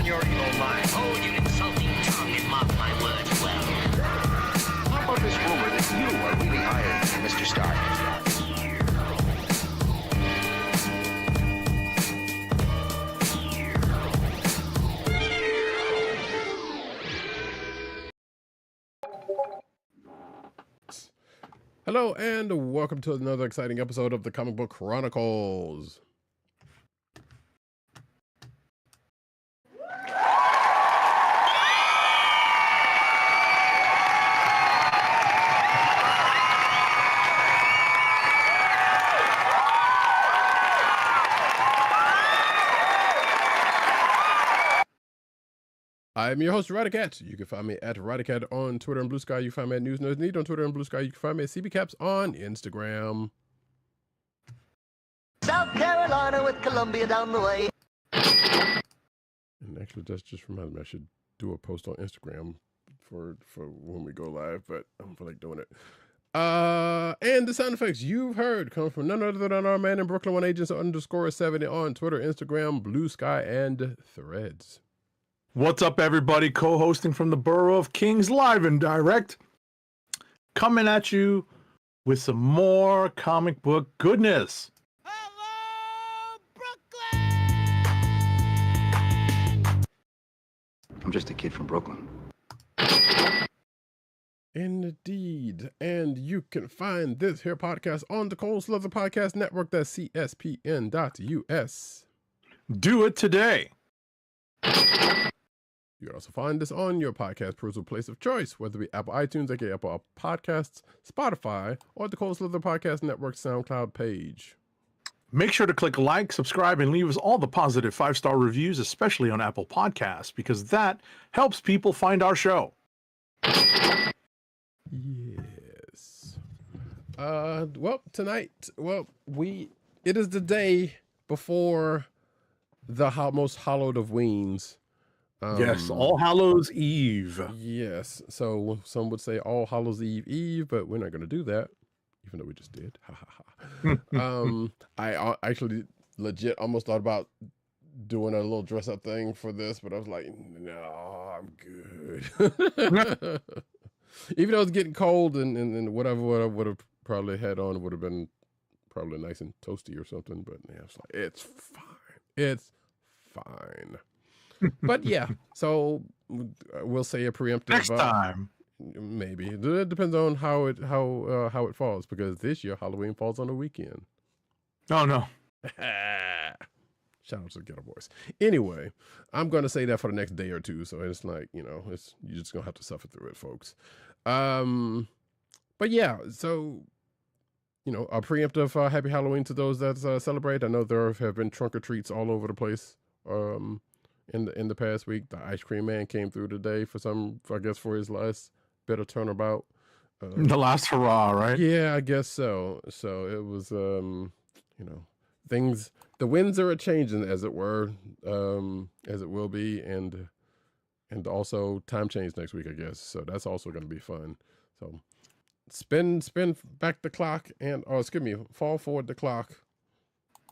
on your evil mind. Hold your insulting tongue and mock my words well. How about this rumor that you are really Iron Man, Mr. Stark? Hello and welcome to another exciting episode of the Comic Book Chronicles. I'm your host, Roddykat. You can find me at Roddykat on Twitter and Blue Sky. You can find me at News Nerds Need on Twitter and Blue Sky. You can find me at CBCaps on Instagram. South Carolina with Columbia down the way. And actually, that's just reminded me I should do a post on Instagram for when we go live, but I don't feel like doing it. And the sound effects you've heard come from none other than our man in Brooklyn, one agent _70 on Twitter, Instagram, Blue Sky, and Threads. What's up, everybody? Co-hosting from the Borough of Kings, live and direct, coming at you with some more comic book goodness. Hello, Brooklyn! I'm just a kid from Brooklyn. Indeed. And you can find this here podcast on the Cold Slither Podcast Network. That's cspn.us. Do it today. You can also find us on your podcast perusal place of choice, whether it be Apple iTunes, aka Apple Podcasts, Spotify, or the Cold Slither Podcast Network SoundCloud page. Make sure to click like, subscribe, and leave us all the positive 5-star reviews, especially on Apple Podcasts, because that helps people find our show. Yes. Well, tonight, it is the day before the most hallowed of Weens. Yes, All Hallows Eve. Yes, so some would say All Hallows Eve, but we're not going to do that, even though we just did. I actually legit almost thought about doing a little dress-up thing for this, but I was like, no, I'm good. Even though it's getting cold and whatever I would have probably had on would have been probably nice and toasty or something, but yeah, it's like, it's fine. It's fine. But yeah, so we'll say a preemptive Next time. Maybe it depends on how it falls, because this year Halloween falls on a weekend. Oh no! Shout out to the Ghetto Boys. Anyway, I'm gonna say that for the next day or two, so it's like, you're just gonna have to suffer through it, folks. But yeah, so a preemptive Happy Halloween to those that celebrate. I know there have been trunk or treats all over the place. In the past week, the Ice Cream Man came through today for his last bit of turnabout. The last hurrah, right? Yeah, I guess so. So it was, things, the winds are changing, as it were, as it will be, and also time change next week, I guess. So that's also going to be fun. So spin back the clock fall forward the clock.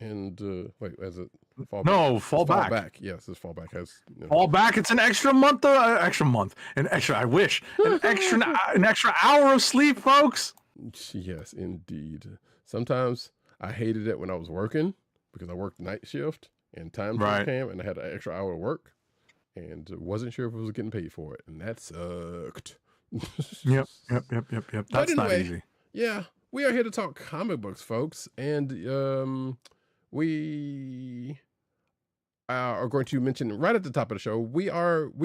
And wait, is it fall back? No, fall back. Yes, it's fall back. Fall back. It's an extra month. I wish an extra hour of sleep, folks. Yes, indeed. Sometimes I hated it when I was working because I worked night shift and time came and I had an extra hour of work and wasn't sure if I was getting paid for it, and that sucked. Yep. That's not easy. Yeah, we are here to talk comic books, folks, and we are going to mention right at the top of the show, we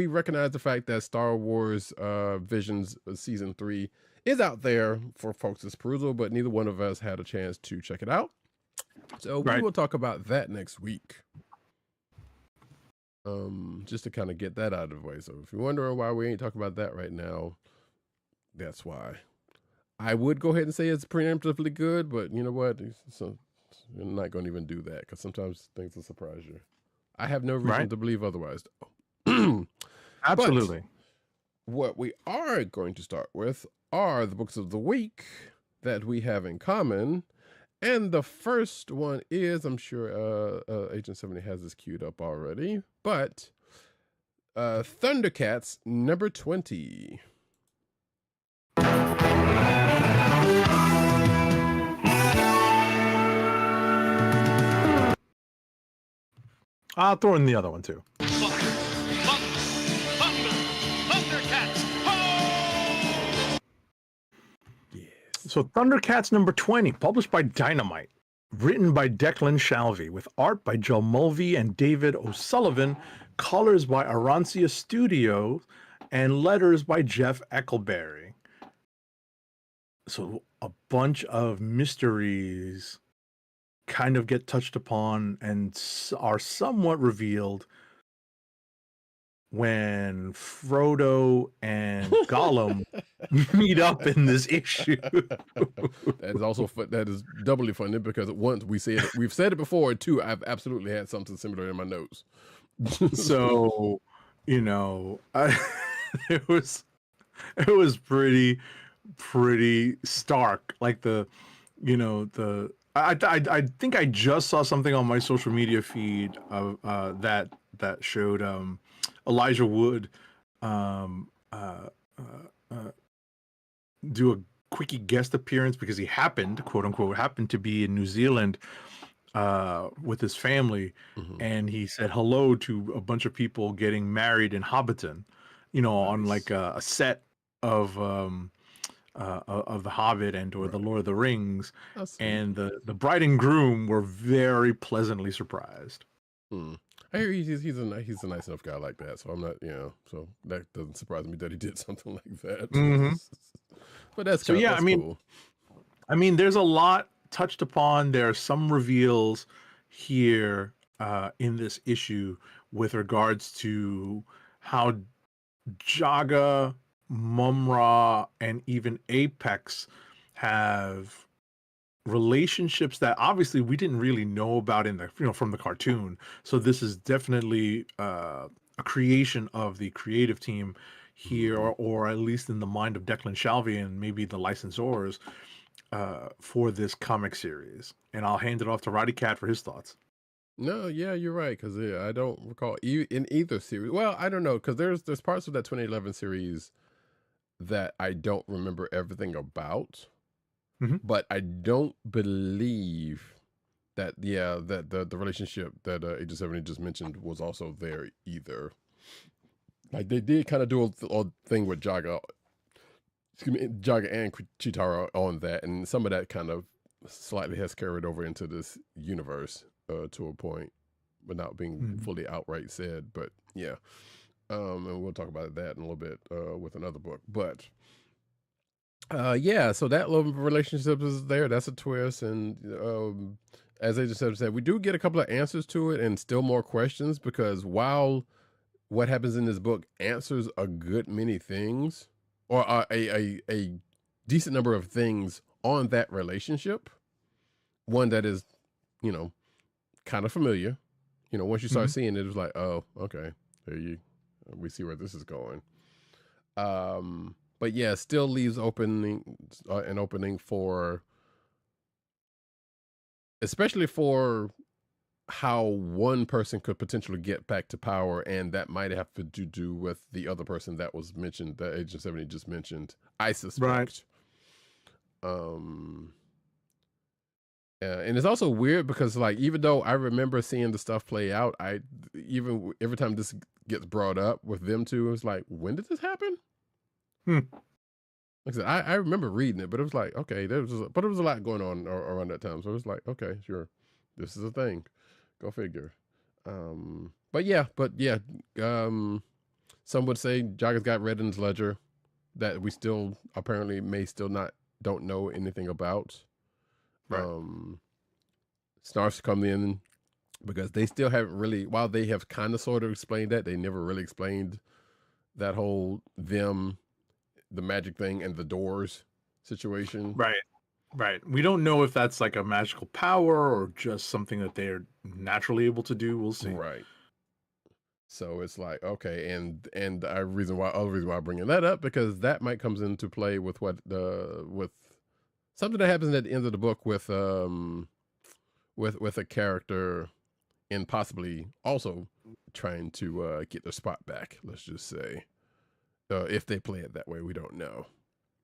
recognize the fact that Star Wars Visions Season 3 is out there for folks' perusal, but neither one of us had a chance to check it out. So we will talk about that next week. Just to kind of get that out of the way. So if you're wondering why we ain't talking about that right now, that's why. I would go ahead and say it's preemptively good, but you know what? So I'm not going to even do that because sometimes things will surprise you. I have no reason to believe otherwise, though. Absolutely. But what we are going to start with are the books of the week that we have in common. And the first one is, I'm sure Agent 70 has this queued up already, but ThunderCats number 20. I'll throw in the other one too. ThunderCats! Ho! Yes. So ThunderCats number 20, published by Dynamite, written by Declan Shalvey, with art by Joe Mulvey and David O'Sullivan, colors by Arancia Studio, and letters by Jeff Eckelberry. So a bunch of mysteries kind of get touched upon and are somewhat revealed when Frodo and Gollum meet up in this issue. That is also that is doubly funny because once we've said it before, and two, I've absolutely had something similar in my notes. So, you know, it was pretty stark. Like I think I just saw something on my social media feed of that showed Elijah Wood do a quickie guest appearance because he happened, quote unquote, to be in New Zealand with his family, and he said hello to a bunch of people getting married in Hobbiton, you know, on like a set of The Hobbit and or The Lord of the Rings, and the bride and groom were very pleasantly surprised. I hear he's a nice enough guy like that, so I'm not, so that doesn't surprise me that he did something like that. But that's cool. I mean, there's a lot touched upon. There are some reveals here in this issue with regards to how Jaga, Mumm-Ra, and even Apex have relationships that obviously we didn't really know about in the from the cartoon. So this is definitely a creation of the creative team here, or at least in the mind of Declan Shalvey and maybe the licensors for this comic series. And I'll hand it off to Roddykat for his thoughts. No, yeah, you're right, because I don't recall in either series. Well, I don't know, because there's parts of that 2011 series that I don't remember everything about. But I don't believe that the relationship that Agent 70 just mentioned was also there either. Like they did kind of do a thing with Jaga and Cheetara on that, and some of that kind of slightly has carried over into this universe to a point, without being fully outright said. But yeah, and we'll talk about that in a little bit with another book, but. Yeah, so that love relationship is there. That's a twist, and as I just said, we do get a couple of answers to it, and still more questions, because while what happens in this book answers a good many things, or a decent number of things on that relationship, one that is, kind of familiar. Once you start seeing it, it's like, oh, okay, we see where this is going. But yeah, still leaves an opening for, especially for how one person could potentially get back to power, and that might have to do with the other person that was mentioned, that Agent 70 just mentioned, I suspect. And it's also weird because, like, even though I remember seeing the stuff play out, every time this gets brought up with them two, it's like, when did this happen? Like I said, I remember reading it, but it was like, okay, there was a lot going on around that time. So it was like, okay, sure, this is a thing. Go figure. But yeah. Some would say Jaga's got red in his ledger that we still apparently don't know anything about. Right. Snarf's come in because they still haven't really, while they have kind of sort of explained that, they never really explained that whole the magic thing and the doors situation. Right. We don't know if that's like a magical power or just something that they're naturally able to do. We'll see. Right. So it's like, okay, and the reason why I'm bringing that up, because that might comes into play with with something that happens at the end of the book with a character in possibly also trying to get their spot back. Let's just say, if they play it that way, we don't know.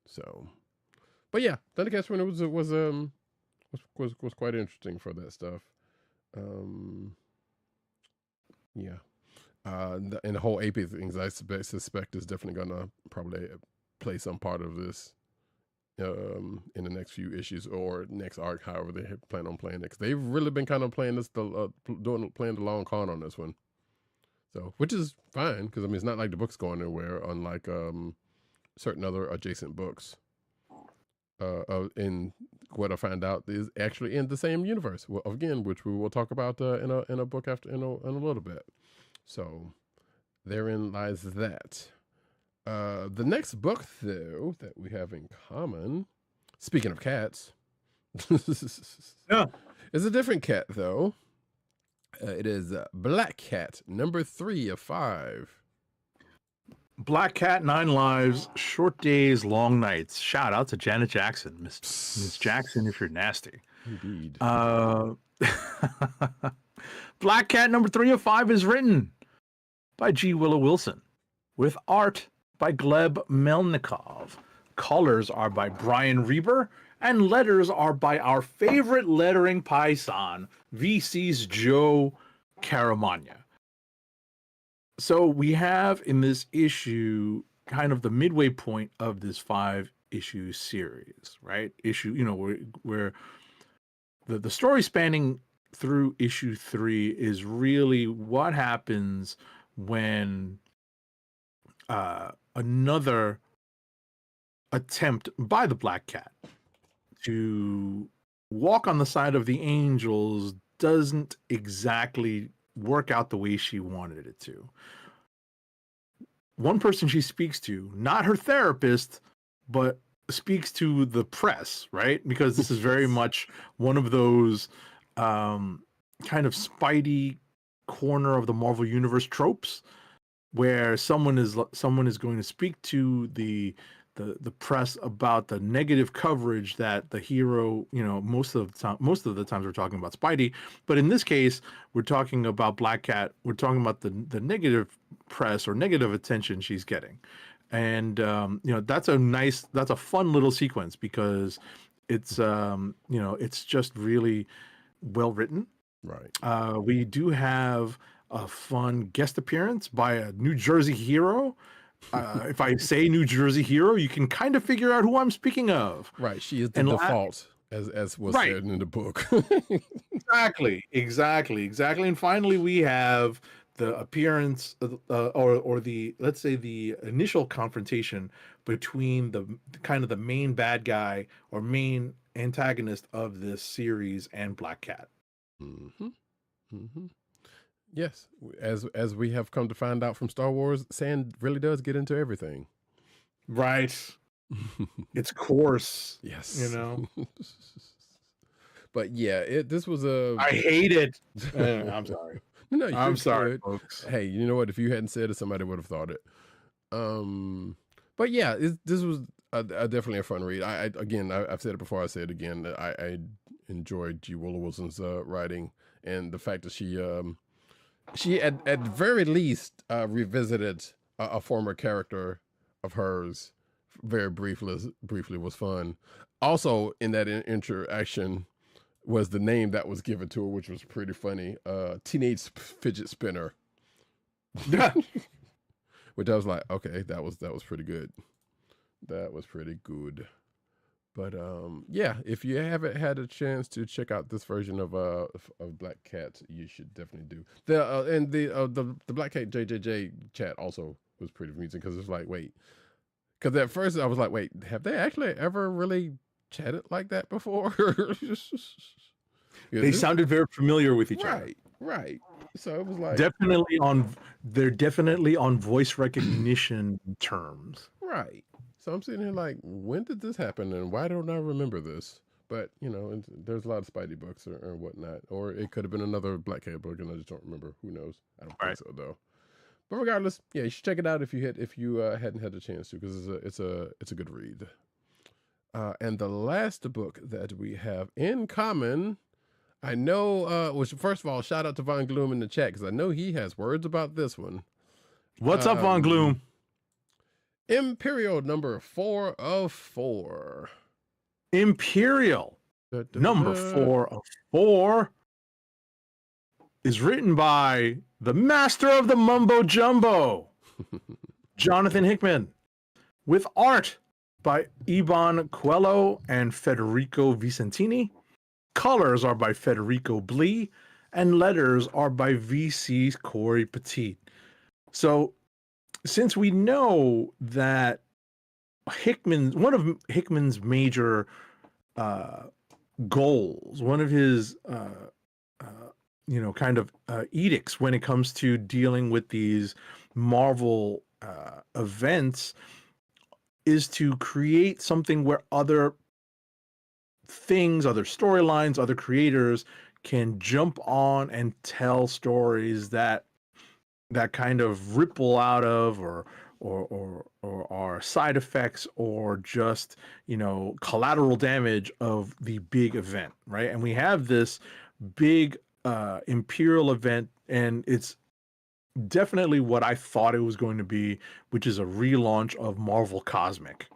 So, but yeah, ThunderCats when it was quite interesting for that stuff. Yeah. And the whole AP things, I suspect is definitely gonna probably play some part of this in the next few issues or next arc, however they plan on playing it. Because they've really been kind of playing this, playing the long con on this one. So, which is fine, because I mean, it's not like the book's going nowhere, unlike certain other adjacent books. In what I find out is actually in the same universe, well, again, which we will talk about in a book after in a little bit. So, therein lies that. The next book, though, that we have in common, speaking of cats, Yeah. is a different cat, though. It is Black Cat, number 3 of 5. Black Cat, 9 lives, short days, long nights. Shout out to Janet Jackson, Miss Jackson, if you're nasty. Indeed. Black Cat, number 3 of 5 is written by G. Willow Wilson, with art by Gleb Melnikov. Colors are by Brian Reber, and letters are by our favorite lettering paisan, VC's Joe Caramagna. So we have in this issue kind of the midway point of this 5-issue series, right? Issue, where the story spanning through issue 3 is really what happens when another attempt by the Black Cat to walk on the side of the angels doesn't exactly work out the way she wanted it to. One person she speaks to, not her therapist, but speaks to the press, right? Because this is very much one of those kind of Spidey corner of the Marvel Universe tropes, where someone is going to speak to the press about the negative coverage that the hero, most of the times we're talking about Spidey, but in this case we're talking about Black Cat. We're talking about the negative press or negative attention she's getting, and that's a fun little sequence because it's it's just really well written. Right. We do have a fun guest appearance by a New Jersey hero. If I say New Jersey hero, you can kind of figure out who I'm speaking of. Right. She is the default, as was said in the book. Exactly. And finally, we have the appearance or the, let's say, the initial confrontation between the kind of the main bad guy or main antagonist of this series and Black Cat. Mm-hmm. Mm-hmm. Yes, as we have come to find out from Star Wars, sand really does get into everything. Right. It's coarse. Yes. But yeah, this was a... I hate it. I'm sorry. No, I'm sorry, folks. Hey, you know what? If you hadn't said it, somebody would have thought it. But yeah, this was definitely a fun read. I've said it before. I say it again. I enjoyed G. Willow Wilson's writing, and the fact that she at very least revisited a former character of hers very briefly was fun. Also in that interaction was the name that was given to her, which was pretty funny. Teenage Fidget Spinner. Which I was like, okay, that was pretty good. That was pretty good. But yeah, if you haven't had a chance to check out this version of Black Cat, you should definitely do. The Black Cat JJJ chat also was pretty amusing because it's like, wait, because at first I was like, wait, have they actually ever really chatted like that before? They sounded very familiar with each other. Right. So it was like they're definitely on voice recognition terms. Right. So I'm sitting here like, when did this happen and why don't I remember this? But, there's a lot of Spidey books or whatnot. Or it could have been another Black Cat book and I just don't remember. Who knows? I don't think so, though. But regardless, yeah, you should check it out if you hadn't had a chance to, because it's a good read. And the last book that we have in common, I know, which first of all, shout out to Von Gloom in the chat because I know he has words about this one. What's up, Von Gloom? Imperial number 4 of 4. Imperial number 4 of 4 is written by the master of the mumbo jumbo, Jonathan Hickman, with art by Iban Coelho and Federico Vicentini. Colors are by Federico Blee, and letters are by VC's Corey Petit. So, since we know that one of Hickman's major goals, one of his edicts when it comes to dealing with these Marvel events is to create something where other things, other storylines, other creators can jump on and tell stories that kind of ripple out of or are side effects or just, collateral damage of the big event, right? And we have this big Imperial event, and it's definitely what I thought it was going to be, which is a relaunch of Marvel Cosmic,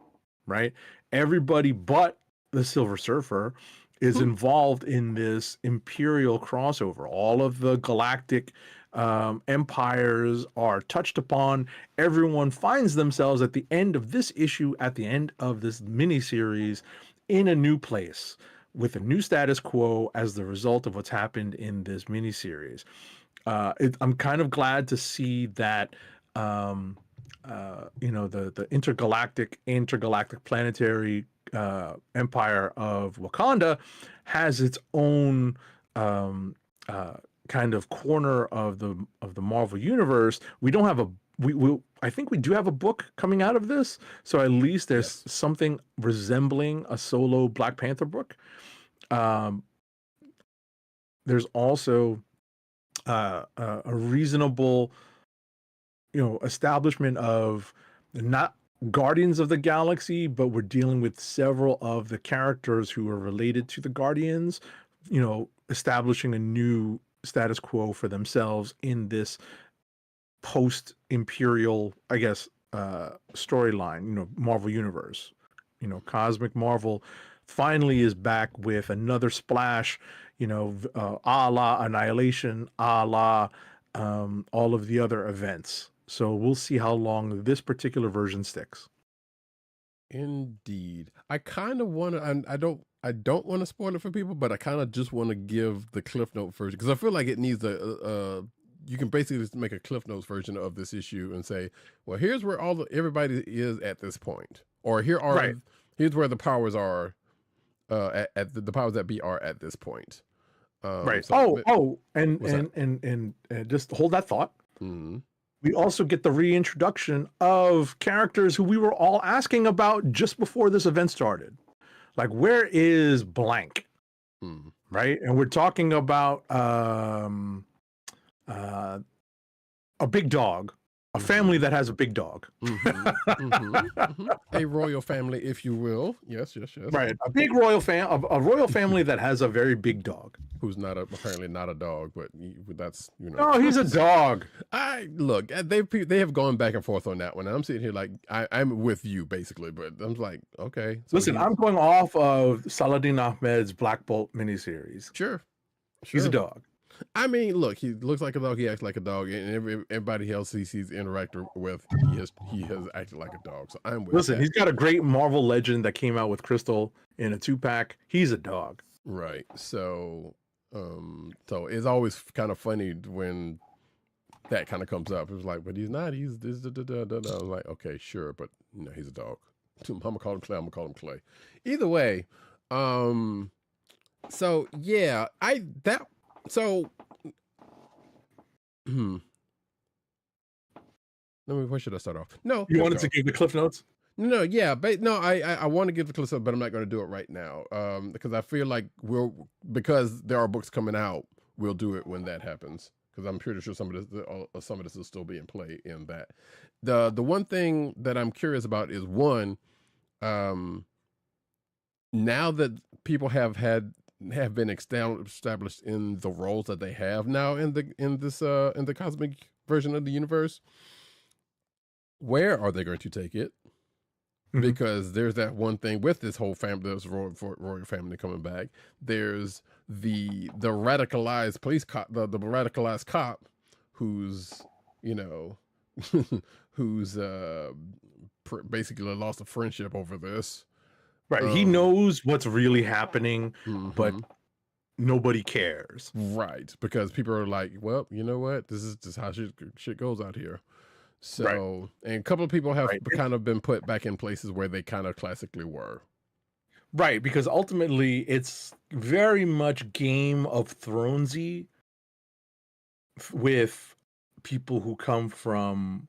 right? Everybody but the Silver Surfer is involved in this Imperial crossover. All of the galactic empires are touched upon. Everyone finds themselves at the end of this issue, at the end of this miniseries, in a new place with a new status quo as the result of what's happened in this miniseries. I'm kind of glad to see that the intergalactic planetary empire of Wakanda has its own kind of corner of the Marvel universe. We don't have I think we do have a book coming out of this, so at least there's something resembling a solo Black Panther book. There's also a reasonable, establishment of not Guardians of the Galaxy, but we're dealing with several of the characters who are related to the Guardians, establishing a new status quo for themselves in this post-Imperial, I guess, storyline, Marvel Universe. Cosmic Marvel finally is back with another splash, a la Annihilation, a la all of the other events. So we'll see how long this particular version sticks. Indeed. I kind of want to, I don't want to spoil it for people, but I kind of just want to give the Cliff Note version because I feel like it needs you can basically just make a Cliff Notes version of this issue and say, well, here's where everybody is at this point, or here's where the powers are, at the powers that be are at this point. Right. So, and just hold that thought. Mm-hmm. We also get the reintroduction of characters who we were all asking about just before this event started. Like, where is blank? Mm-hmm. Right? And we're talking about a big dog, a family that has a big dog. A royal family, if you will. Yes. Right. A big royal family that has a very big dog. Who's apparently not a dog, but that's, Oh, he's a dog. Look, they have gone back and forth on that one. I'm sitting here like I'm with you basically, but I'm like, okay. So listen, I'm going off of Saladin Ahmed's Black Bolt miniseries. Sure. He's a dog. I mean, look, he looks like a dog. He acts like a dog, and everybody else he sees interacting with, he has acted like a dog. So I'm with. Listen, that. He's got a great Marvel Legend that came out with Crystal in a 2-pack. He's a dog, right? So it's always kind of funny when that kind of comes up. It's like, but he's not. He's this. I'm like, okay, sure, but he's a dog. I'm gonna call him Clay. I'm gonna call him Clay. Either way, so yeah, So, where should I start off? No, you wanted to give the Cliff Notes? No, yeah, but no, I want to give the Cliff Notes, but I'm not going to do it right now, because I feel like because there are books coming out, we'll do it when that happens, because I'm pretty sure some of this will still be in play in that. The one thing that I'm curious about is now that people have had have been established in the roles that they have now in the cosmic version of the universe. Where are they going to take it? Because there's that one thing with this whole family, this royal family coming back. There's the radicalized police cop, the radicalized cop, who's who's basically lost a friendship over this. Right, he knows what's really happening, but nobody cares. Right, because people are like, well, you know what? This is just how shit goes out here. So, and a couple of people have kind of been put back in places where they kind of classically were. Right, because ultimately it's very much Game of Thronesy with people who come from,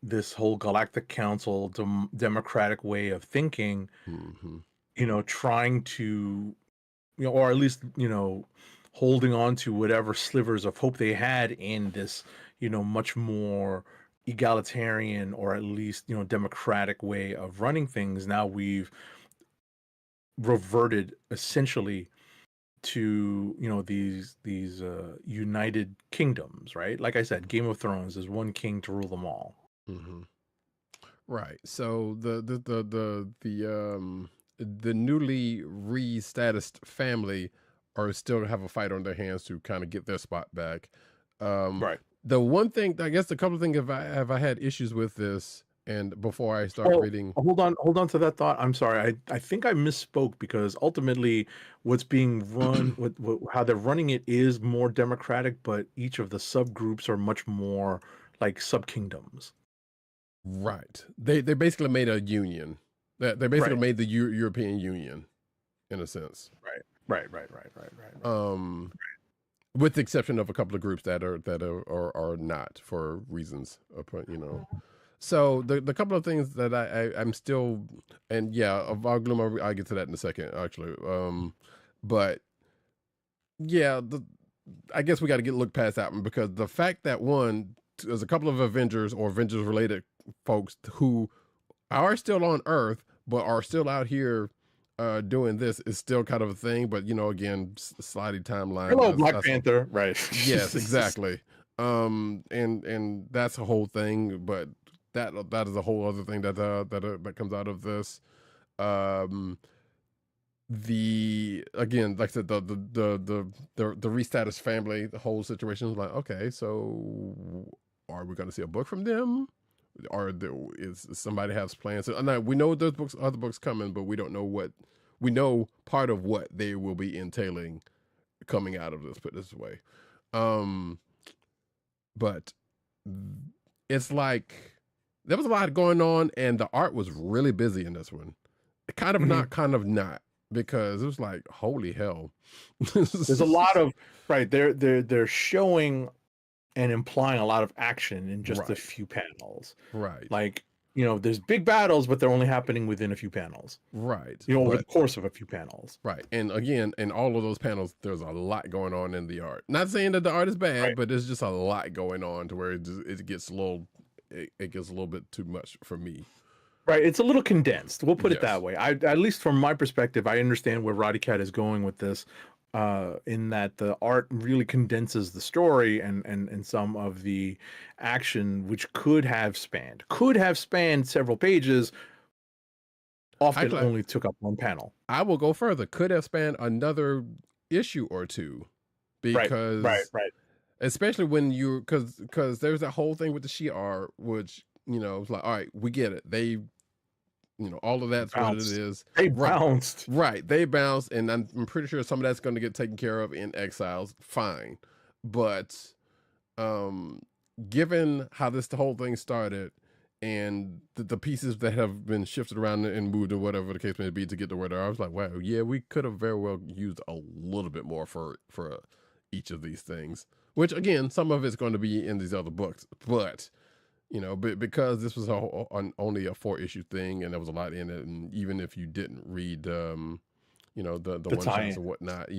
this whole Galactic Council democratic way of thinking, trying to, or at least, holding on to whatever slivers of hope they had in this, much more egalitarian or at least, democratic way of running things. Now we've reverted essentially to, these united kingdoms, right? Like I said, Game of Thrones, there's one king to rule them all. Right. So the newly re-statused family are still have a fight on their hands to kind of get their spot back. Right. The one thing, I guess, the couple of things have I had issues with this, and before I start reading, hold on to that thought. I'm sorry. I think I misspoke, because ultimately what's being run, how they're running it is more democratic, but each of the subgroups are much more like sub-kingdoms. Right. They basically made a union. They basically made the European Union, in a sense. Right. With the exception of a couple of groups that are not, for reasons, So the couple of things that I'm still, and yeah, of our gloom, I'll get to that in a second, actually. But yeah, I guess we got to look past that one, because the fact that there's a couple of Avengers or Avengers related folks who are still on Earth but are still out here doing this is still kind of a thing. But again, sliding timeline. Hello, Black Panther. Right. Yes, exactly. And that's a whole thing, but that is a whole other thing that comes out of this. Again, like I said, the restatus family, the whole situation is like, okay, so are we going to see a book from them? Or is somebody has plans? So, we know there's other books coming, but we don't know what. We know part of what they will be entailing coming out of this. Put it this way, but it's like there was a lot going on, and the art was really busy in this one. Kind of not, because it was like, holy hell. There's a lot of They're showing and implying a lot of action in just a few panels. Right. Like, there's big battles, but they're only happening within a few panels. Right. Over the course of a few panels. Right. And again, in all of those panels, there's a lot going on in the art. Not saying that the art is bad, but there's just a lot going on to where it gets a little bit too much for me. Right. It's a little condensed. We'll put it that way. At least from my perspective, I understand where Roddykat is going with this. In that the art really condenses the story and some of the action, which could have spanned several pages, often only took up one panel. I will go further. Could have spanned another issue or two, because right. Especially when because there's that whole thing with the Shi'ar, which it's like, all right, we get it. They all of that's what it is. They bounced. Right. They bounced, and I'm pretty sure some of that's going to get taken care of in Exiles. Fine. But given how the whole thing started, and the pieces that have been shifted around and moved, or whatever the case may be, to get to where they are, I was like, wow, yeah, we could have very well used a little bit more for each of these things. Which, again, some of it's going to be in these other books. But because this was only a 4-issue thing, and there was a lot in it, and even if you didn't read, the one shots and whatnot,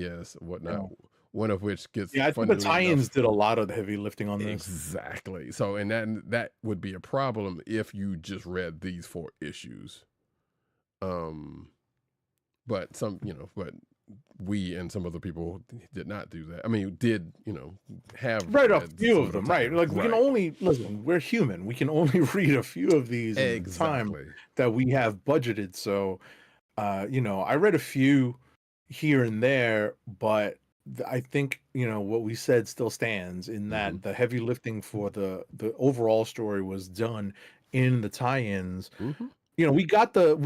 one of which gets I think the tie-ins did a lot of the heavy lifting on this. Exactly. So, and that would be a problem if you just read these 4 issues. But we and some other people did not do that. I mean, did have Right, a read few some of them, the right? titles. Like we can only listen. We're human. We can only read a few of these in the time Exactly. that we have budgeted. So, I read a few here and there, but I think what we said still stands in that the heavy lifting for the overall story was done in the tie-ins. Mm-hmm. We got the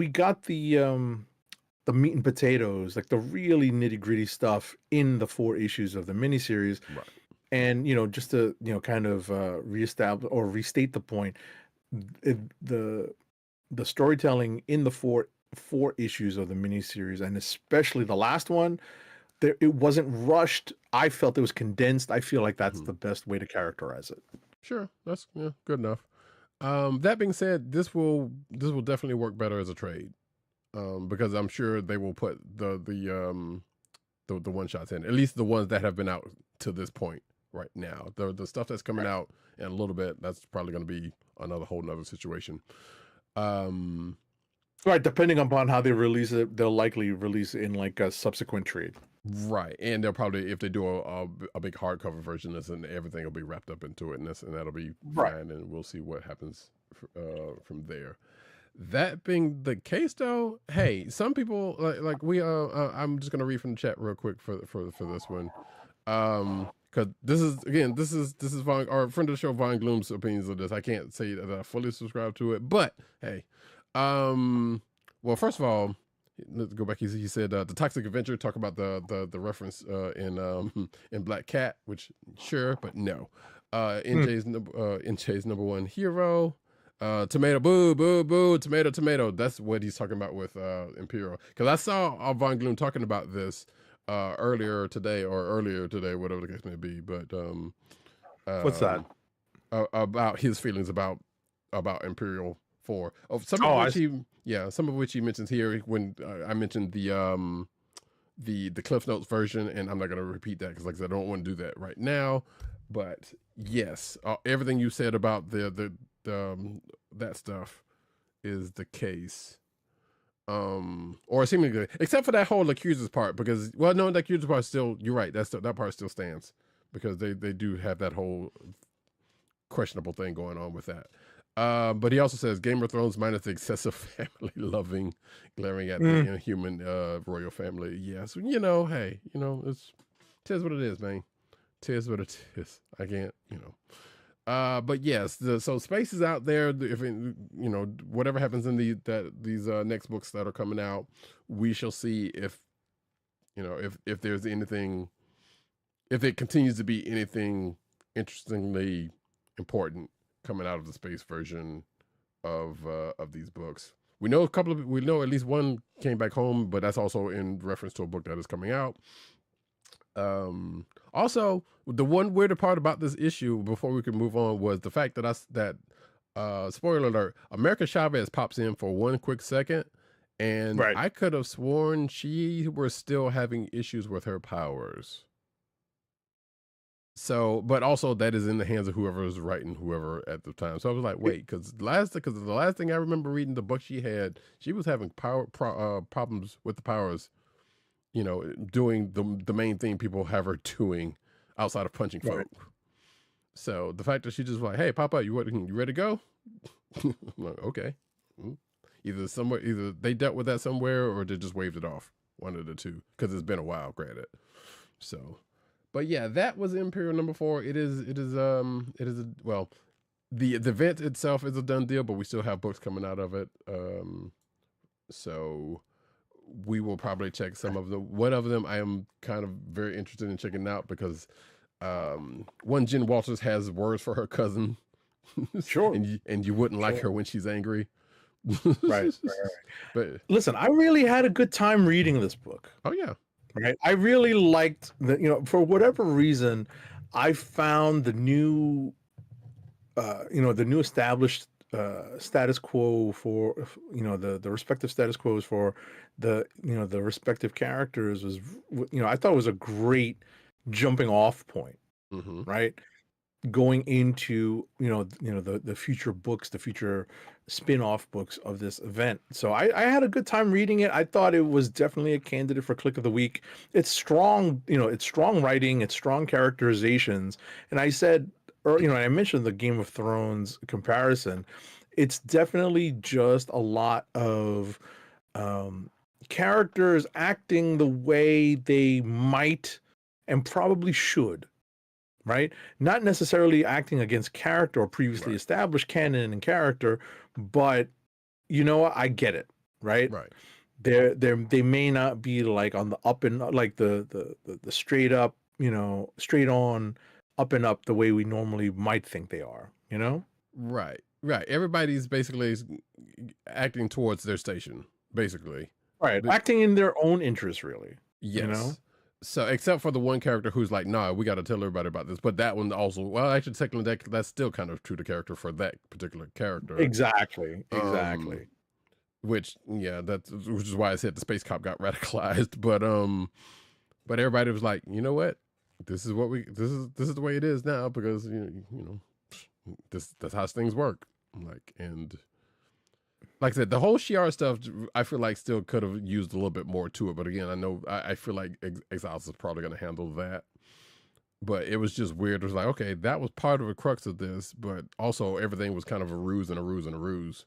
meat and potatoes, like the really nitty-gritty stuff in the 4 issues of the miniseries. Right. And just to kind of reestablish or restate the point, the storytelling in the four issues of the miniseries, and especially the last one, it wasn't rushed. I felt it was condensed. I feel like that's the best way to characterize it. Sure, that's good enough. That being said, this will definitely work better as a trade, because I'm sure they will put the one shots in, at least the ones that have been out to this point right now. The stuff that's coming out in a little bit, that's probably going to be another whole nother situation. Right, depending upon how they release it, they'll likely release it in like a subsequent trade. Right, and they'll probably, if they do a big hardcover version, this and everything will be wrapped up into it, and that'll be fine, and we'll see what happens from there. That being the case, though, hey, some people like we I'm just gonna read from the chat real quick for this one, because this is Von, our friend of the show, Von Gloom's opinions of this. I can't say that I fully subscribe to it, but hey, well, first of all, let's go back. He said the Toxic Avenger, talk about the reference in Black Cat, which sure, but no. NJ's number one hero. Tomato, boo, boo, boo, tomato, tomato. That's what he's talking about with Imperial. Because I saw Von Gloom talking about this earlier today, whatever the case may be. But what's that? About his feelings about Imperial 4. Some of which he mentions here when I mentioned the Cliff Notes version, and I'm not going to repeat that because, like I said, I don't want to do that right now. But yes, everything you said about that stuff is the case, or seemingly, except for that whole accusers part, because the accusers part still, you're right, that part still stands, because they do have that whole questionable thing going on with that. But he also says Game of Thrones minus the excessive family loving, glaring at the inhuman royal family. Yes, hey, tis what it is, man. Tis what it is. I can't, but yes, so space is out there. If whatever happens in these next books that are coming out, we shall see if there's anything, if it continues to be anything interestingly important coming out of the space version of these books. We know at least one came back home, but that's also in reference to a book that is coming out. Also, the one weirder part about this issue, before we can move on, was the fact that spoiler alert, America Chavez pops in for one quick second, and I could have sworn she was still having issues with her powers. So, but also that is in the hands of whoever was writing whoever at the time. So I was like, wait, because the last thing I remember reading the book she was having problems with the powers, doing the main thing people have her doing outside of punching folk. So the fact that she just like, hey, Papa, you ready to go? I'm like, okay. Either they dealt with that somewhere, or they just waved it off. One of the two, because it's been a while, granted. So, but yeah, that was Imperial number 4. It is well, the event itself is a done deal, but we still have books coming out of it. So we will probably check some of them. One of them I am kind of very interested in checking out, because one Jen Walters has words for her cousin. Sure. and you wouldn't like her when she's angry. Right. But listen, I really had a good time reading this book. Oh yeah. Right. I really liked for whatever reason, I found the new established status quo for the respective status quos for the respective characters was I thought it was a great jumping off point, right? Going into the future books, the future spin-off books of this event. So I had a good time reading it. I thought it was definitely a candidate for Kliq of the Week. It's strong, it's strong writing, it's strong characterizations. And I said, or I mentioned the Game of Thrones comparison. It's definitely just a lot of characters acting the way they might and probably should, right? Not necessarily acting against character or previously established canon and character, but I get it, right? Right. They may not be like on the up and like the straight up, straight on up and up the way we normally might think they are, Right. Everybody's basically acting towards their station, basically. Right. Acting in their own interest, really. Yes. So, except for the one character who's like, "Nah, we got to tell everybody about this." But that one also, well, actually, technically, that's still kind of true to character for that particular character. Exactly. Which is why I said the space cop got radicalized. But everybody was like, you know what? This is the way it is now because that's how things work. And like I said, the whole Shiara stuff, I feel like still could have used a little bit more to it. But again, I feel like Exiles is probably going to handle that. But it was just weird. It was like, okay, that was part of the crux of this, but also everything was kind of a ruse and a ruse and a ruse.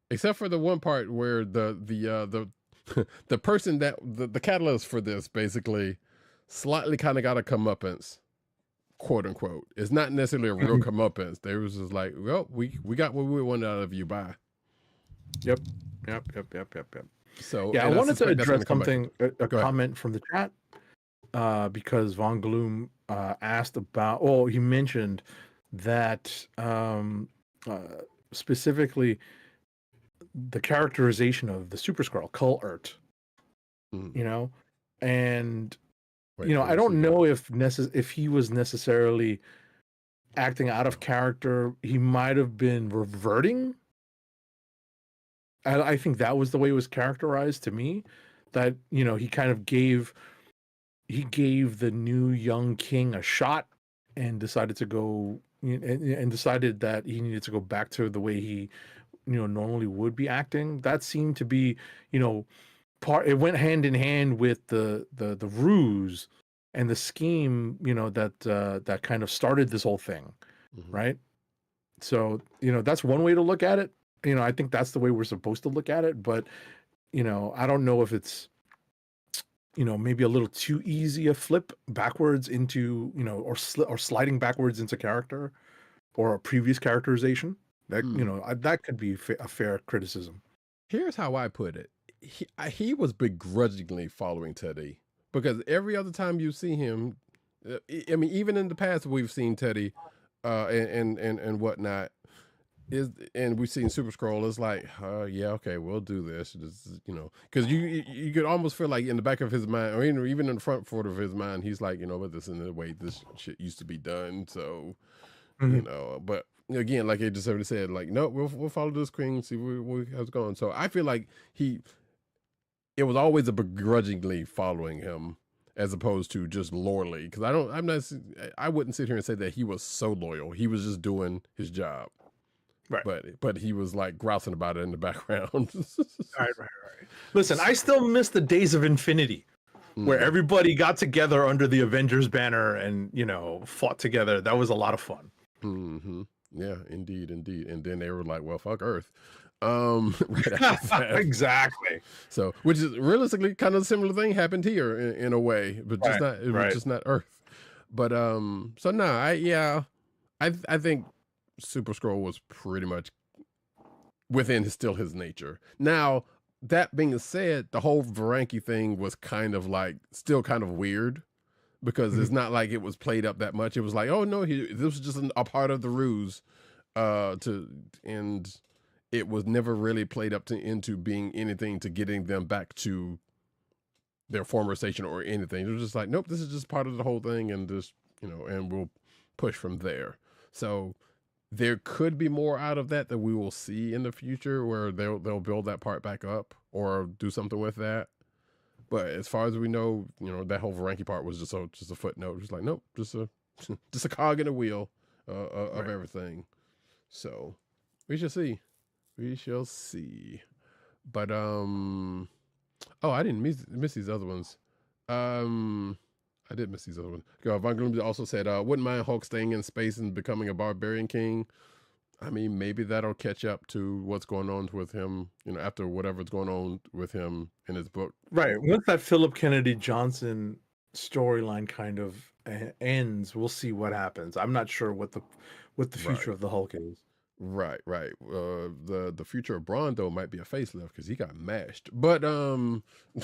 Except for the one part where the person that the catalyst for this basically slightly kind of got a comeuppance, quote unquote. It's not necessarily a real comeuppance. They was just like, well, we got what we wanted out of you. Bye. Yep. So yeah, I wanted to address something, a comment from the chat, because Von Gloom asked about. Well, he mentioned that specifically the characterization of the Super Skrull, Kull-Urt, and I don't know if he was necessarily acting out of character. He might have been reverting. I think that was the way it was characterized to me, that he kind of gave the new young king a shot and decided to go and decided that he needed to go back to the way he normally would be acting. That seemed to be it went hand in hand with the ruse and the scheme that kind of started this whole thing. Right. So that's one way to look at it. I think that's the way we're supposed to look at it, but I don't know if it's maybe a little too easy a flip backwards into or sliding backwards into character or a previous characterization. That that could be a fair criticism. Here's how I put it: he was begrudgingly following Teddy, because every other time you see him, I mean, even in the past we've seen Teddy, and whatnot. And we've seen Super Skrull. It's like, yeah, okay, we'll do this. Because you could almost feel like in the back of his mind, or even in the front foot of his mind, he's like, but this is the way this shit used to be done. So, but again, like I just already said, like, no, we'll follow this queen, see where it's going. So I feel like it was always a begrudgingly following him, as opposed to just loyally. Because I wouldn't sit here and say that he was so loyal. He was just doing his job. Right. But he was like grousing about it in the background. Right. Listen, I still miss the days of Infinity, where everybody got together under the Avengers banner and fought together. That was a lot of fun. Yeah, indeed. And then they were like, well, fuck Earth. Right after that. Exactly. So, which is realistically kind of a similar thing happened here in a way, but just not. It was just not Earth. But so no, I think Super Skrull was pretty much within still his nature. Now, that being said, the whole Varanki thing was kind of like still kind of weird, because it's not like it was played up that much. It was like, oh no, this was just a part of the ruse, and it was never really played up into being anything to getting them back to their former station or anything. It was just like, nope, this is just part of the whole thing, and just and we'll push from there. So there could be more out of that we will see in the future, where they'll build that part back up or do something with that. But as far as we know, that whole Varanki part was just a footnote. Just like, nope, just a cog in a wheel of everything. So We shall see. We shall see. But oh, I didn't miss these other ones. I did miss these other ones. Von Gloom also said, wouldn't mind Hulk staying in space and becoming a barbarian king. I mean, maybe that'll catch up to what's going on with him, after whatever's going on with him in his book. Right. Once that Philip Kennedy Johnson storyline kind of ends, we'll see what happens. I'm not sure what the future of the Hulk is. Right. The future of Braun though might be a facelift because he got mashed. But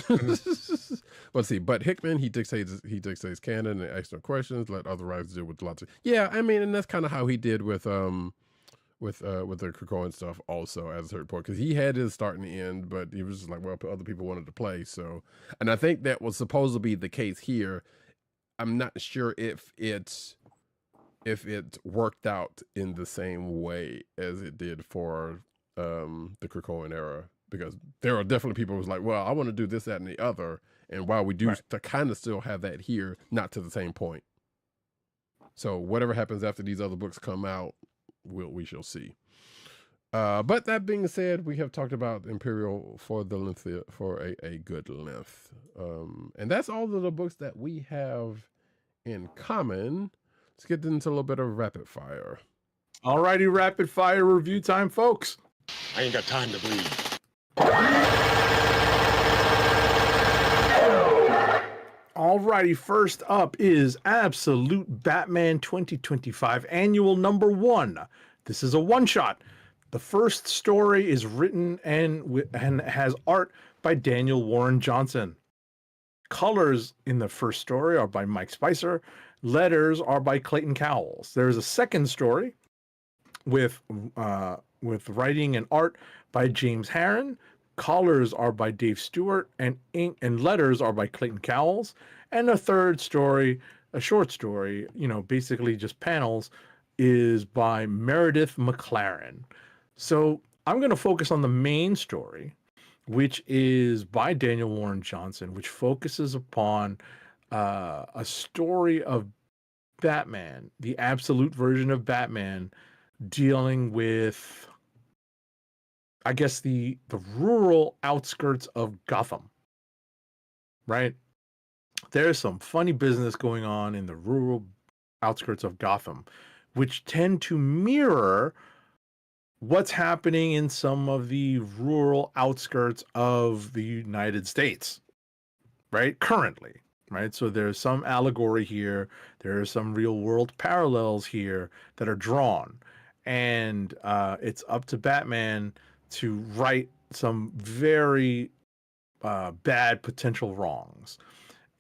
let's see. But Hickman, he dictates canon and asks no questions. Let other writers deal with lots of. Yeah, I mean, and that's kind of how he did with the Krakoan stuff also at a certain point, because he had his start and end, but he was just like, well, other people wanted to play. So, and I think that was supposed to be the case here. I'm not sure if it worked out in the same way as it did for the Krakoan era, because there are definitely people who's like, well, I want to do this, that, and the other, and while we do to kind of still have that here, not to the same point. So whatever happens after these other books come out, we shall see. But that being said, we have talked about Imperial for a good length, and that's all of the books that we have in common. Let's get into a little bit of rapid fire. Alrighty, rapid fire review time, folks. I ain't got time to bleed. Alrighty, first up is Absolute Batman 2025 Annual Number 1. This is a one-shot. The first story is written and has art by Daniel Warren Johnson. Colors in the first story are by Mike Spicer. Letters are by Clayton Cowles. There is a second story with writing and art by James Harron. Colors are by Dave Stewart, and ink and letters are by Clayton Cowles. And a third story, a short story, basically just panels, is by Meredith McLaren. So I'm going to focus on the main story, which is by Daniel Warren Johnson, which focuses upon a story of Batman, the absolute version of Batman, dealing with, I guess, the rural outskirts of Gotham, right? There's some funny business going on in the rural outskirts of Gotham, which tend to mirror what's happening in some of the rural outskirts of the United States, right? Currently, right? So there's some allegory here. There are some real world parallels here that are drawn. And it's up to Batman to right some very bad potential wrongs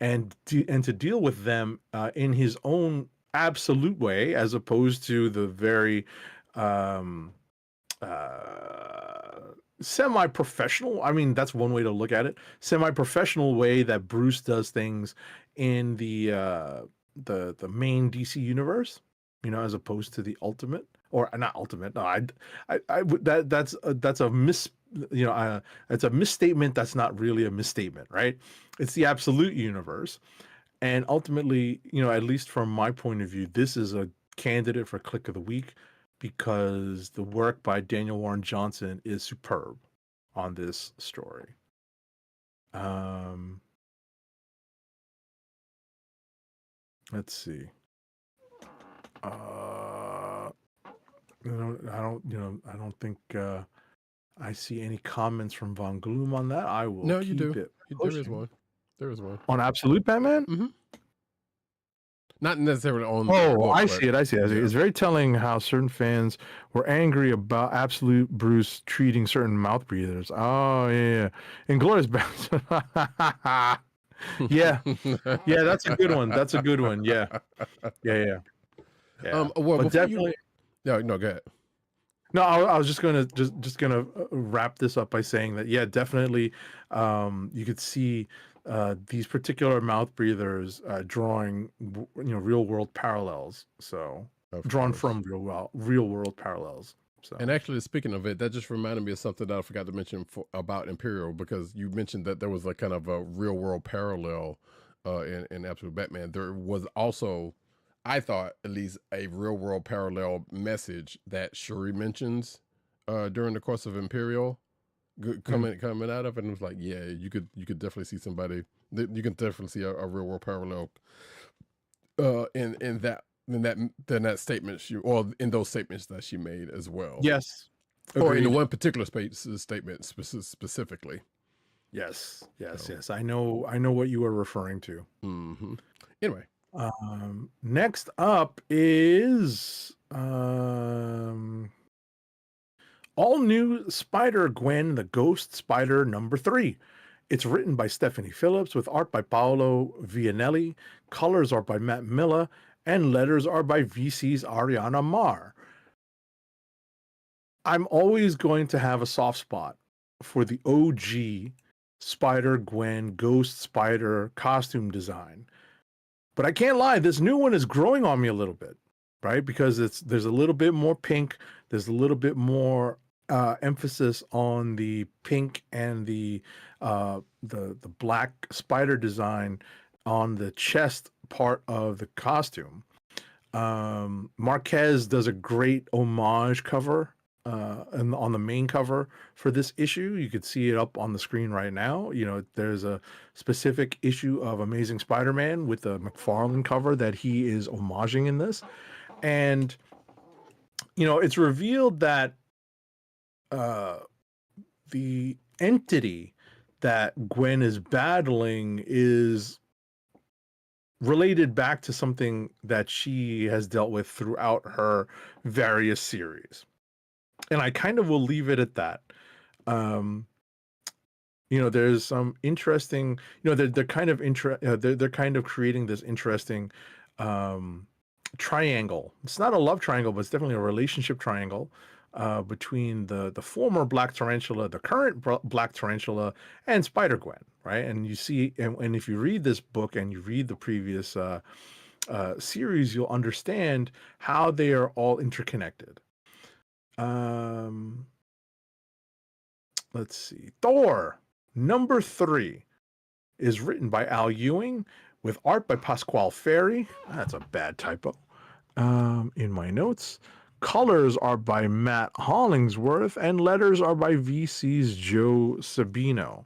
and to deal with them in his own absolute way, as opposed to the very semi-professional, I mean, that's one way to look at it, semi-professional way that Bruce does things in the main DC universe, as opposed to the ultimate, or not ultimate. No, that's a it's a misstatement. That's not really a misstatement, right? It's the absolute universe. And ultimately, at least from my point of view, this is a candidate for Click of the Week, because the work by Daniel Warren Johnson is superb on this story. Let's see. I don't think I see any comments from Von Gloom on that. I will. No, keep you do. It There is one. There is one on Absolute Batman. Mm-hmm. Not necessarily on. I see it. It's very telling how certain fans were angry about Absolute Bruce treating certain mouth breathers. Oh yeah. Inglorious Bastards. Yeah, that's a good one. Yeah. Well, but definitely. No, go ahead. No, I was just gonna wrap this up by saying that, yeah, definitely, you could see these particular mouth breathers drawing real world parallels. So drawn from real world parallels. So, and actually, speaking of it, that just reminded me of something that I forgot to mention about Imperial, because you mentioned that there was a kind of a real world parallel in Absolute Batman. There was also, I thought, at least, a real world parallel message that Shuri mentions during the course of Imperial coming out of it, and it was like, yeah, you could definitely see somebody. You can definitely see a real world parallel in that statement or in those statements that she made as well. Yes. Or in the Agreed. one particular statement specifically. Yes. So. Yes. I know what you were referring to. Mm-hmm. Anyway. Next up is all new Spider-Gwen, the Ghost Spider #3. It's written by Stephanie Phillips with art by Paolo Vianelli. Colors are by Matt Miller and letters are by VC's Ariana Marr. I'm always going to have a soft spot for the OG Spider-Gwen Ghost Spider costume design. But I can't lie, this new one is growing on me a little bit, right? Because there's a little bit more pink, there's a little bit more emphasis on the pink and the black spider design on the chest part of the costume. Marquez does a great homage cover and on the main cover for this issue. You could see it up on the screen right now. You know, there's a specific issue of Amazing Spider-Man with the McFarlane cover that he is homaging in this. And, you know, it's revealed that the entity that Gwen is battling is related back to something that she has dealt with throughout her various series. And I kind of will leave it at that. You know, there's some interesting, you know, they're kind of they're kind of creating this interesting triangle. It's not a love triangle, but it's definitely a relationship triangle between the former Black Tarantula, the current Black Tarantula, and Spider-Gwen, right? And you see, and if you read this book and you read the previous series, you'll understand how they are all interconnected. Let's see. Thor #3 is written by Al Ewing with art by Pasquale Ferry. That's a bad typo in my notes. Colors are by Matt Hollingsworth and letters are by VC's Joe Sabino.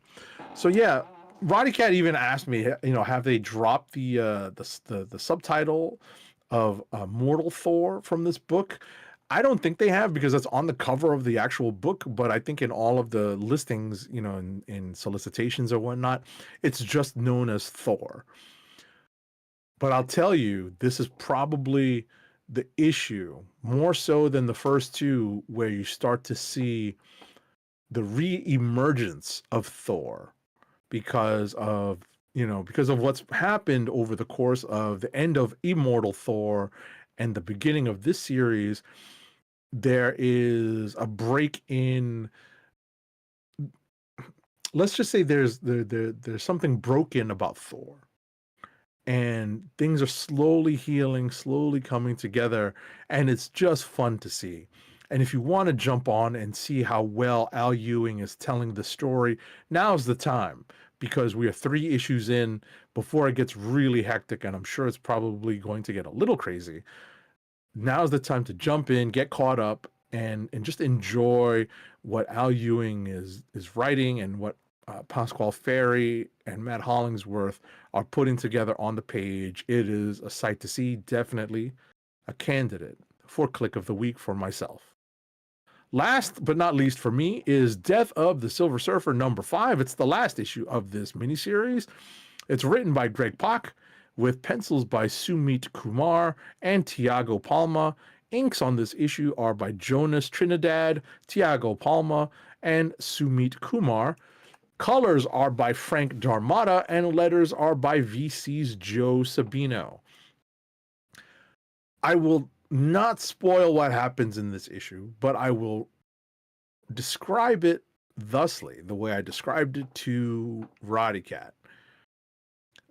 So yeah, Roddykat even asked me, you know, have they dropped the subtitle of Mortal Thor from this book? I don't think they have, because it's on the cover of the actual book, but I think in all of the listings, you know, in solicitations or whatnot, it's just known as Thor. But I'll tell you, this is probably the issue, more so than the first two, where you start to see the re-emergence of Thor because of what's happened over the course of the end of Immortal Thor and the beginning of this series. There is a break in, let's just say there's something broken about Thor, and things are slowly healing, slowly coming together, and it's just fun to see. And if you want to jump on and see how well Al Ewing is telling the story, now's the time, because we are 3 issues in before it gets really hectic, and I'm sure it's probably going to get a little crazy. Now's the time to jump in, get caught up, and just enjoy what Al Ewing is writing and what Pasquale Ferry and Matt Hollingsworth are putting together on the page. It is a sight to see, definitely a candidate for Kliq of the Week for myself. Last but not least for me is Death of the Silver Surfer #5. It's the last issue of this miniseries. It's written by Greg Pak, with pencils by Sumit Kumar and Tiago Palma. Inks on this issue are by Jonas Trinidad, Tiago Palma, and Sumit Kumar. Colors are by Frank Darmada, and letters are by VC's Joe Sabino. I will not spoil what happens in this issue, but I will describe it thusly, the way I described it to Roddykat.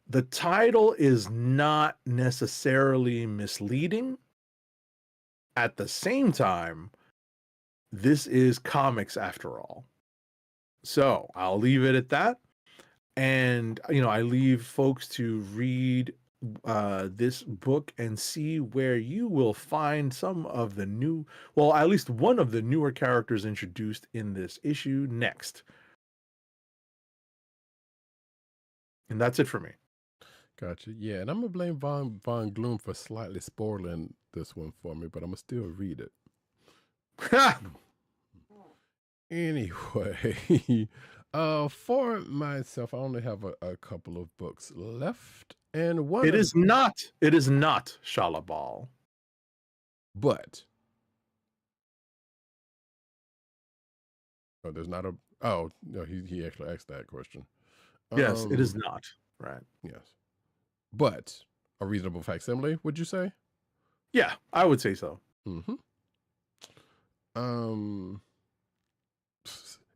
The title is not necessarily misleading. At the same time, this is comics after all. So I'll leave it at that. And, you know, I leave folks to read this book and see where you will find some of the new, well, at least one of the newer characters introduced in this issue next. And that's it for me. Gotcha. Yeah, and I'm gonna blame Von Gloom for slightly spoiling this one for me, but I'm gonna still read it. Anyway, for myself, I only have a couple of books left, and one It is not Shalabal. but there's not a. Oh no, he actually asked that question. Yes, it is not. Right. Yes, but a reasonable facsimile, would you say? Yeah, I would say so. Mm-hmm.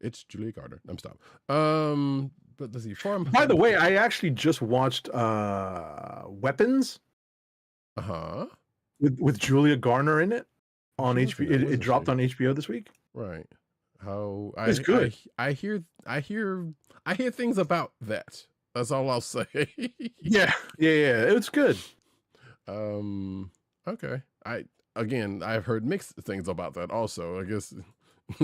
It's Julia Gardner. I'm stop. But let's see. By the way, I actually just watched Weapons. With Julia Garner in it on HBO. It dropped on HBO this week. Right. How it's good. I hear things about that. That's all I'll say. Yeah. It's good. Okay. I've heard mixed things about that also. I guess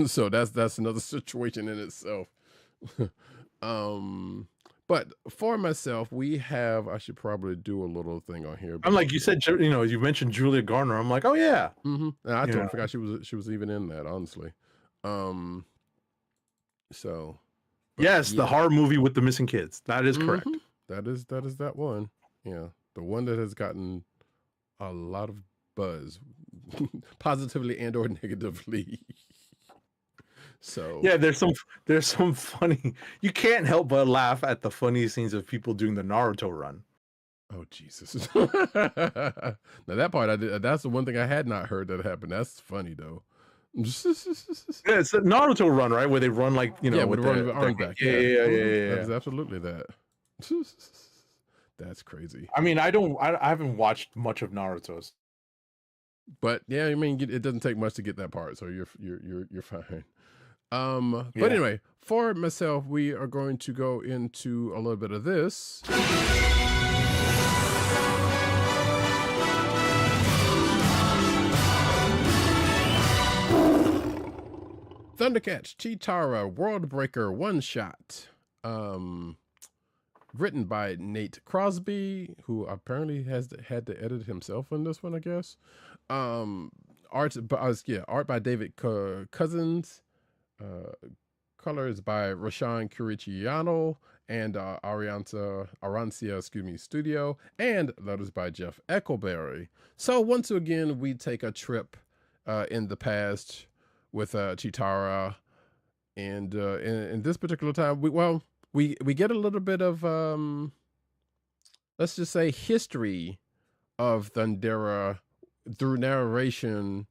so that's another situation in itself. But for myself, I should probably do a little thing on here. I'm like, you said, you mentioned Julia Garner. I'm like, oh yeah. Mm-hmm. And I totally forgot she was even in that, honestly. So yes, the horror movie with the missing kids. That is correct. That is that one. Yeah. The one that has gotten a lot of buzz, positively and or negatively. So yeah, there's some funny. You can't help but laugh at the funny scenes of people doing the Naruto run. Oh Jesus! Now that part I did. That's the one thing I had not heard that happened. That's funny though. Yeah, it's the Naruto run, right? Where they run like with the arm back. Yeah. That's absolutely that. That's crazy. I mean, I haven't watched much of Naruto's. But yeah, I mean, it doesn't take much to get that part, so you're fine. But anyway, for myself, we are going to go into a little bit of this. ThunderCats, Cheetara, Worldbreaker, one shot. Written by Nate Crosby, who apparently had to edit himself on this one, I guess. Art by David Cousins. Colors by Rashawn Curiciano and Arancia, Studio, and letters by Jeff Eckleberry. So once again, we take a trip in the past with Cheetara, and in this particular time, we get a little bit of let's just say history of Thundera through narration,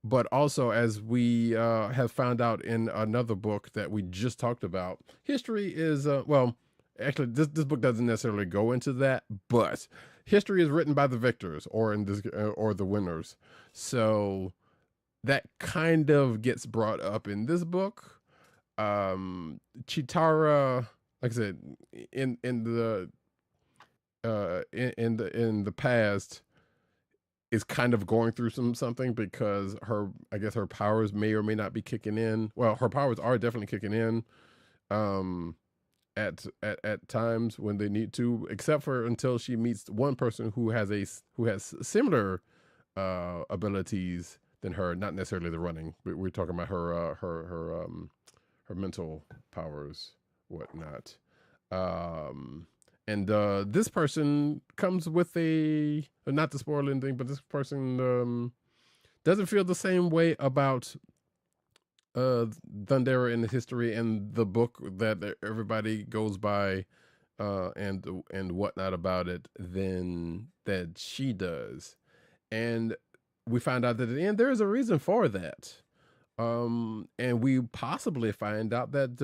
but also as we have found out in another book that we just talked about, history is actually this book doesn't necessarily go into that, but history is written by the victors or the winners. So that kind of gets brought up in this book. Cheetara, like I said, in the past, is kind of going through something because her powers may or may not be kicking in. Well, her powers are definitely kicking in at times when they need to, except for until she meets one person who has similar abilities than her, not necessarily the running, but we're talking about her mental powers, whatnot. And this person comes with not to spoil anything, but this person doesn't feel the same way about Thundera in the history and the book that everybody goes by and whatnot about it than that she does. And we find out that at the end there is a reason for that. And we possibly find out that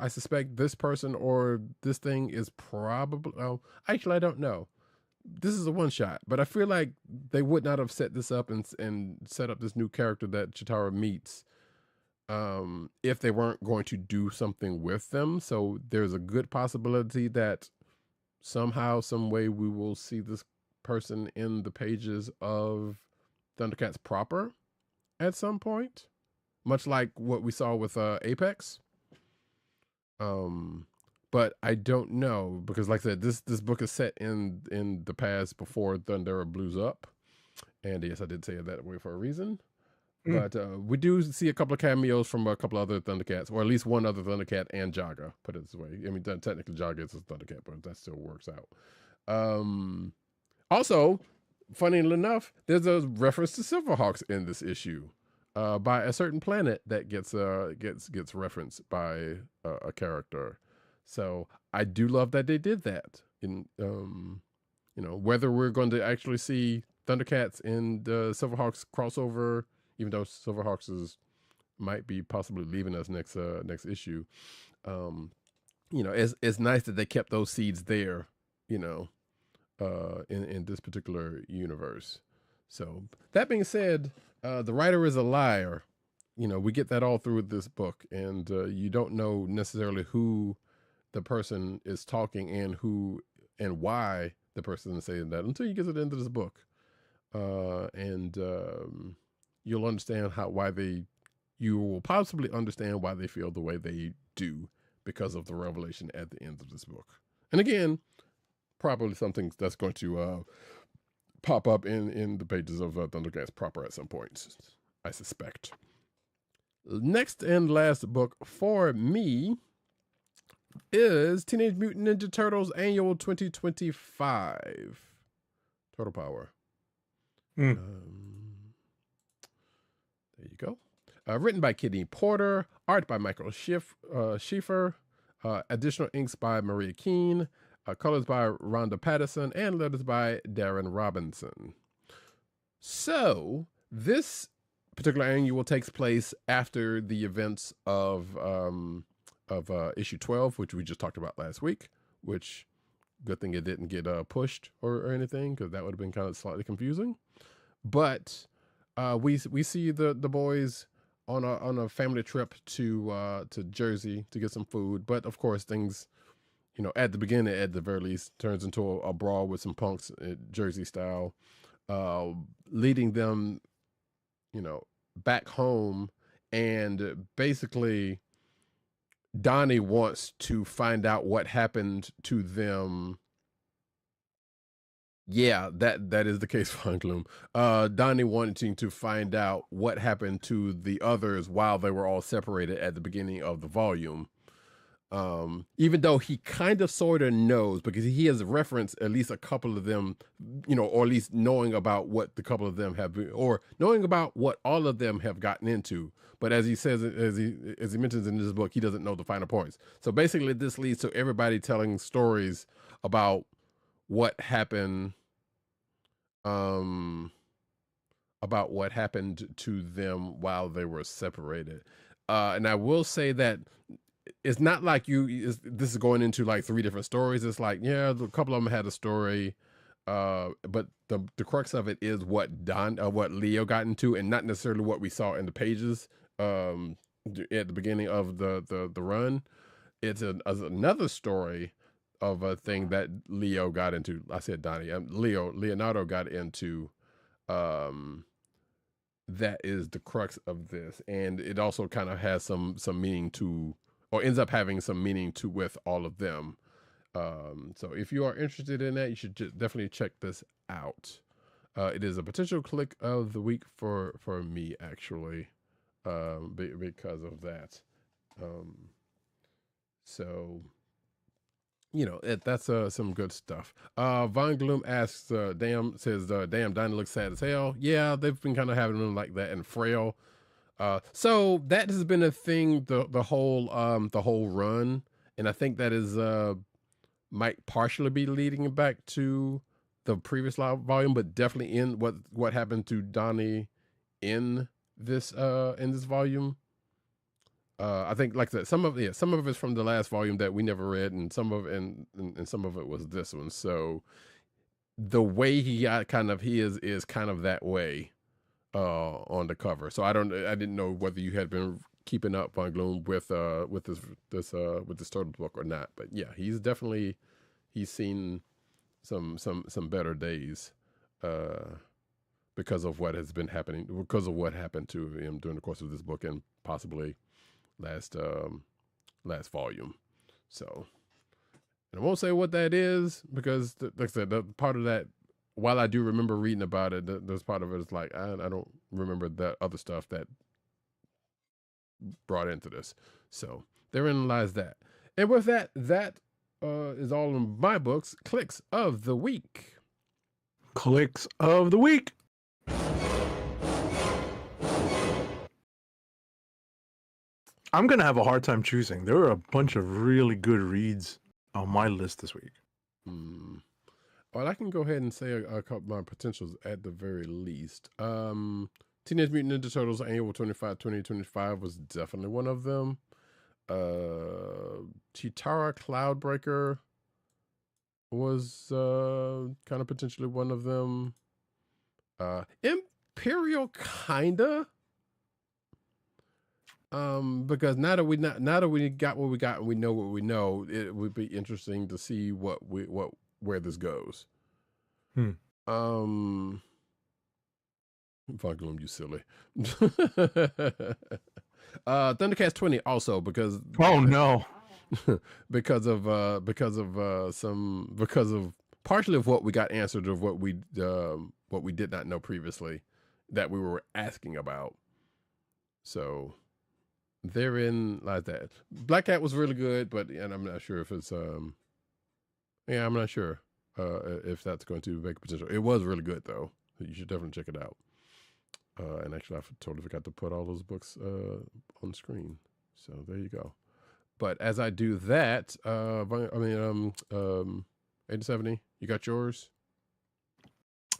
I suspect this person or this thing is probably, actually I don't know. This is a one shot, but I feel like they would not have set this up and set up this new character that Cheetara meets if they weren't going to do something with them. So there's a good possibility that somehow, some way, we will see this person in the pages of ThunderCats proper at some point, much like what we saw with Apex. But I don't know, because like I said, this book is set in the past before Thunder blows up. And yes, I did say it that way for a reason. But we do see a couple of cameos from a couple other Thundercats, or at least one other Thundercat and Jaga, put it this way. I mean, technically Jaga is a Thundercat, but that still works out. Also, funny enough, there's a reference to Silverhawks in this issue by a certain planet that gets referenced by a character. So I do love that they did that. In whether we're going to actually see Thundercats in the Silverhawks crossover, even though Silverhawks might be possibly leaving us next issue. It's nice that they kept those seeds there, in this particular universe. So that being said, the writer is a liar. We get that all through this book, and you don't know necessarily who the person is talking and who and why the person is saying that until you get to the end of this book. You'll understand you will possibly understand why they feel the way they do because of the revelation at the end of this book. And again, probably something that's going to pop up in the pages of ThunderCats proper at some point, I suspect. Next and last book for me is Teenage Mutant Ninja Turtles Annual 2025. Turtle Power. There you go. Written by Kidney Porter, art by Michael Schiffer, additional inks by Maria Keene, colors by Rhonda Patterson, and letters by Darren Robinson. So this particular annual takes place after the events of issue 12, which we just talked about last week, which good thing it didn't get pushed or anything, because that would have been kind of slightly confusing. But we see the boys on a family trip to Jersey to get some food. But of course, things, at the beginning, at the very least, turns into a brawl with some punks, Jersey style, leading them, back home. And basically, Donnie wants to find out what happened to them. Yeah, that is the case, Von Gloom. Donnie wanting to find out what happened to the others while they were all separated at the beginning of the volume. Even though he kind of sort of knows, because he has referenced at least a couple of them, or at least knowing about what the couple of them have been, or knowing about what all of them have gotten into. But as he says, as he mentions in this book, he doesn't know the finer points. So basically, this leads to everybody telling stories about what happened, to them while they were separated. And I will say that it's not like this is going into like 3 different stories. It's like, yeah, a couple of them had a story, but the crux of it is what Leo got into, and not necessarily what we saw in the pages at the beginning of the run. It's another story of a thing that Leo got into. I said Donnie. Leonardo got into. That is the crux of this, and it also kind of has some meaning to, or ends up having some meaning to, with all of them. So if you are interested in that, you should definitely check this out. It is a potential click of the week for me, actually, because of that. So, that's some good stuff. Von Gloom asks, damn, Donnie looks sad as hell. Yeah, they've been kind of having them like that, and frail. So that has been a thing the whole run, and I think that is might partially be leading back to the previous volume, but definitely in what happened to Donnie in this volume. I think, like I said, some of it's from the last volume that we never read, and some of it was this one. So the way he is kind of that way on the cover. So I didn't know whether you had been keeping up, Von Gloom, with this turtle book or not. But yeah, he's definitely he's seen some better days because of what has been happening, because of what happened to him during the course of this book and possibly last volume. So, and I won't say what that is because, like I said, the part of that, while I do remember reading about it, there's part of it is like I don't remember that other stuff that brought into this. So therein lies that. And with that, that is all in my books. Kliqs of the week. Kliqs of the week. I'm going to have a hard time choosing. There were a bunch of really good reads on my list this week. Well, I can go ahead and say a couple of my potentials at the very least. Teenage Mutant Ninja Turtles Annual 2025 was definitely one of them. Cheetara Cloudbreaker was kind of potentially one of them. Imperial kinda. Because now that we got what we got and we know what we know, it would be interesting to see where this goes. Volume, you silly. ThunderCats 20 also because because of partially of what we got answered of what we did not know previously that we were asking about. So therein lies that. Black Cat was really good, and I'm not sure if it's I'm not sure if that's going to make a potential. It was really good though. You should definitely check it out. And actually, I totally forgot to put all those books on screen. So there you go. But as I do that, 8070, you got yours?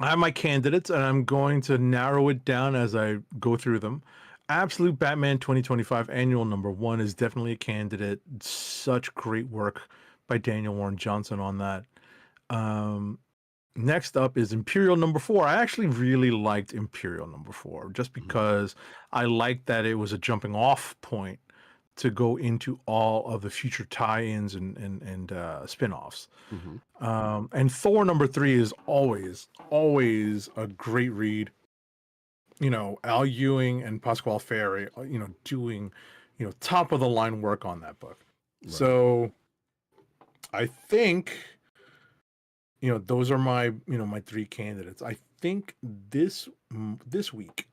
I have my candidates, and I'm going to narrow it down as I go through them. Absolute Batman 2025 Annual #1 is definitely a candidate. Such great work by Daniel Warren Johnson on that. Next up is Imperial #4. I actually really liked Imperial #4 just because I liked that it was a jumping off point to go into all of the future tie-ins and spin-offs. And Thor #3 is always a great read. You know, Al Ewing and Pasquale Ferry, doing, top of the line work on that book. Right. So I think, those are my, my three candidates. I think this week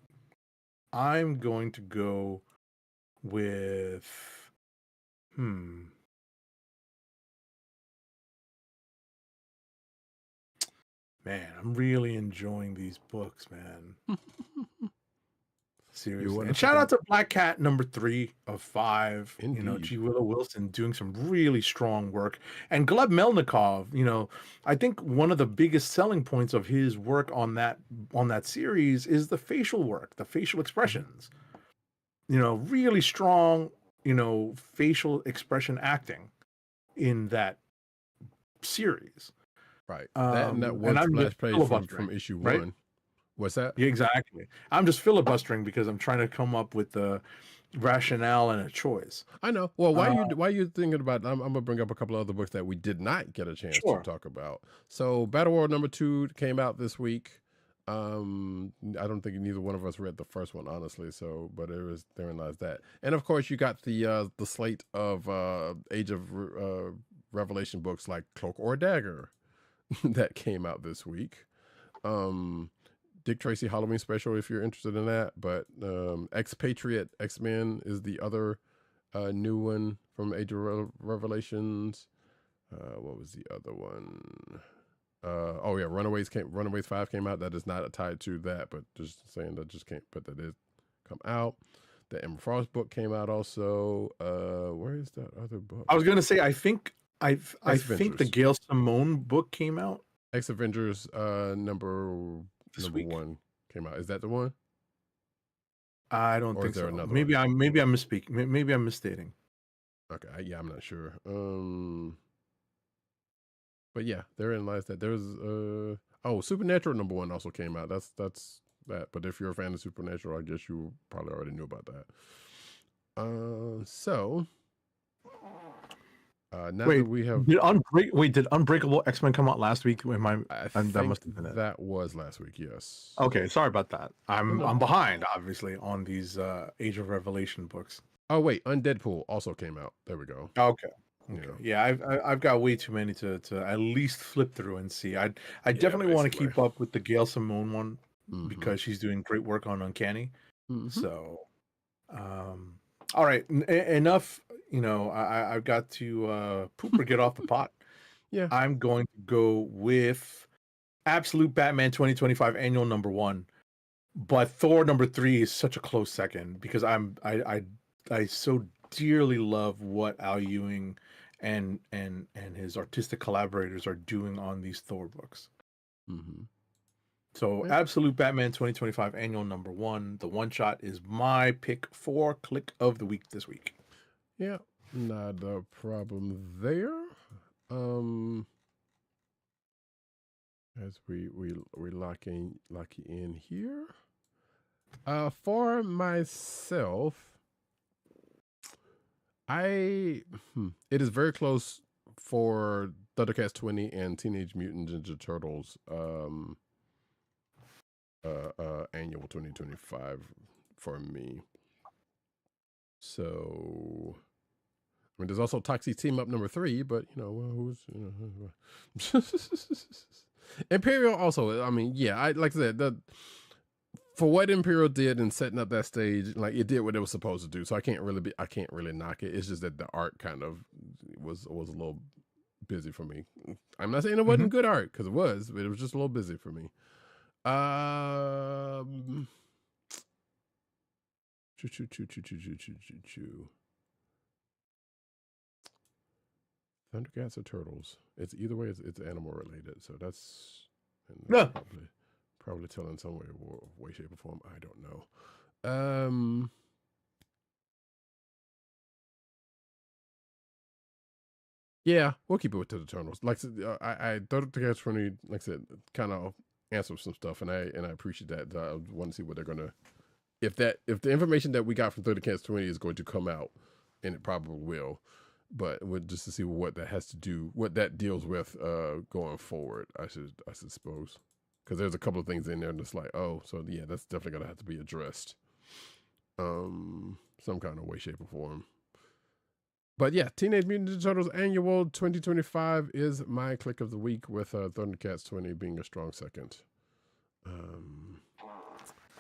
I'm going to go with, man, I'm really enjoying these books, man. Seriously. And shout out to Black Cat #3 of 5. Indeed. G. Willow Wilson doing some really strong work. And Gleb Melnikov, I think one of the biggest selling points of his work on that series is the facial work, the facial expressions. Really strong, facial expression acting in that series. Right. That was splash page from issue 1. Right? What's that? Yeah, exactly. I'm just filibustering because I'm trying to come up with the rationale and a choice. I know. Well, why you thinking about? I'm gonna bring up a couple of other books that we did not get a chance to talk about. So, Battle World #2 came out this week. I don't think neither one of us read the first one, honestly. So, but therein lies that. And of course, you got the slate of Age of Revelation books like Cloak or Dagger that came out this week. Dick Tracy Halloween special if you're interested in that, but Expatriate X-Men is the other new one from Age of Revelations. What was the other one? Runaways 5 came out. That is not tied to that, but just saying that just can't, but that is come out. The Emma Frost book came out also. Where is that other book? I was gonna say I think the Gail Simone book came out. X Avengers number 1 came out. Is that the one? I don't think so. Maybe I'm misspeaking. Maybe I'm misstating. Okay, I'm not sure. But yeah, therein lies that there's Supernatural #1 also came out. That's that. But if you're a fan of Supernatural, I guess you probably already knew about that. So Now that we have, did Unbreakable X-Men come out last week? I think that must have been it. that was last week. Yes. Okay, sorry about that. I'm No. I'm behind, obviously, on these Age of Revelation books. Oh wait, Undeadpool also came out. There we go. Okay. Yeah. Yeah, I've got way too many to at least flip through and see. I definitely want to basically. keep up with the Gail Simone one Mhm. because she's doing great work on Uncanny. Mhm. So, all right, enough. I've got to poop or get off the pot. Yeah. I'm going to go with Absolute Batman 2025 Annual #1, but Thor #3 is such a close second because I so dearly love what Al Ewing and his artistic collaborators are doing on these Thor books. Mm-hmm. So Absolute Batman 2025 Annual #1, the one shot is my pick for Kliq of the week this week. Yeah, not a problem there. As we lock in here. For myself, it is very close for ThunderCats 20 and Teenage Mutant Ninja Turtles Annual 2025 for me. So, I mean, there's also Toxic Team Up #3, but who's Imperial also. I mean, yeah, like I said, for what Imperial did in setting up that stage, like it did what it was supposed to do. So I can't really knock it. It's just that the art kind of was a little busy for me. I'm not saying it wasn't good art, because it was, but it was just a little busy for me. ThunderCats or Turtles? It's either way. It's animal related, so that's probably telling some way, shape, or form. I don't know. Yeah, we'll keep it with the Turtles. Like I ThunderCats 20, like I said, kind of answered some stuff, and I appreciate that. I want to see what they're gonna, if the information that we got from ThunderCats 20 is going to come out, and it probably will. But just to see what that has to do, what that deals with going forward, I should suppose. Because there's a couple of things in there and it's like, oh, so yeah, that's definitely going to have to be addressed. Some kind of way, shape, or form. But yeah, Teenage Mutant Ninja Turtles Annual 2025 is my Kliq of the week, with ThunderCats 20 being a strong second.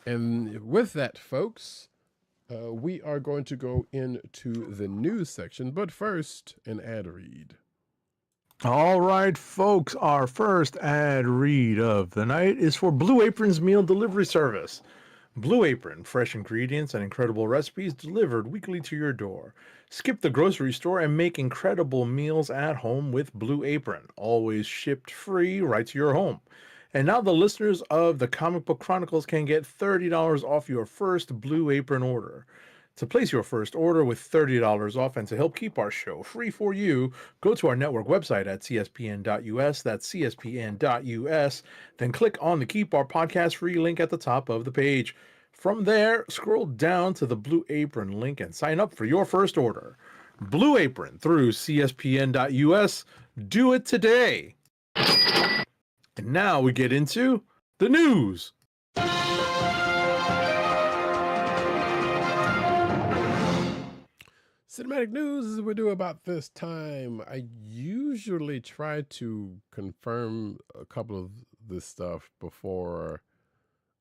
And with that, folks, we are going to go into the news section, but first, an ad read. All right, folks, our first ad read of the night is for Blue Apron's meal delivery service. Blue Apron, fresh ingredients and incredible recipes delivered weekly to your door. Skip the grocery store and make incredible meals at home with Blue Apron, always shipped free right to your home. And now the listeners of the Comic Book Chronicles can get $30 off your first Blue Apron order. To place your first order with $30 off and to help keep our show free for you, go to our network website at cspn.us, that's cspn.us, then click on the Keep Our Podcast Free link at the top of the page. From there, scroll down to the Blue Apron link and sign up for your first order. Blue Apron through cspn.us. Do it today! And now we get into the news. Cinematic news is what we do about this time. I usually try to confirm a couple of this stuff before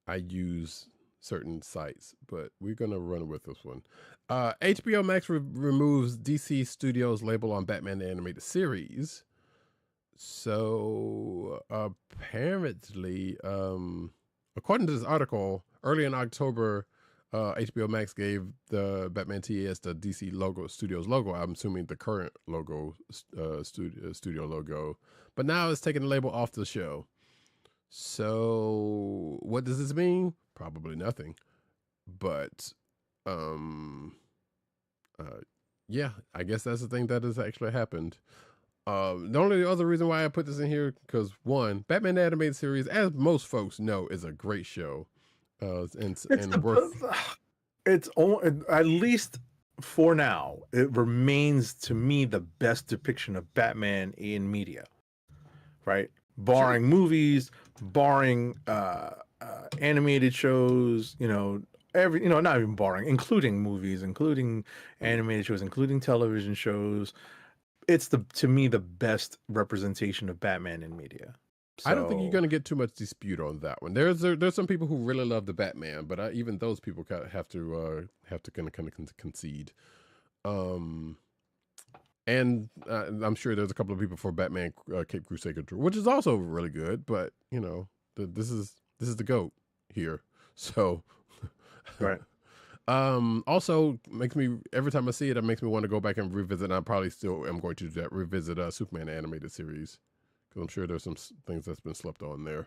I use certain sites, but we're going to run with this one. HBO Max removes DC Studios label on Batman the Animated Series. So apparently, according to this article, early in October, HBO Max gave the Batman TAS the DC Studios logo. I'm assuming the current logo, studio logo, but now it's taking the label off the show. So what does this mean? Probably nothing. But yeah, I guess that's the thing that has actually happened. The only other reason why I put this in here, because one, Batman the Animated Series, as most folks know, is a great show. And worth. It's at least for now, it remains to me the best depiction of Batman in media, right? Barring movies, barring animated shows, not even barring, including movies, including animated shows, including television shows. It's to me the best representation of Batman in media. I don't think you're going to get too much dispute on that one. There's some people who really love the Batman, but even those people have to kind of concede. And I'm sure there's a couple of people for Batman Cape Crusader, which is also really good. But this is the GOAT here, so right. Also makes me, every time I see it makes me want to go back and revisit. And I probably still am going to do that. Revisit Superman animated series. Because I'm sure there's some things that's been slept on there.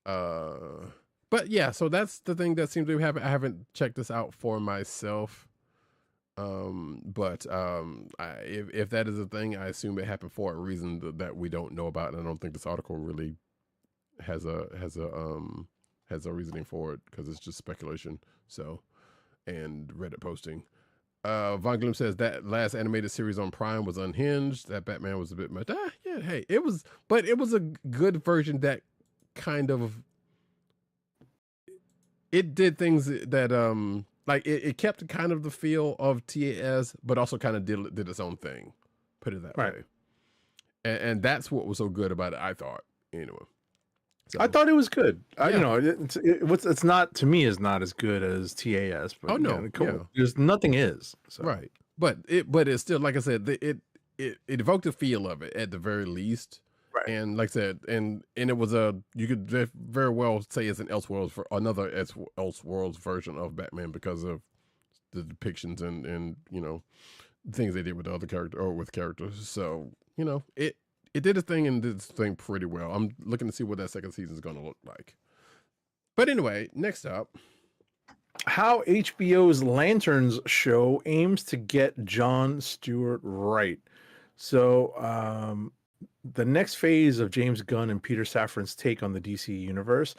But yeah, so that's the thing that seems to happen. I haven't checked this out for myself. But if that is a thing, I assume it happened for a reason that we don't know about. And I don't think this article really has a reasoning for it, because it's just speculation. So, and Reddit posting. Von Gloom says that last animated series on Prime was unhinged. That Batman was a bit much. Yeah, hey, it was a good version that kind of, it did things that like it kept kind of the feel of TAS, but also kind of did its own thing. Put it that way. And that's what was so good about it, I thought. Anyway. So, I thought it was good. It's not, to me, is not as good as TAS. But there's nothing is. So. Right, but it's still, like I said, it evoked the feel of it at the very least. Right. And like I said, and it was you could very well say it's another Elseworlds version of Batman, because of the depictions and things they did with the other character or with characters. So it did a thing and did its thing pretty well. I'm looking to see what that second season is going to look like. But anyway, next up. How HBO's Lanterns show aims to get Jon Stewart right. So the next phase of James Gunn and Peter Safran's take on the DC universe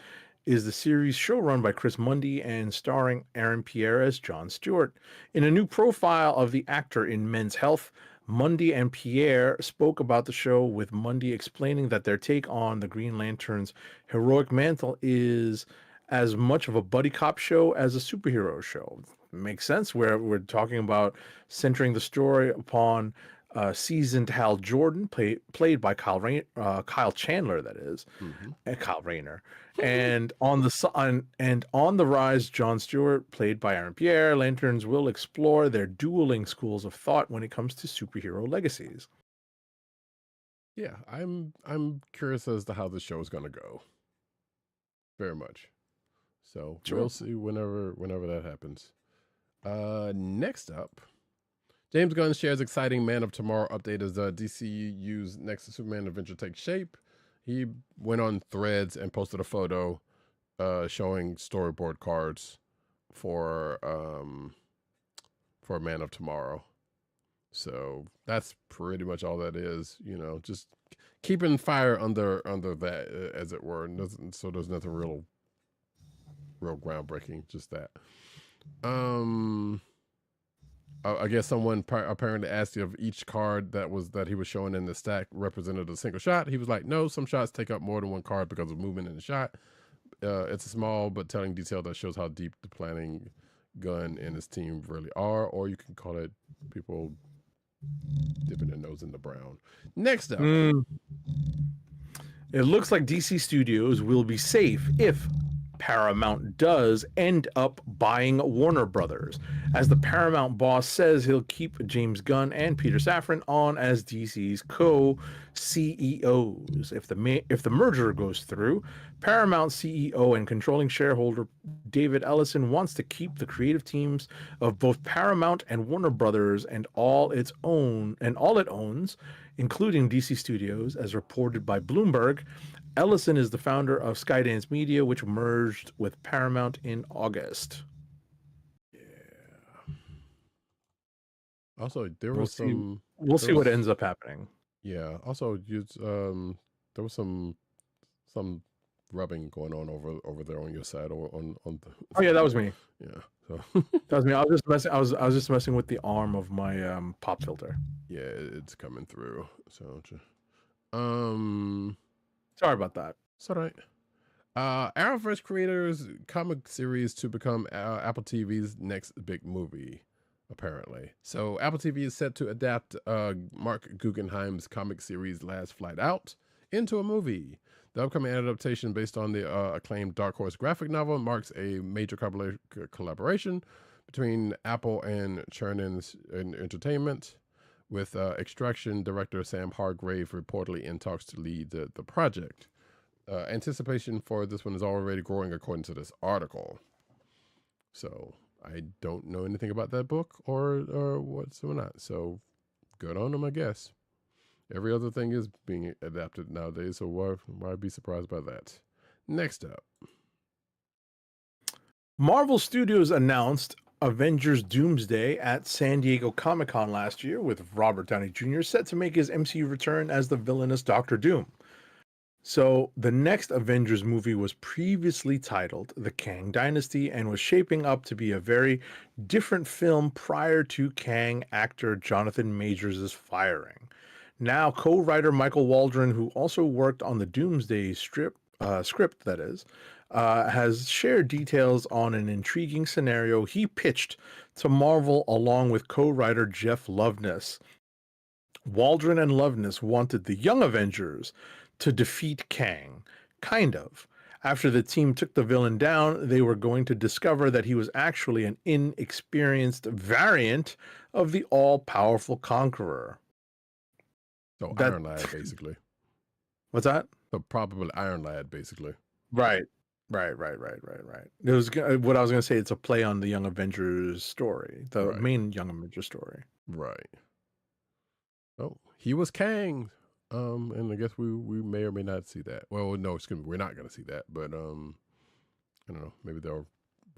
is the series show run by Chris Mundy and starring Aaron Pierre as Jon Stewart. In a new profile of the actor in Men's Health, Mundy and Pierre spoke about the show, with Mundy explaining that their take on the Green Lantern's heroic mantle is as much of a buddy cop show as a superhero show. Makes sense, where we're talking about centering the story upon seasoned Hal Jordan, played by Kyle Chandler, that is, Kyle Rayner, and on the rise, Jon Stewart, played by Aaron Pierre. Lanterns will explore their dueling schools of thought when it comes to superhero legacies. Yeah, I'm curious as to how the show is going to go. Very much. So we'll see whenever that happens. Next up. James Gunn shares exciting Man of Tomorrow update as DCU's next Superman adventure takes shape. He went on Threads and posted a photo showing storyboard cards for Man of Tomorrow. So that's pretty much all that is. Just keeping fire under that, as it were. So there's nothing real groundbreaking. Just that. I guess someone apparently asked if each card that he was showing in the stack represented a single shot. He was like, no, some shots take up more than one card because of movement in the shot. It's a small but telling detail that shows how deep the planning Gunn and his team really are, or you can call it people dipping their nose in the brown. Next up. It looks like DC Studios will be safe if Paramount does end up buying Warner Brothers, as the Paramount boss says he'll keep James Gunn and Peter Safran on as DC's co-CEOs. If the merger goes through, Paramount CEO and controlling shareholder David Ellison wants to keep the creative teams of both Paramount and Warner Brothers and all it owns, including DC Studios, as reported by Bloomberg. Ellison is the founder of Skydance Media, which merged with Paramount in August. Yeah. Also, We'll see what ends up happening. Yeah. Also, there was some rubbing going on over there on your side or on the. Oh yeah, that was me. Yeah. So That was me. I was just messing. I was just messing with the arm of my pop filter. yeah, it's coming through. So Sorry about that. it's all right. Arrowverse creators comic series to become Apple TV's next big movie, apparently. So Apple TV is set to adapt Mark Guggenheim's comic series Last Flight Out into a movie. The upcoming adaptation, based on the acclaimed Dark Horse graphic novel, marks a major collaboration between Apple and Chernin's Entertainment, with Extraction director Sam Hargrave reportedly in talks to lead the project. Anticipation for this one is already growing, according to this article. So I don't know anything about that book or what's or not. So good on them, I guess. Every other thing is being adapted nowadays, so why be surprised by that? Next up, Marvel Studios announced Avengers Doomsday at San Diego Comic-Con last year, with Robert Downey Jr. set to make his MCU return as the villainous Doctor Doom. So the next Avengers movie was previously titled The Kang Dynasty and was shaping up to be a very different film prior to Kang actor Jonathan Majors' firing. Now, co-writer Michael Waldron, who also worked on the Doomsday script, that is, has shared details on an intriguing scenario he pitched to Marvel along with co-writer Jeff Loveness. Waldron and Loveness wanted the Young Avengers to defeat Kang, kind of. After the team took the villain down, they were going to discover that he was actually an inexperienced variant of the all-powerful Conqueror. so Iron Lad, basically. What's that? So probably Iron Lad, basically. Right. It was what I was going to say. It's a play on the Young Avengers story, the main Young Avengers story. Right. Oh, he was Kang. And I guess we may or may not see that. Well, no, excuse me, we're not going to see that. But I don't know. Maybe they'll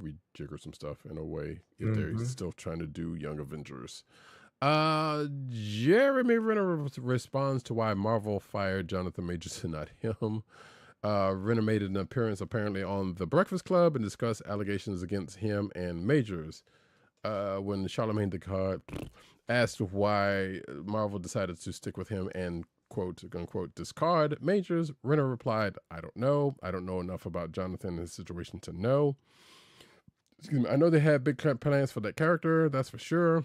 rejigger some stuff in a way if they're still trying to do Young Avengers. Jeremy Renner responds to why Marvel fired Jonathan Majors and not him. Renner made an appearance apparently on The Breakfast Club and discussed allegations against him and Majors. When Charlemagne Descartes asked why Marvel decided to stick with him and quote unquote discard Majors, Renner replied, "I don't know. I don't know enough about Jonathan and his situation to know. Excuse me. I know they had big plans for that character, that's for sure.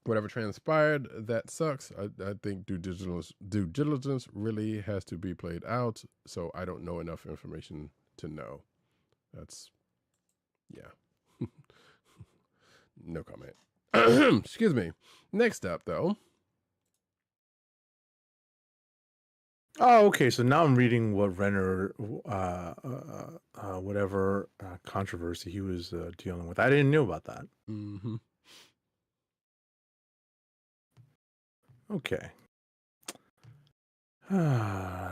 Whatever transpired, that sucks. I think due diligence really has to be played out, so I don't know enough information to know." That's, yeah. No comment. Excuse me. Next up, though. Oh, okay. So now I'm reading what Renner, whatever controversy he was dealing with. I didn't know about that. Mm-hmm. Okay.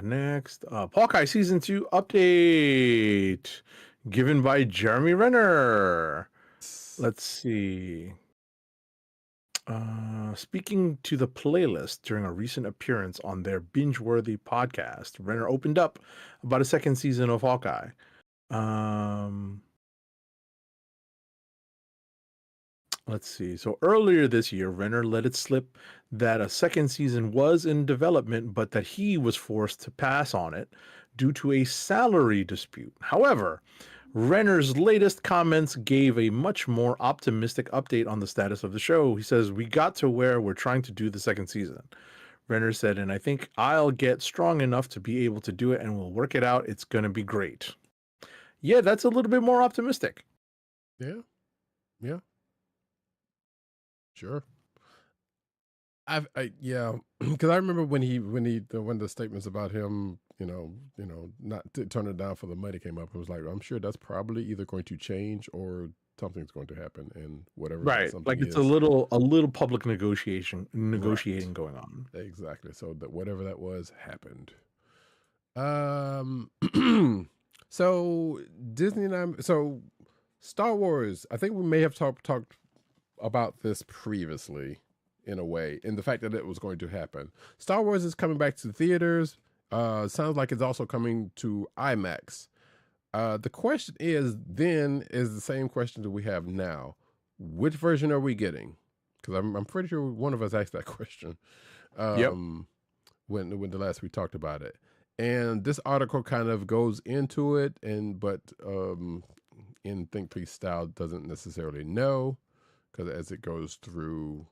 Next up, Hawkeye Season 2 update given by Jeremy Renner. Let's see. Speaking to the playlist during a recent appearance on their binge-worthy podcast, Renner opened up about a second season of Hawkeye. Let's see. So earlier this year, Renner let it slip that a second season was in development, but that he was forced to pass on it due to a salary dispute. However, Renner's latest comments gave a much more optimistic update on the status of the show. He says, "We got to where we're trying to do the second season." Renner said, "And I think I'll get strong enough to be able to do it, and we'll work it out. It's going to be great." Yeah, that's a little bit more optimistic. Yeah. Sure. Yeah, because I remember when the statements about him, not turn it down for the money came up. It was like, I'm sure that's probably either going to change or something's going to happen, and whatever. Right, like it's a little public negotiating going on. Exactly. So that whatever that was happened. So Disney and Star Wars. I think we may have talked about this previously, in a way, in the fact that it was going to happen. Star Wars is coming back to theaters Sounds like it's also coming to IMAX. The question is the same question that we have now. Which version are we getting? Because I'm pretty sure one of us asked that question. Yep. When the last we talked about it. And this article kind of goes into it, but in Think Please style doesn't necessarily know, because as it goes through,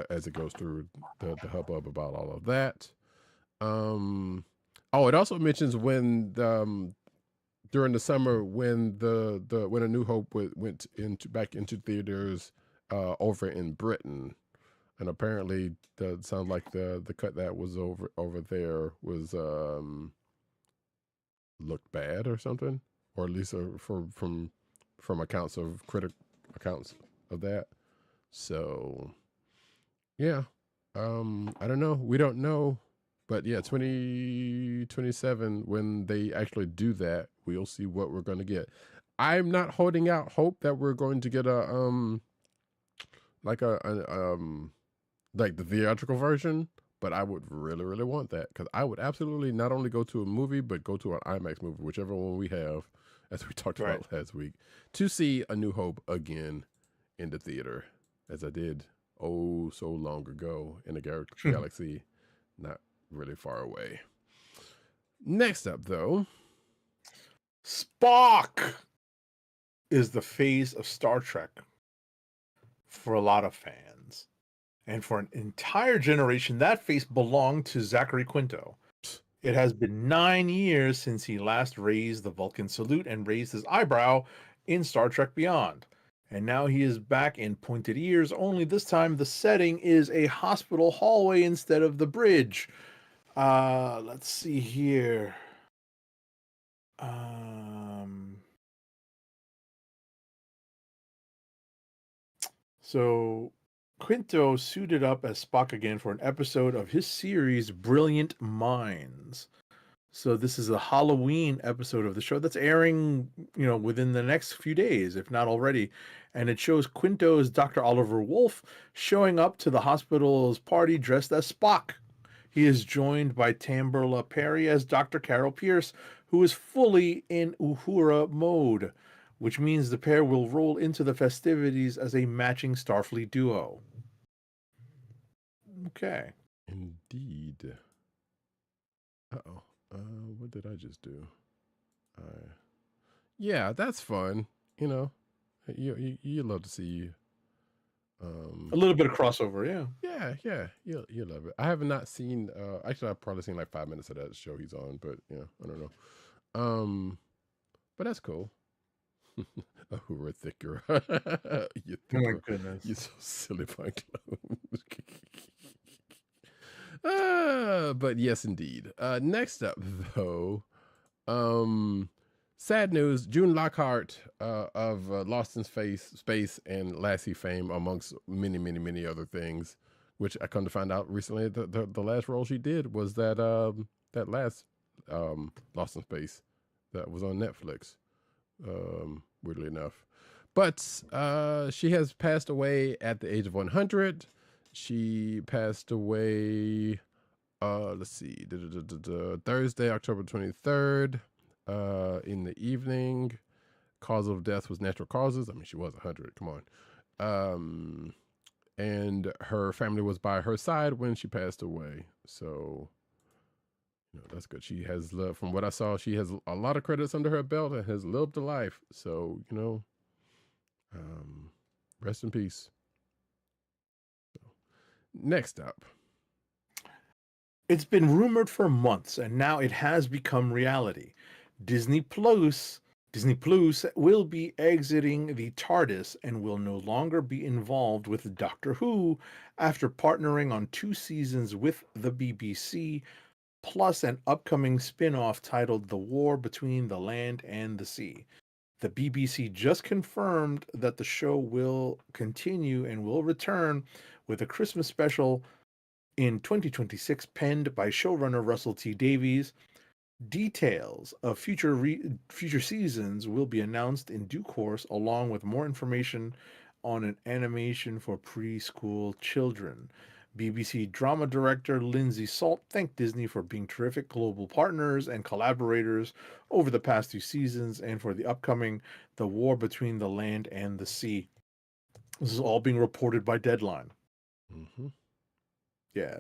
as it goes through the hubbub about all of that. It also mentions when during the summer when when A New Hope went back into theaters over in Britain. And apparently, sounds like the cut that was over there was looked bad or something, or at least from accounts of accounts of that. So, yeah, I don't know. We don't know, but yeah, 2027 when they actually do that, we'll see what we're going to get. I'm not holding out hope that we're going to get like the theatrical version, but I would really, really want that, because I would absolutely not only go to a movie, but go to an IMAX movie, whichever one we have, as we talked about last week, to see A New Hope again in the theater, as I did so long ago in a galaxy not really far away. Next up, though, Spock is the phase of Star Trek for a lot of fans. And for an entire generation, that face belonged to Zachary Quinto. It has been 9 years since he last raised the Vulcan salute and raised his eyebrow in Star Trek Beyond. And now he is back in pointed ears, only this time the setting is a hospital hallway instead of the bridge. Let's see here. So Quinto suited up as Spock again for an episode of his series Brilliant Minds. So this is a Halloween episode of the show that's airing, within the next few days, if not already. And it shows Quinto's Dr. Oliver Wolf showing up to the hospital's party dressed as Spock. He is joined by Tamberla Perry as Dr. Carol Pierce, who is fully in Uhura mode, which means the pair will roll into the festivities as a matching Starfleet duo. Okay. Indeed. Uh-oh. What did I just do? Yeah, that's fun. You love to see a little bit of crossover, yeah. Yeah, you love it. I have not seen. Actually, I've probably seen like 5 minutes of that show he's on, but I don't know. But that's cool. Who are thicker? You Oh my goodness! You're so silly, Punk. But yes, indeed. Next up, though, sad news. June Lockhart of Lost in Space and Lassie fame, amongst many, many, many other things, which I come to find out recently, the last role she did was that last Lost in Space that was on Netflix, weirdly enough. But she has passed away at the age of 100. She passed away, let's see, Thursday, October 23rd, in the evening. Cause of death was natural causes. I mean, she was 100, come on. And her family was by her side when she passed away. So, that's good. She has, from what I saw, she has a lot of credits under her belt and has lived a life. So, rest in peace. Next up. It's been rumored for months, and now it has become reality. Disney Plus will be exiting the TARDIS and will no longer be involved with Doctor Who after partnering on 2 seasons with the BBC, plus an upcoming spin-off titled The War Between the Land and the Sea. The BBC just confirmed that the show will continue and will return with a Christmas special in 2026 penned by showrunner Russell T Davies. Details of future seasons will be announced in due course, along with more information on an animation for preschool children. BBC drama director Lindsay Salt thanked Disney for being terrific global partners and collaborators over the past 2 seasons and for the upcoming The War Between the Land and the Sea. This is all being reported by Deadline. Mm-hmm. Yeah.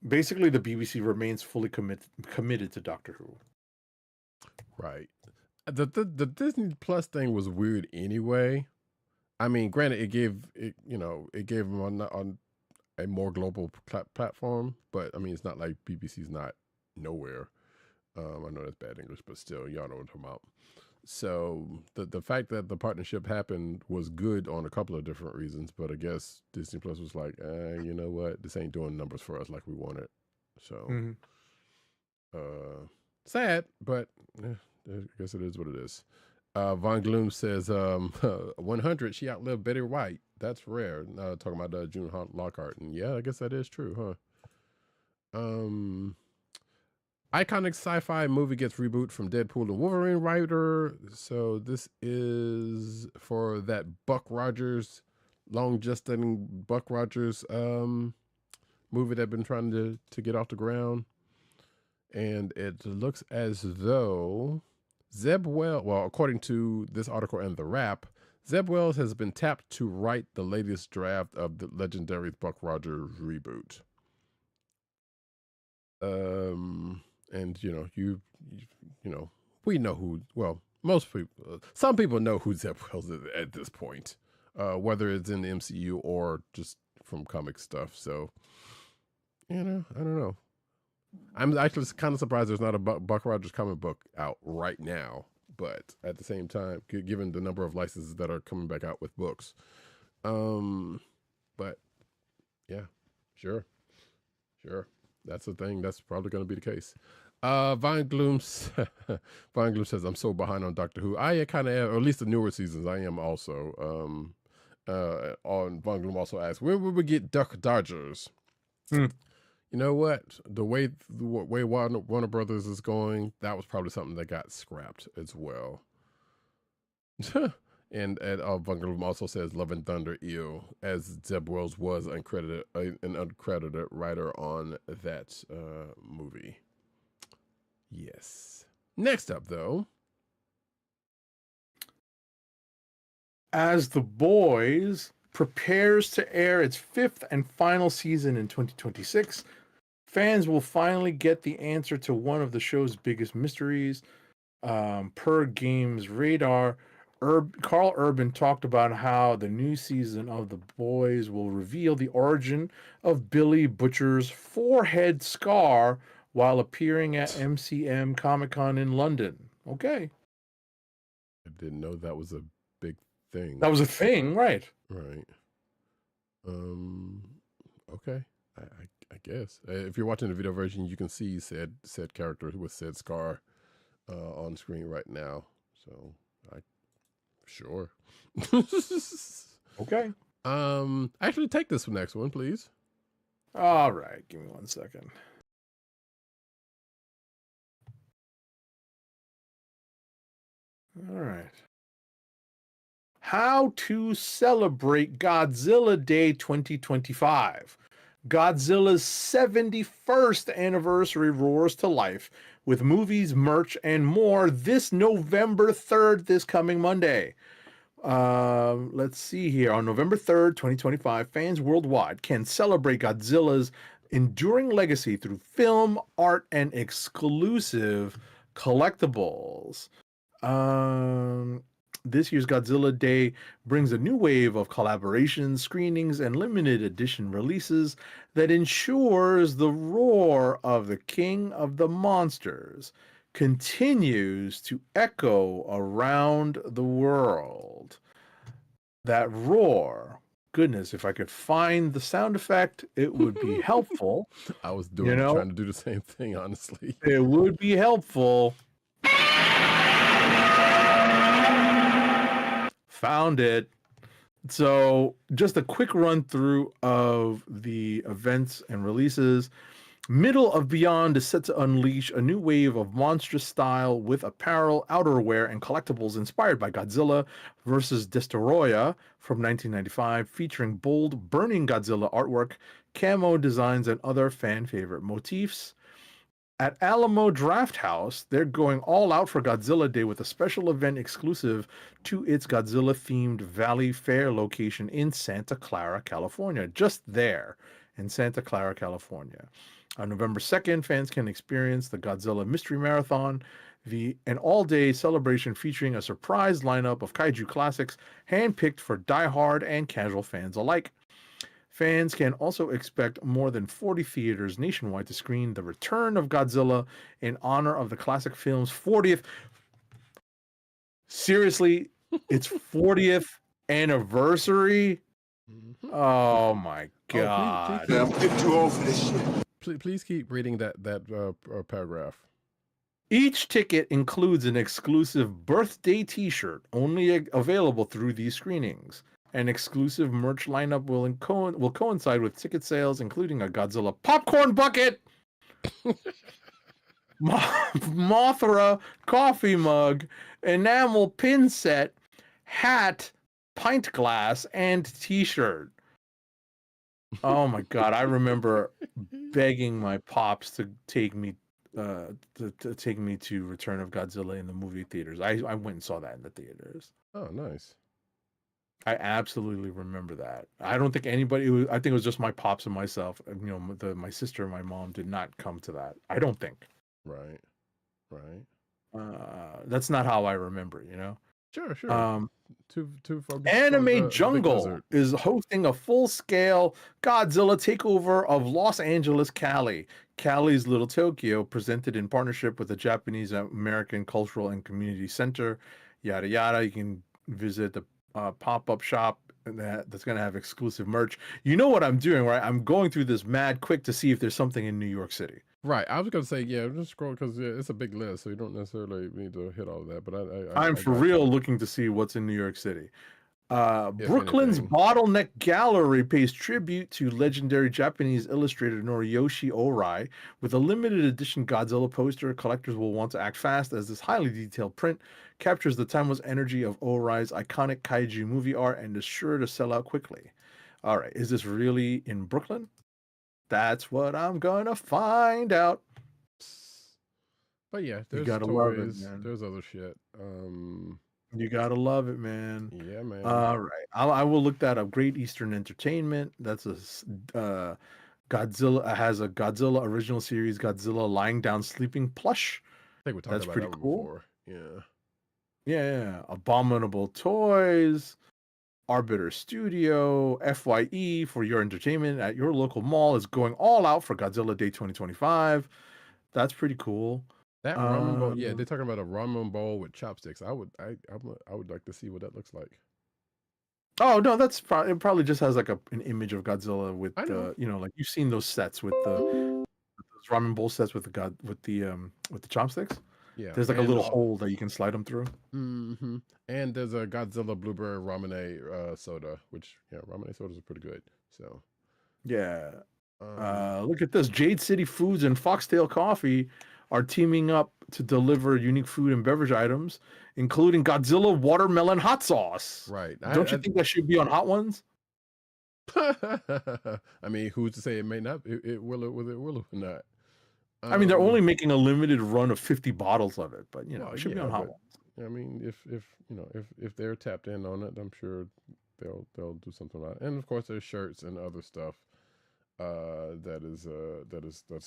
Basically, the BBC remains fully committed to Doctor Who. Right. The Disney Plus thing was weird anyway. I mean, granted, it gave them on a more global platform, but I mean, it's not like BBC's not nowhere. I know that's bad English, but still, y'all know what I'm talking about. So the fact that the partnership happened was good on a couple of different reasons, but I guess Disney Plus was like, you know what, this ain't doing numbers for us like we wanted. So, sad, but I guess it is what it is. Von Gloom says, 100, she outlived Betty White. That's rare. Talking about June Lockhart. And yeah, I guess that is true, huh? Iconic sci-fi movie gets reboot from Deadpool and Wolverine writer. So this is for that Buck Rogers, long gestating Buck Rogers movie they've been trying to get off the ground. And it looks as though Zeb Wells, well, according to this article and the Wrap, Zeb Wells has been tapped to write the latest draft of the legendary Buck Rogers reboot. And you know, we know who. Well, most people, some people know who Zeb Wells is at this point, whether it's in the MCU or just from comic stuff. So, I don't know. I'm actually kind of surprised there's not a Buck Rogers comic book out right now. But at the same time, given the number of licenses that are coming back out with books, but yeah, sure, that's the thing. That's probably going to be the case. Vine Gloom says, I'm so behind on Doctor Who. I kind of am, or at least the newer seasons. I am also. On Vine Gloom also asks, when will we get Duck Dodgers? You know what? The way Warner Brothers is going, that was probably something that got scrapped as well. and Von Gloom also says Love and Thunder ew, as Zeb Wells was an uncredited writer on that movie. Yes. Next up, though. As The Boys prepares to air its 5th and final season in 2026, fans will finally get the answer to one of the show's biggest mysteries. Per Games Radar, Carl Urban talked about how the new season of The Boys will reveal the origin of Billy Butcher's forehead scar while appearing at MCM Comic-Con in London. Okay. I didn't know that was a big thing. That was a thing, right? Right. Okay. I guess if you're watching the video version, you can see said character with said scar on screen right now. So sure. Okay. Actually, take this next one, please. All right. Give me 1 second. All right. How to celebrate Godzilla Day 2025. Godzilla's 71st anniversary roars to life with movies, merch, and more this November 3rd, this coming Monday. Let's see here. On November 3rd, 2025, fans worldwide can celebrate Godzilla's enduring legacy through film, art, and exclusive collectibles. This year's Godzilla Day brings a new wave of collaborations, screenings, and limited edition releases that ensures the roar of the King of the Monsters continues to echo around the world. That roar, goodness, if I could find the sound effect, it would be helpful. I was trying to do the same thing, honestly. It would be helpful. Found it. So just a quick run through of the events and releases. Middle of Beyond is set to unleash a new wave of monstrous style with apparel, outerwear, and collectibles inspired by Godzilla vs. Destoroyah from 1995, featuring bold, burning Godzilla artwork, camo designs, and other fan favorite motifs. At Alamo Draft House, they're going all out for Godzilla Day with a special event exclusive to its Godzilla-themed Valley Fair location in Santa Clara, California. Just there in Santa Clara, California. On November 2nd, fans can experience the Godzilla Mystery Marathon, an all-day celebration featuring a surprise lineup of kaiju classics handpicked for die-hard and casual fans alike. Fans can also expect more than 40 theaters nationwide to screen The Return of Godzilla in honor of the classic film's 40th. Seriously, it's 40th anniversary? Oh my God. Please, I'm getting too old for this shit. please keep reading that paragraph. Each ticket includes an exclusive birthday t-shirt only available through these screenings. An exclusive merch lineup will coincide with ticket sales, including a Godzilla popcorn bucket, Mothra coffee mug, enamel pin set, hat, pint glass, and t-shirt. Oh my God! I remember begging my pops to take me to Return of Godzilla in the movie theaters. I went and saw that in the theaters. Oh, nice. I absolutely remember that. I don't think anybody. I think it was just my pops and myself. You know, my sister and my mom did not come to that. I don't think. Right. That's not how I remember it. You know. Sure. Too focused. Anime Jungle is hosting a full-scale Godzilla takeover of Los Angeles, Cali. Cali's Little Tokyo, presented in partnership with the Japanese American Cultural and Community Center. Yada yada. You can visit the pop-up shop that's going to have exclusive merch. You know what I'm doing, right? I'm going through this mad quick to see if there's something in New York City. Right. I was going to say, yeah, just scroll because it's a big list, so you don't necessarily need to hit all of that. But I'm for real looking to see what's in New York City. Brooklyn's Bottleneck Gallery pays tribute to legendary Japanese illustrator Noriyoshi Orai with a limited edition Godzilla poster. Collectors will want to act fast as this highly detailed print captures the timeless energy of Orai's iconic kaiju movie art and is sure to sell out quickly. All right, is this really in Brooklyn? That's what I'm gonna find out. But yeah, there's gotta toys, love it, man. There's other shit. You gotta love it, man. Yeah, man. All right, I will look that up. Great Eastern Entertainment. That's a Godzilla has a Godzilla original series, Godzilla lying down sleeping plush. I think we talked That's about pretty that cool. before. Yeah. Yeah. Abominable Toys, Arbiter Studio, FYE for your entertainment at your local mall is going all out for Godzilla Day 2025. That's pretty cool. That ramen bowl, yeah, they're talking about a ramen bowl with chopsticks. I would like to see what that looks like. Oh no, that's probably just has like an image of Godzilla with like you've seen those sets with those ramen bowl sets with the chopsticks. Yeah, there's like a little hole that you can slide them through. Mm-hmm. And there's a Godzilla blueberry ramen soda, which ramen sodas are pretty good. So yeah, look at this. Jade City Foods and Foxtail Coffee are teaming up to deliver unique food and beverage items, including Godzilla watermelon hot sauce. Right. Don't you think that should be on Hot Ones? I mean, who's to say it may not? It will or not. I mean, they're only making a limited run of 50 bottles of it, but it should be on Hot Ones. I mean, if they're tapped in on it, I'm sure they'll do something about it. And of course, there's shirts and other stuff that's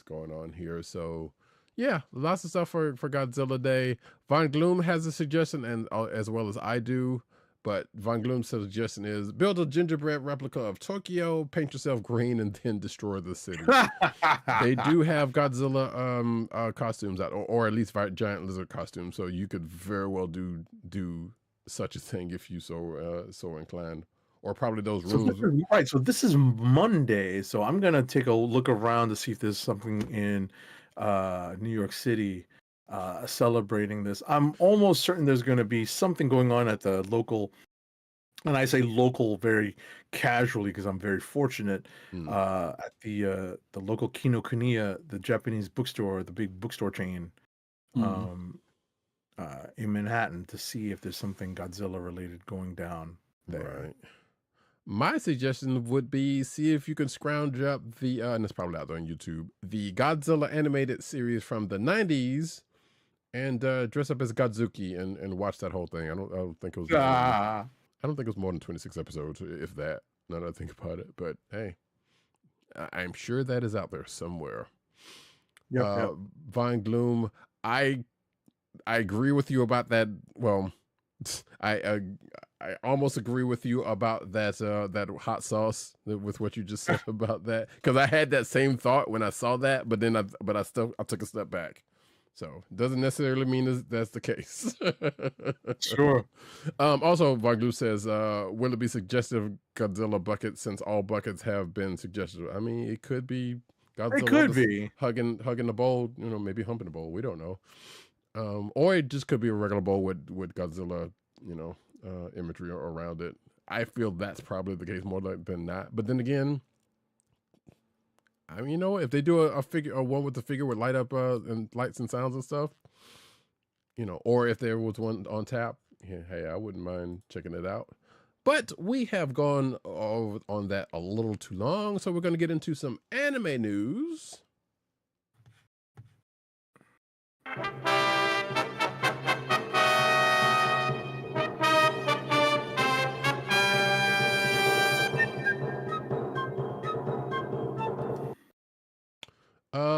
going on here. So yeah, lots of stuff for Godzilla Day. Von Gloom has a suggestion, and as well as I do. But Von Gloom's suggestion is build a gingerbread replica of Tokyo, paint yourself green, and then destroy the city. They do have Godzilla costumes out, or at least giant lizard costumes, so you could very well do such a thing if you so inclined. Or probably those rooms. Right. So this is Monday. So I'm gonna take a look around to see if there's something in New York City celebrating this. I'm almost certain there's going to be something going on at the local and I say local very casually because I'm very fortunate. Mm, At the local Kinokuniya, the Japanese bookstore, the big bookstore chain, mm. um, in Manhattan, to see if there's something Godzilla related going down there. Right. My suggestion would be see if you can scrounge up the and it's probably out there on YouTube, the Godzilla animated series from the 90s and dress up as Godzuki and watch that whole thing. I don't think it was more than Ah, I don't think it was more than 26 episodes, if that. Now that I think about it, but hey, I'm sure that is out there somewhere. yep. Vine Gloom, I I agree with you about that. Well, I almost agree with you about that hot sauce with what you just said about that, because I had that same thought when I saw that, but then I took a step back. So doesn't necessarily mean that's the case. Sure. Also, Vaglu says, will it be suggestive Godzilla bucket since all buckets have been suggested? I mean, it could be Godzilla It could just be. hugging the bowl, maybe humping the bowl. We don't know. Or it just could be a regular bowl with Godzilla, imagery around it. I feel that's probably the case more than not. But then again, I mean, if they do a figure, a one with the figure with light up and lights and sounds and stuff, or if there was one on tap, yeah, hey, I wouldn't mind checking it out. But we have gone on that a little too long, so we're going to get into some anime news.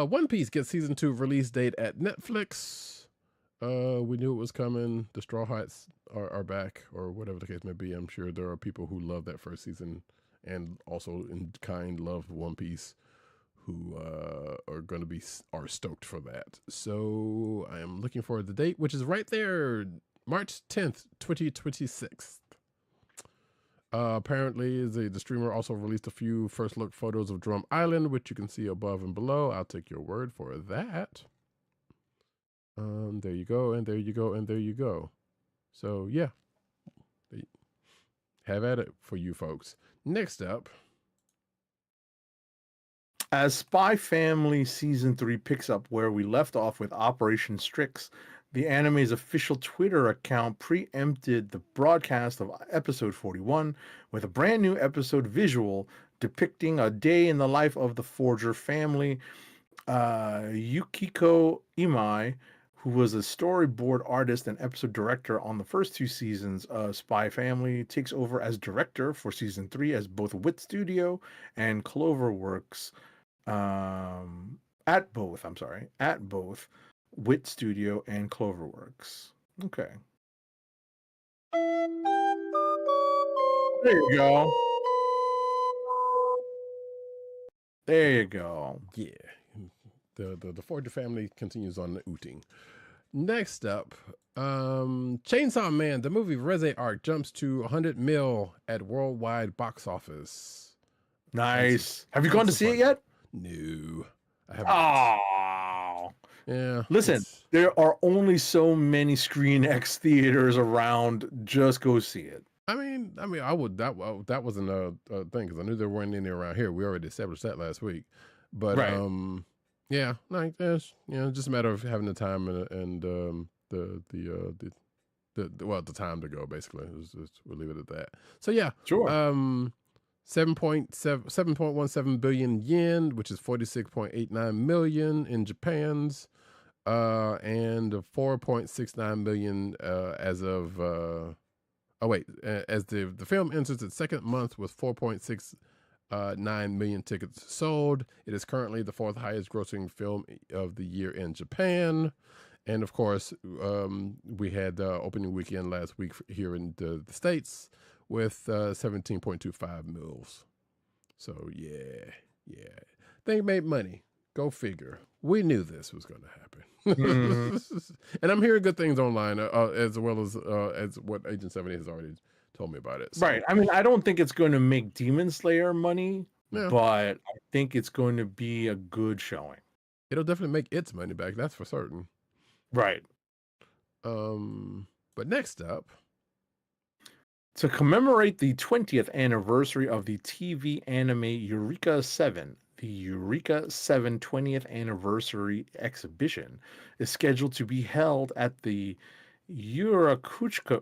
One Piece gets season 2 release date at Netflix. We knew it was coming. The Straw Hats are back, or whatever the case may be. I'm sure there are people who love that first season and also in kind love One Piece who are stoked for that. So I am looking forward to the date, which is right there, March 10th, 2026. Apparently, the streamer also released a few first look photos of Drum Island, which you can see above and below. I'll take your word for that. There you go, and there you go, and there you go. So yeah, have at it for you folks. Next up, As Spy Family Season 3 picks up where we left off with Operation Strix, the anime's official Twitter account preempted the broadcast of episode 41 with a brand new episode visual depicting a day in the life of the Forger family. Yukiko Imai, who was a storyboard artist and episode director on the first 2 seasons of Spy Family, takes over as director for season 3 as both Wit Studio and Cloverworks. At both Wit Studio and Cloverworks. Okay. There you go. There you go. yeah, the Forger family continues on the ooting. Next up, Chainsaw Man, the movie Reze arc jumps to 100 mil at worldwide box office. Nice. Have you gone to see it yet? No, I haven't. Oh. Yeah. Listen, there are only so many Screen X theaters around. Just go see it. I mean, I would. That wasn't a thing because I knew there weren't any around here. We already established that last week. But Right. yeah, like just a matter of having the time and the time to go. Basically, we'll leave it at that. So yeah, Sure. 7.17 billion yen, which is 46.89 million in Japan's, and 4.69 million as of. As the film enters its second month with 4.69 million tickets sold, it is currently the 4th highest grossing film of the year in Japan. And of course, we had opening weekend last week here in the States with 17.25 mils. So yeah. They made money. Go figure. We knew this was going to happen. And I'm hearing good things online as well as what Agent 70 has already told me about it. So. Right. I mean, I don't think it's going to make Demon Slayer money, Yeah. but I think it's going to be a good showing. It'll definitely make its money back. That's for certain. Right. But next up, To commemorate the 20th anniversary of the TV anime Eureka 7, the Eureka 7 20th anniversary exhibition is scheduled to be held at the Yurakucho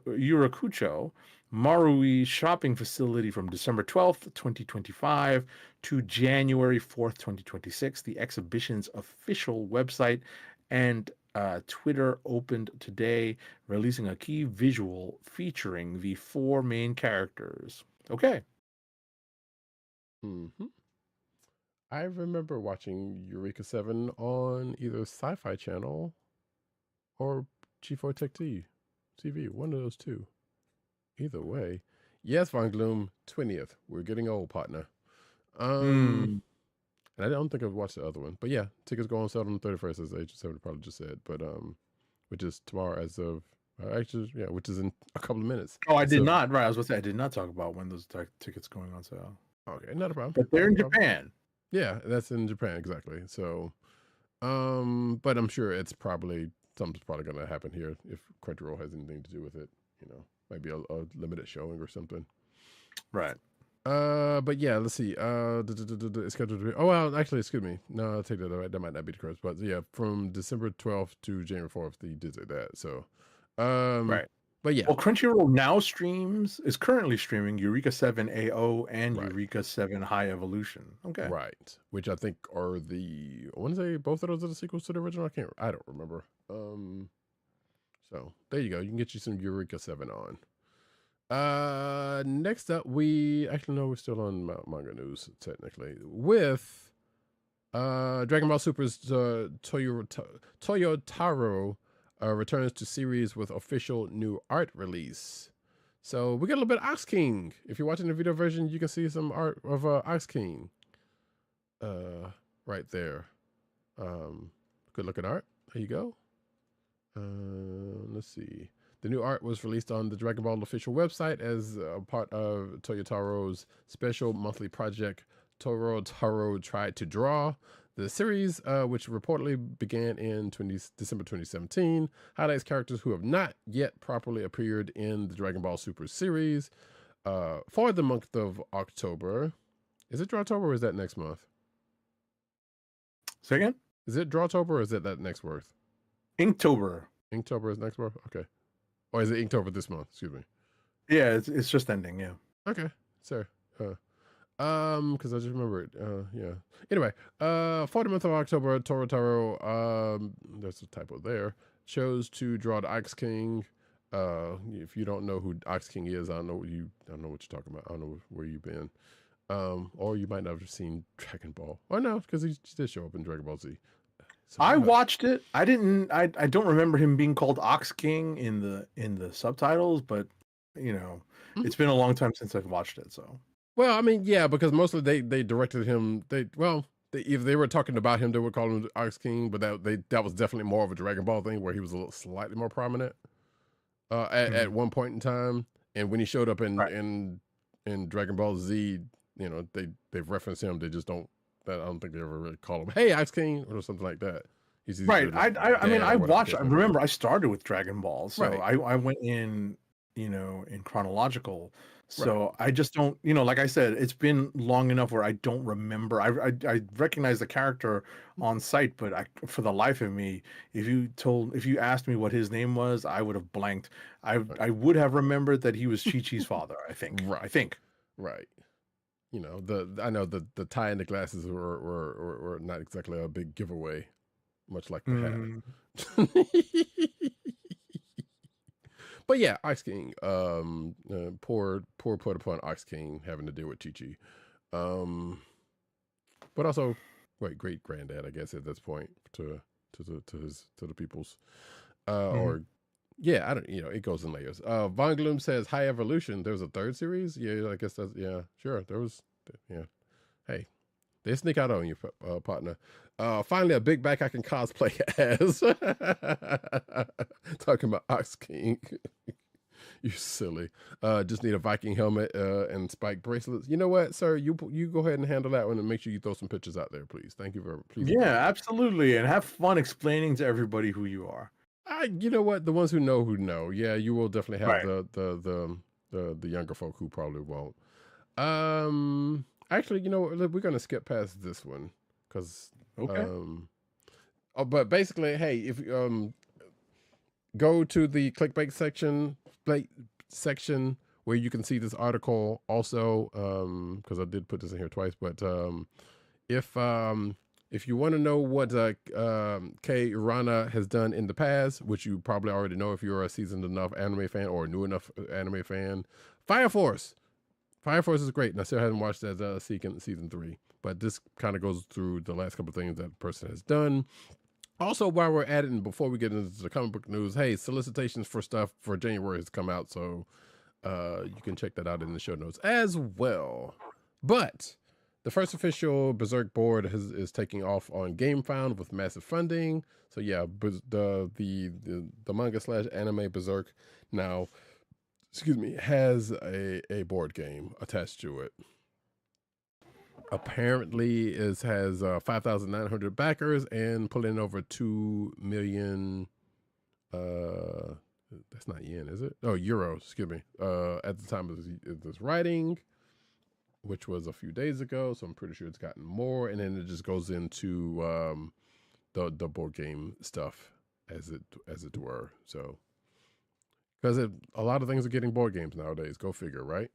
Marui shopping facility from December 12th, 2025 to January 4th, 2026. The exhibition's official website and Twitter opened today, releasing a key visual featuring the 4 main characters. Okay. I remember watching Eureka 7 on either Sci-Fi Channel or G4 Tech TV, one of those two. Either way. Yes, Von Gloom, 20th. We're getting old, partner. And I don't think I've watched the other one. But yeah, tickets go on sale on the 31st, as Agent 7 probably just said. But which is tomorrow as of actually, yeah, which is in a couple of minutes. Oh, I did not. Right, I was going to say I did not talk about when those tickets going on sale. Okay, not a problem. But they're in Not a problem. Japan. Yeah, that's in Japan, exactly. So, but I'm sure it's something's probably going to happen here if Crunchyroll has anything to do with it. You know, might be a limited showing or something. Right. But yeah, let's see. It's scheduled to be. Oh well, actually, excuse me. No, I'll take that away. That might not be the correct. But yeah, from December 12th to January 4th, they did say that. So, Right. But yeah, Well, Crunchyroll now is currently streaming Eureka 7 AO and Right. Eureka 7 High Evolution. Okay. right. Which I think are I want to say both of those are the sequels to the original. I don't remember. So there you go. You can get you some Eureka 7 on. Next up, we're still on manga news technically with Dragon Ball Super's Toyotaro returns to series with official new art release. So we got a little bit of Ox King. If you're watching the video version, you can see some art of Ox King right there. Good looking art. There you go. Let's see. The new art was released on the Dragon Ball official website as a part of Toyotaro's special monthly project, Toyotaro Tried to Draw. The series, which reportedly began in December 2017, highlights characters who have not yet properly appeared in the Dragon Ball Super series for the month of October. Is it Drawtober or is that next month? Say again? Is it Drawtober or is it that next month? Inktober. Inktober is next month? Okay. Or is it Inktober this month? Excuse me. Yeah, it's just ending. Yeah. Okay, sir. Because I just remember it. Yeah. Anyway, for the month of October, Torotaro, there's a typo there, chose to draw the Ox King. If you don't know who Ox King is, I don't know what you're talking about. I don't know where you've been. Or you might not have seen Dragon Ball. Or no, because he did show up in Dragon Ball Z. So, I watched it. I don't remember him being called Ox King in the subtitles, but it's been a long time since I've watched it. So well, I mean, yeah, because mostly they directed him. If they were talking about him, they would call him Ox King, but that was definitely more of a Dragon Ball thing where he was a little slightly more prominent at one point in time. And when he showed up in Dragon Ball Z, they've referenced him. They just don't. I don't think they ever really call him, "Hey, Ox King" or something like that. He's right. I watched. I remember I started with Dragon Ball, so Right. I went in chronological. So I just don't, like I said, it's been long enough where I don't remember. I recognize the character on sight, but for the life of me, if you asked me what his name was, I would have blanked. I would have remembered that he was Chi-Chi's father. I think. Right. I think. Right. I know the tie and the glasses were not exactly a big giveaway, much like the hat. But yeah, Ox King. Poor put upon Ox King having to deal with Chi-Chi. But also, great granddad, I guess, at this point to the peoples. Or yeah, I don't. It goes in layers. Von Gloom says High Evolution. There's a third series. Yeah, I guess that's sure. There was. Yeah. Hey, they sneak out on you, partner. Finally, a big back I can cosplay as. Talking about Ox King. You silly. Just need a Viking helmet and spike bracelets. You know what, sir? You go ahead and handle that one and make sure you throw some pictures out there, please. Thank you very much. Please. Yeah, absolutely, and have fun explaining to everybody who you are. You know what? The ones who know. Yeah, you will definitely have the the younger folk who probably won't. Actually, we're gonna skip past this one because Okay. but basically, hey, if go to the clickbait section where you can see this article also, because I did put this in here twice, but if you want to know what Ke Rana has done in the past, which you probably already know if you're a seasoned enough anime fan or a new enough anime fan, Fire Force is great, and I still haven't watched that season 3, but this kind of goes through the last couple of things that person has done. Also, while we're at it, and before we get into the comic book news, hey, solicitations for stuff for January has come out, so you can check that out in the show notes as well. But the first official Berserk board is taking off on GameFound with massive funding. So yeah, the manga / anime Berserk now, has a board game attached to it. Apparently, it has 5,900 backers and pulling over 2 million. That's not yen, is it? Oh, euros. Excuse me. At the time of this writing, which was a few days ago, so I'm pretty sure it's gotten more. And then it just goes into the board game stuff, as it were. So, because a lot of things are getting board games nowadays. Go figure, right?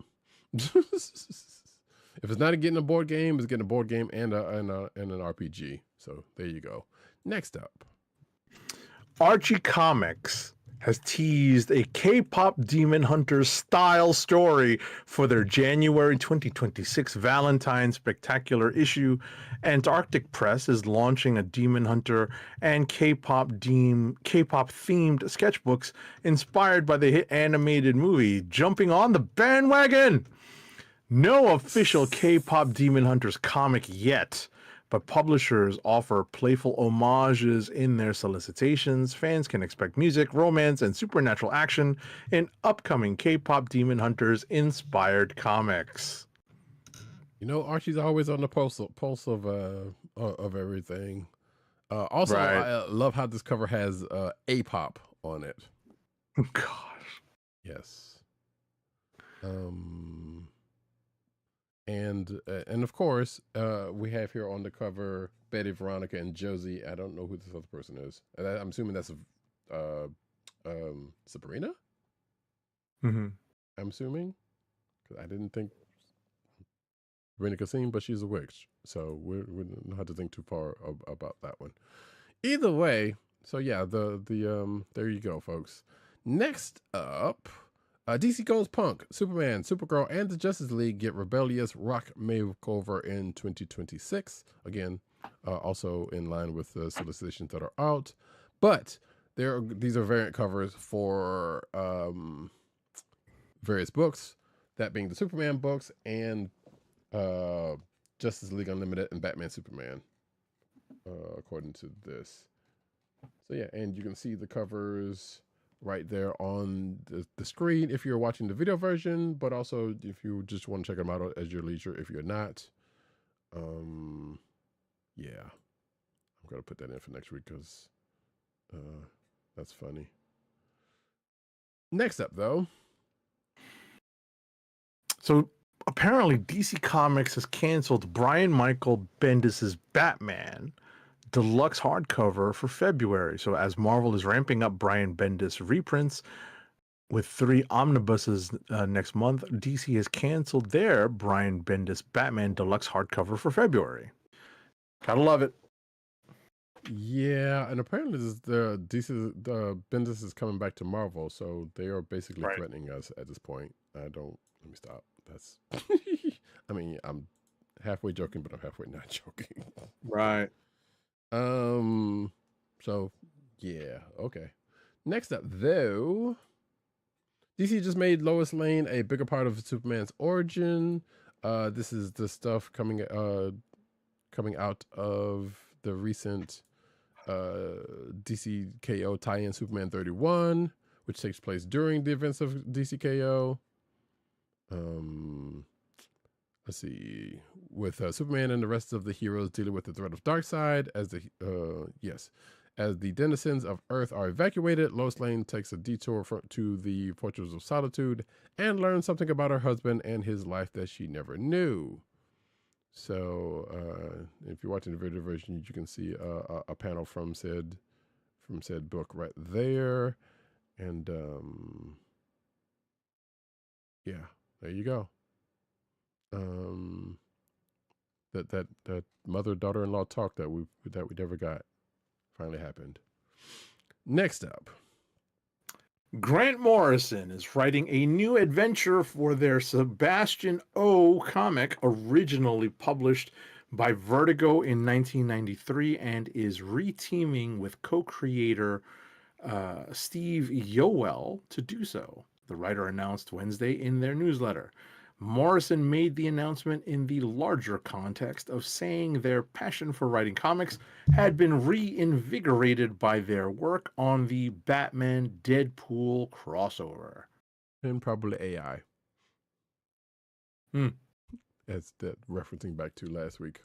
If it's not getting a board game, it's getting a board game and an RPG. So there you go. Next up, Archie Comics has teased a K-pop Demon Hunters style story for their January 2026 Valentine Spectacular issue. Antarctic Press is launching a Demon Hunter and K-pop themed sketchbooks inspired by the hit animated movie Jumping on the Bandwagon. No official K-pop Demon Hunters comic yet, but publishers offer playful homages in their solicitations. Fans can expect music, romance, and supernatural action in upcoming K-pop Demon Hunters inspired comics. Archie's always on the pulse of everything. Also, Right. I love how this cover has A-pop on it. Gosh. Yes. And of course, we have here on the cover Betty, Veronica, and Josie. I don't know who this other person is. I'm assuming that's Sabrina. Mm-hmm. I'm assuming, because I didn't think Sabrina could sing, but she's a witch, so we don't have to think too far about that one. Either way, so yeah, the there you go, folks. Next up. DC Goes Punk, Superman, Supergirl, and the Justice League get rebellious rock makeover in 2026. Again, also in line with the solicitations that are out. But these are variant covers for various books, that being the Superman books and Justice League Unlimited and Batman Superman, according to this. So yeah, and you can see the covers right there on the screen if you're watching the video version, but also if you just want to check them out at your leisure if you're not. Yeah, I'm gonna put that in for next week because that's funny. Next up, though. So apparently DC Comics has canceled Brian Michael Bendis's Batman deluxe hardcover for February. So as Marvel is ramping up Brian Bendis reprints with 3 omnibuses next month, DC has canceled their Brian Bendis Batman deluxe hardcover for February. Gotta love it. Yeah, and apparently Bendis is coming back to Marvel, so they are basically threatening us at this point. Let me stop. That's I mean, I'm halfway joking, but I'm halfway not joking. Right. So yeah, okay. Next up, though, DC just made Lois Lane a bigger part of Superman's origin. This is the stuff coming out of the recent DC KO tie-in Superman 31, which takes place during the events of DC KO. Let's see, with Superman and the rest of the heroes dealing with the threat of Darkseid as As the denizens of Earth are evacuated, Lois Lane takes a detour to the Fortress of Solitude and learns something about her husband and his life that she never knew. So, if you're watching the video version, you can see a panel from said book right there, and yeah, there you go. That mother-daughter-in-law talk that we never got finally happened. Next up, Grant Morrison is writing a new adventure for their Sebastian O comic, originally published by Vertigo in 1993, and is reteaming with co-creator Steve Yoel to do so. The writer announced Wednesday in their newsletter. Morrison made the announcement in the larger context of saying their passion for writing comics had been reinvigorated by their work on the Batman Deadpool crossover. and probably AI. As that referencing back to last week.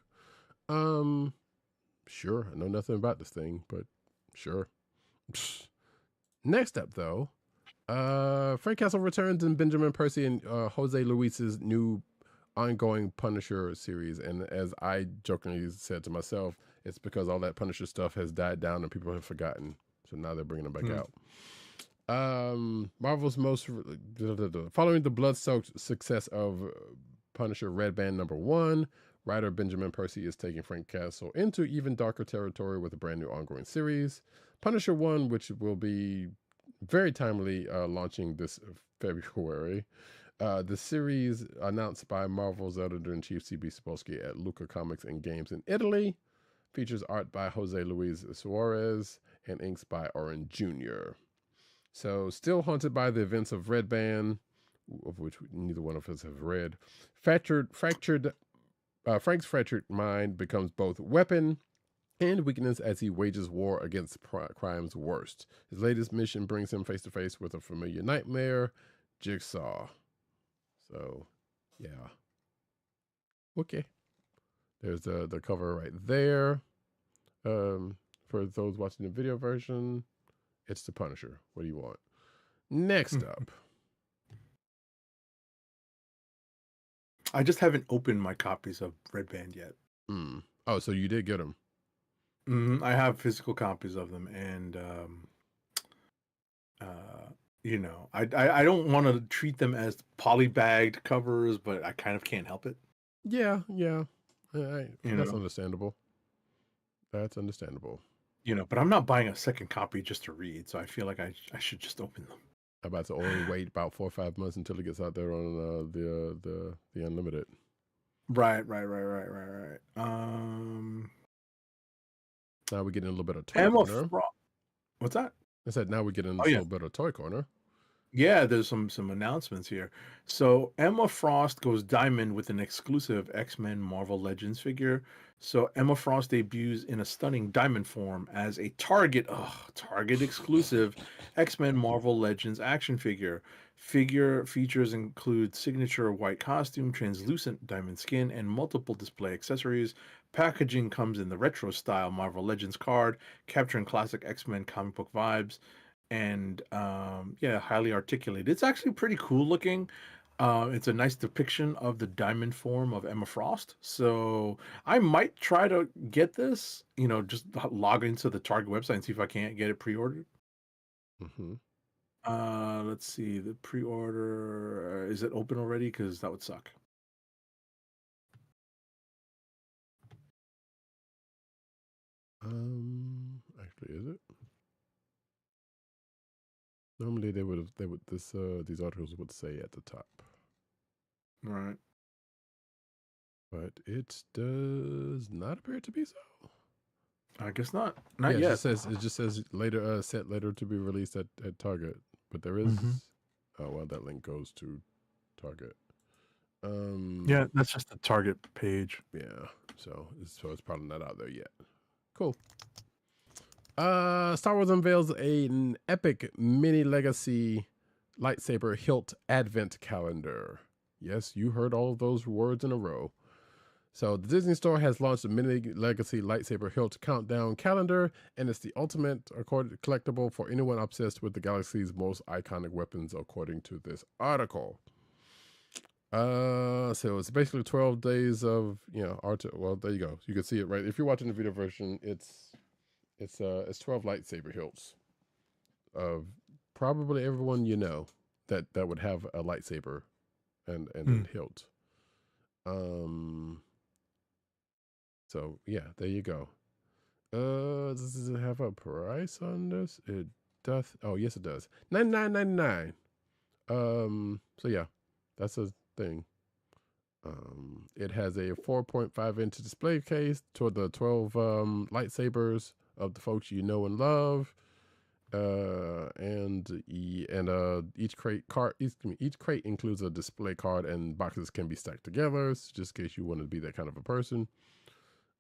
Sure. I know nothing about this thing, but sure. Next up, though, Frank Castle returns in Benjamin Percy and Jose Luis's new ongoing Punisher series. And as I jokingly said to myself, it's because all that Punisher stuff has died down and people have forgotten. So now they're bringing them back out. Marvel's following the blood-soaked success of Punisher Red Band #1, writer Benjamin Percy is taking Frank Castle into even darker territory with a brand new ongoing series. Punisher 1, which will be very timely, launching this February. The series, announced by Marvel's editor-in-chief C.B. Sapolsky at Lucca Comics and Games in Italy, features art by Jose Luis Suarez and inks by Oren Jr. So, still haunted by the events of Red Band, of which neither one of us have read, Frank's fractured mind becomes both weapon and weakness as he wages war against crime's worst. His latest mission brings him face to face with a familiar nightmare, Jigsaw. So, yeah. Okay. There's the cover right there. For those watching the video version, it's the Punisher. What do you want? Next up. I just haven't opened my copies of Red Band yet. Oh, so you did get them. I have physical copies of them, and I don't want to treat them as polybagged covers, but I kind of can't help it. Yeah. That's understandable. That's understandable. But I'm not buying a second copy just to read, so I feel like I should just open them. I'm about to only wait about 4 or 5 months until it gets out there on the Unlimited. Right. Now we're getting a little bit of toy corner. What's that? I said now we're getting a little bit of toy corner. Yeah, there's some announcements here. So Emma Frost goes diamond with an exclusive X-Men Marvel Legends figure. So Emma Frost debuts in a stunning diamond form as a Target exclusive X-Men Marvel Legends action figure. Figure features include signature white costume, translucent diamond skin, and multiple display accessories. Packaging comes in the retro style Marvel Legends card, capturing classic X-Men comic book vibes. And highly articulated. It's actually pretty cool looking. It's a nice depiction of the diamond form of Emma Frost. So I might try to get this, just log into the Target website and see if I can't get it pre-ordered. Let's see, the pre-order, is it open already? Because that would suck. Actually, is it? Normally these articles would say at the top. Right. But it does not appear to be so. I guess not. Not yet. It just says later, set later to be released at Target. But there is that link goes to Target. Yeah, that's just the Target page. Yeah. So it's probably not out there yet. Cool. Star Wars unveils an epic mini legacy lightsaber hilt advent calendar. Yes, you heard all of those words in a row. So the Disney Store has launched a mini legacy lightsaber hilt countdown calendar, and it's the ultimate collectible for anyone obsessed with the galaxy's most iconic weapons, according to this article. So it's basically 12 days of art. Well, there you go. You can see it right. If you're watching the video version, it's 12 lightsaber hilts of probably everyone that would have a lightsaber and a hilt. So yeah, there you go. Does it have a price on this? It does. Oh yes, it does. $99.99. So yeah, that's a thing. It has a 4.5-inch display case toward the 12 lightsabers of the folks you know and love. Each crate includes a display card, and boxes can be stacked together, so just in case you want to be that kind of a person.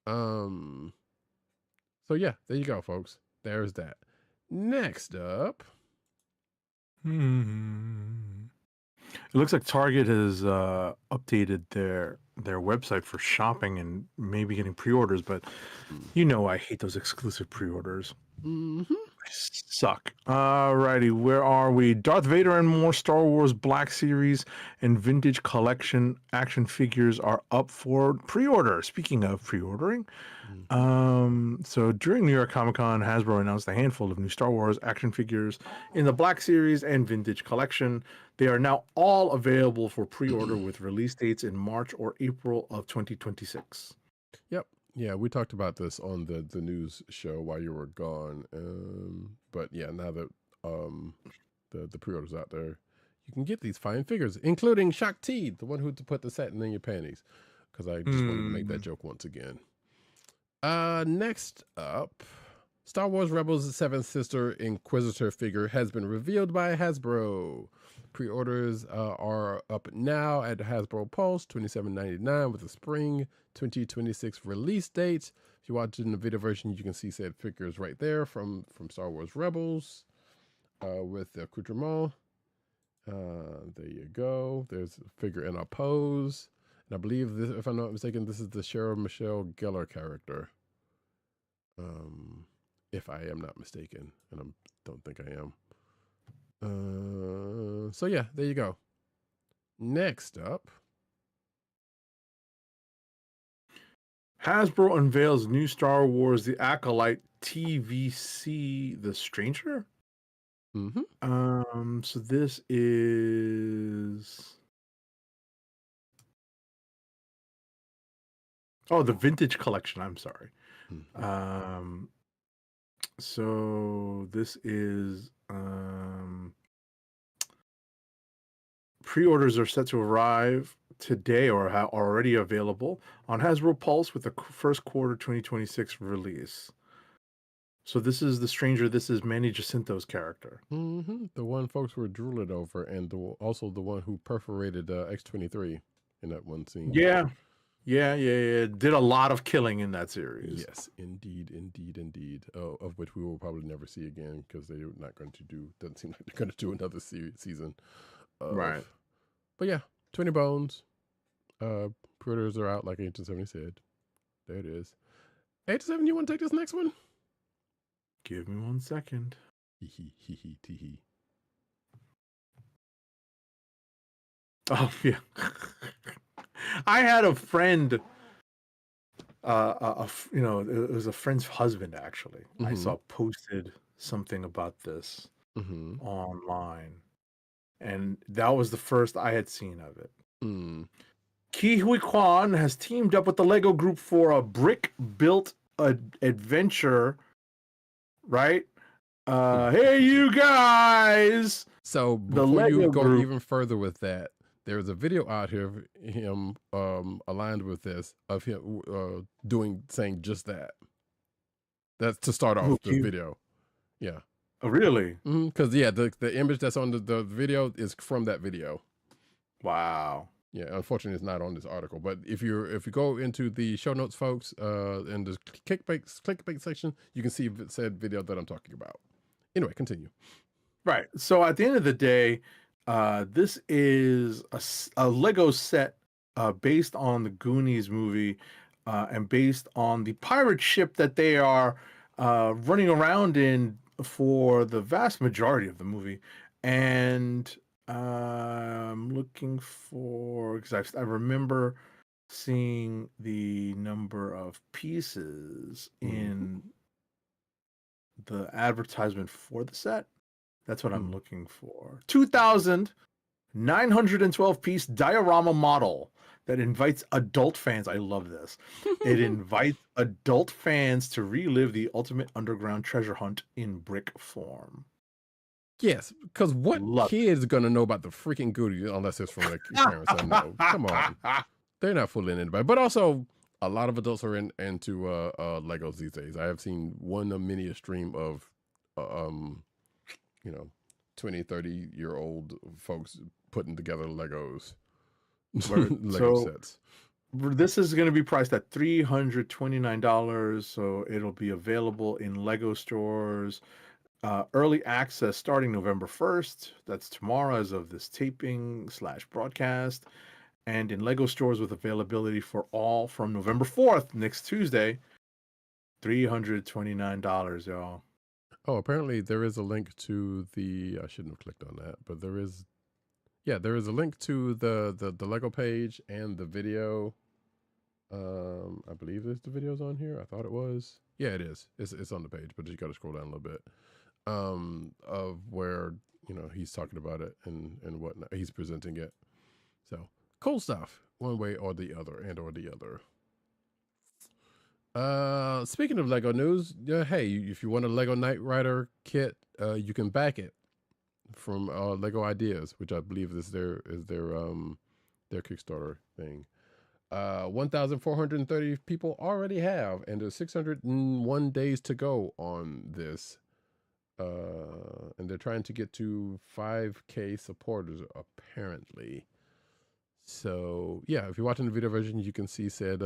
So yeah, there you go, folks. There's that. Next up. It looks like Target has updated their website for shopping and maybe getting pre-orders, but I hate those exclusive pre-orders. Mm-hmm. Suck. Alrighty, where are we? Darth Vader and more Star Wars Black Series and Vintage Collection action figures are up for pre-order. Speaking of pre-ordering, so during New York Comic Con, Hasbro announced a handful of new Star Wars action figures in the Black Series and Vintage Collection. They are now all available for pre-order with release dates in March or April of 2026. Yep. Yeah, we talked about this on the news show while you were gone. But yeah, now that the pre-orders out there, you can get these fine figures, including Shakti, the one who put the satin in your panties. Because I just wanted to make that joke once again. Next up, Star Wars Rebels' seventh sister Inquisitor figure has been revealed by Hasbro. Pre-orders are up now at Hasbro Pulse, $27.99 with a spring 2026 release date. If you're watching the video version, you can see said figures right there from Star Wars Rebels with the accoutrement. There you go. There's a figure in a pose. And I believe, this, if I'm not mistaken, this is the Sarah Michelle Gellar character. If I am not mistaken, and I don't think I am. So yeah, there you go. Next up, Hasbro unveils new Star Wars The Acolyte TVC The Stranger. So this is the Vintage Collection. I'm sorry. So this is pre-orders are set to arrive today or are already available on Hasbro Pulse with the first quarter 2026 release. So this is the Stranger. This is Manny Jacinto's character. The one folks were drooling over, and also the one who perforated X-23 in that one scene. Yeah. Did a lot of killing in that series. Yes, indeed. Of which we will probably never see again because they're not going to do. Doesn't seem like they're going to do another season. Right. But yeah, 20 bones. Pre-orders are out, like Ancient 70 said. There it is. 87, you want to take this next one? Give me 1 second. Tee. Oh yeah. I had a friend. It was a friend's husband actually. I saw posted something about this online, and that was the first I had seen of it. Ke Huy Quan has teamed up with the Lego Group for a brick-built adventure. Right? Hey, you guys! So before you go even further with that, there's a video out here of him aligned with this, of him saying just that. That's to start off the video. Yeah. Oh, really? Because the image that's on the video is from that video. Wow. Yeah, unfortunately, it's not on this article. But if you go into the show notes, folks, in the clickbait section, you can see said video that I'm talking about. Anyway, continue. Right. So at the end of the day, this is a Lego set based on the Goonies movie, and based on the pirate ship that they are running around in for the vast majority of the movie. And I'm looking for, because I remember seeing the number of pieces in the advertisement for the set. That's what I'm looking for. 2,912 piece diorama model that invites adult fans. I love this. It invites adult fans to relive the ultimate underground treasure hunt in brick form. Yes, because what Love kid's gonna know about the freaking Goonies unless it's from their parents? I know. Come on, they're not fooling anybody. But also, a lot of adults are into Legos these days. I have seen one of many a stream of, 20, 30-year-old folks putting together Legos, Lego sets. This is going to be priced at $329, so it'll be available in Lego stores. Early access starting November 1st. That's tomorrow as of this taping / broadcast. And in Lego stores with availability for all from November 4th, next Tuesday. $329, y'all. Oh, apparently there is a link to the, I shouldn't have clicked on that, but there is a link to the Lego page and the video. I believe there's the videos on here. I thought it was. Yeah, it is. It's on the page, but you got to scroll down a little bit. Of where, he's talking about it and whatnot. He's presenting it. So cool stuff, one way or the other, Speaking of Lego news, hey, if you want a Lego Knight Rider kit, you can back it from Lego Ideas, which I believe is their Kickstarter thing. 1,430 people already have, and there's 601 days to go on this. And they're trying to get to 5K supporters, apparently. So yeah, if you're watching the video version, you can see said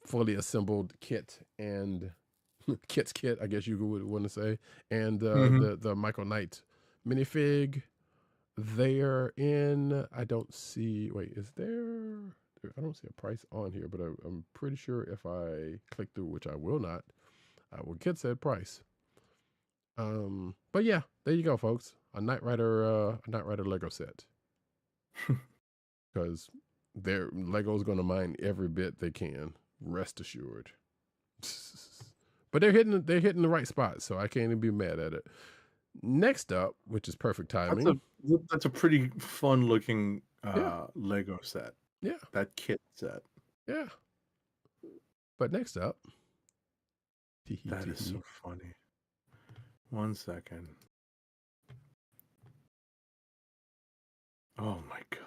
fully assembled kit and kit's kit, I guess you would want to say, and the Michael Knight minifig. They're in. I don't see. Wait, is there? I don't see a price on here, but I'm pretty sure if I click through, which I will not, I will get said price. But yeah, there you go, folks. A Knight Rider Lego set. Because Lego's gonna mine every bit they can. Rest assured. But they're hitting the right spot, so I can't even be mad at it. Next up, which is perfect timing. That's a pretty fun looking Lego set. Yeah. That kit set. Yeah. But next up. That is so funny. 1 second. Oh my God.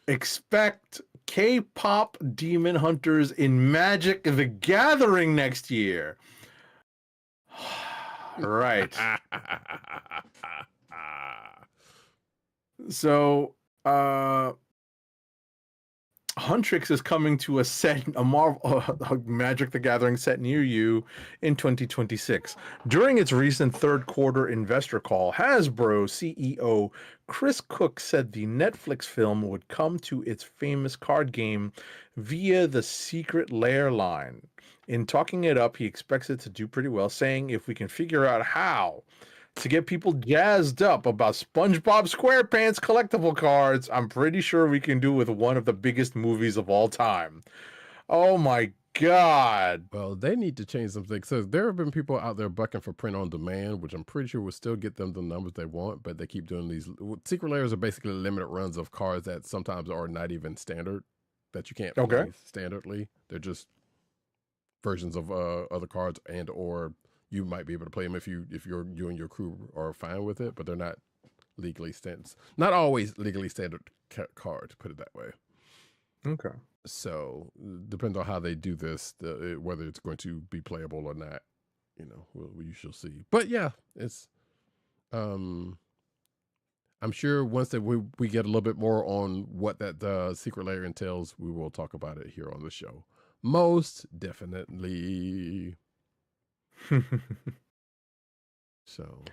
Expect KPop Demon Hunters in Magic the Gathering next year. Right. So, Huntrix is coming to a Magic the Gathering set near you in 2026. During its recent third quarter investor call, Hasbro CEO Chris Cook said the Netflix film would come to its famous card game via the Secret Lair line. In talking it up, he expects it to do pretty well, saying if we can figure out how to get people jazzed up about SpongeBob SquarePants collectible cards, I'm pretty sure we can do with one of the biggest movies of all time. Oh my God. Well, they need to change something. So there have been people out there bucking for print on demand, which I'm pretty sure will still get them the numbers they want, but they keep doing these. Secret Lairs are basically limited runs of cards that sometimes are not even standard, that you can't play standardly. They're just versions of other cards, and or you might be able to play them if you and your crew are fine with it, but they're not not always legally standard cards, put it that way. Okay. So depends on how they do this, whether it's going to be playable or not. We shall see. But yeah, it's I'm sure once that we get a little bit more on what that Secret Lair entails, we will talk about it here on the show. Most definitely. So,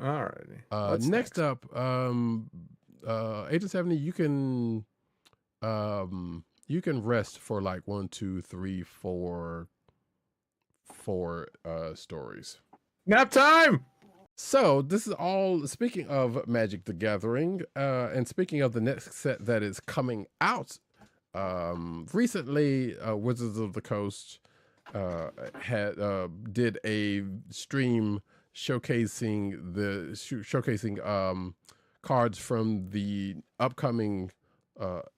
all righty. Next up, Agent 70, you can rest for like 1, 2, 3, 4 stories. Nap time. So this is all speaking of Magic the Gathering, and speaking of the next set that is coming out. Recently, Wizards of the Coast did a stream showcasing cards from the upcoming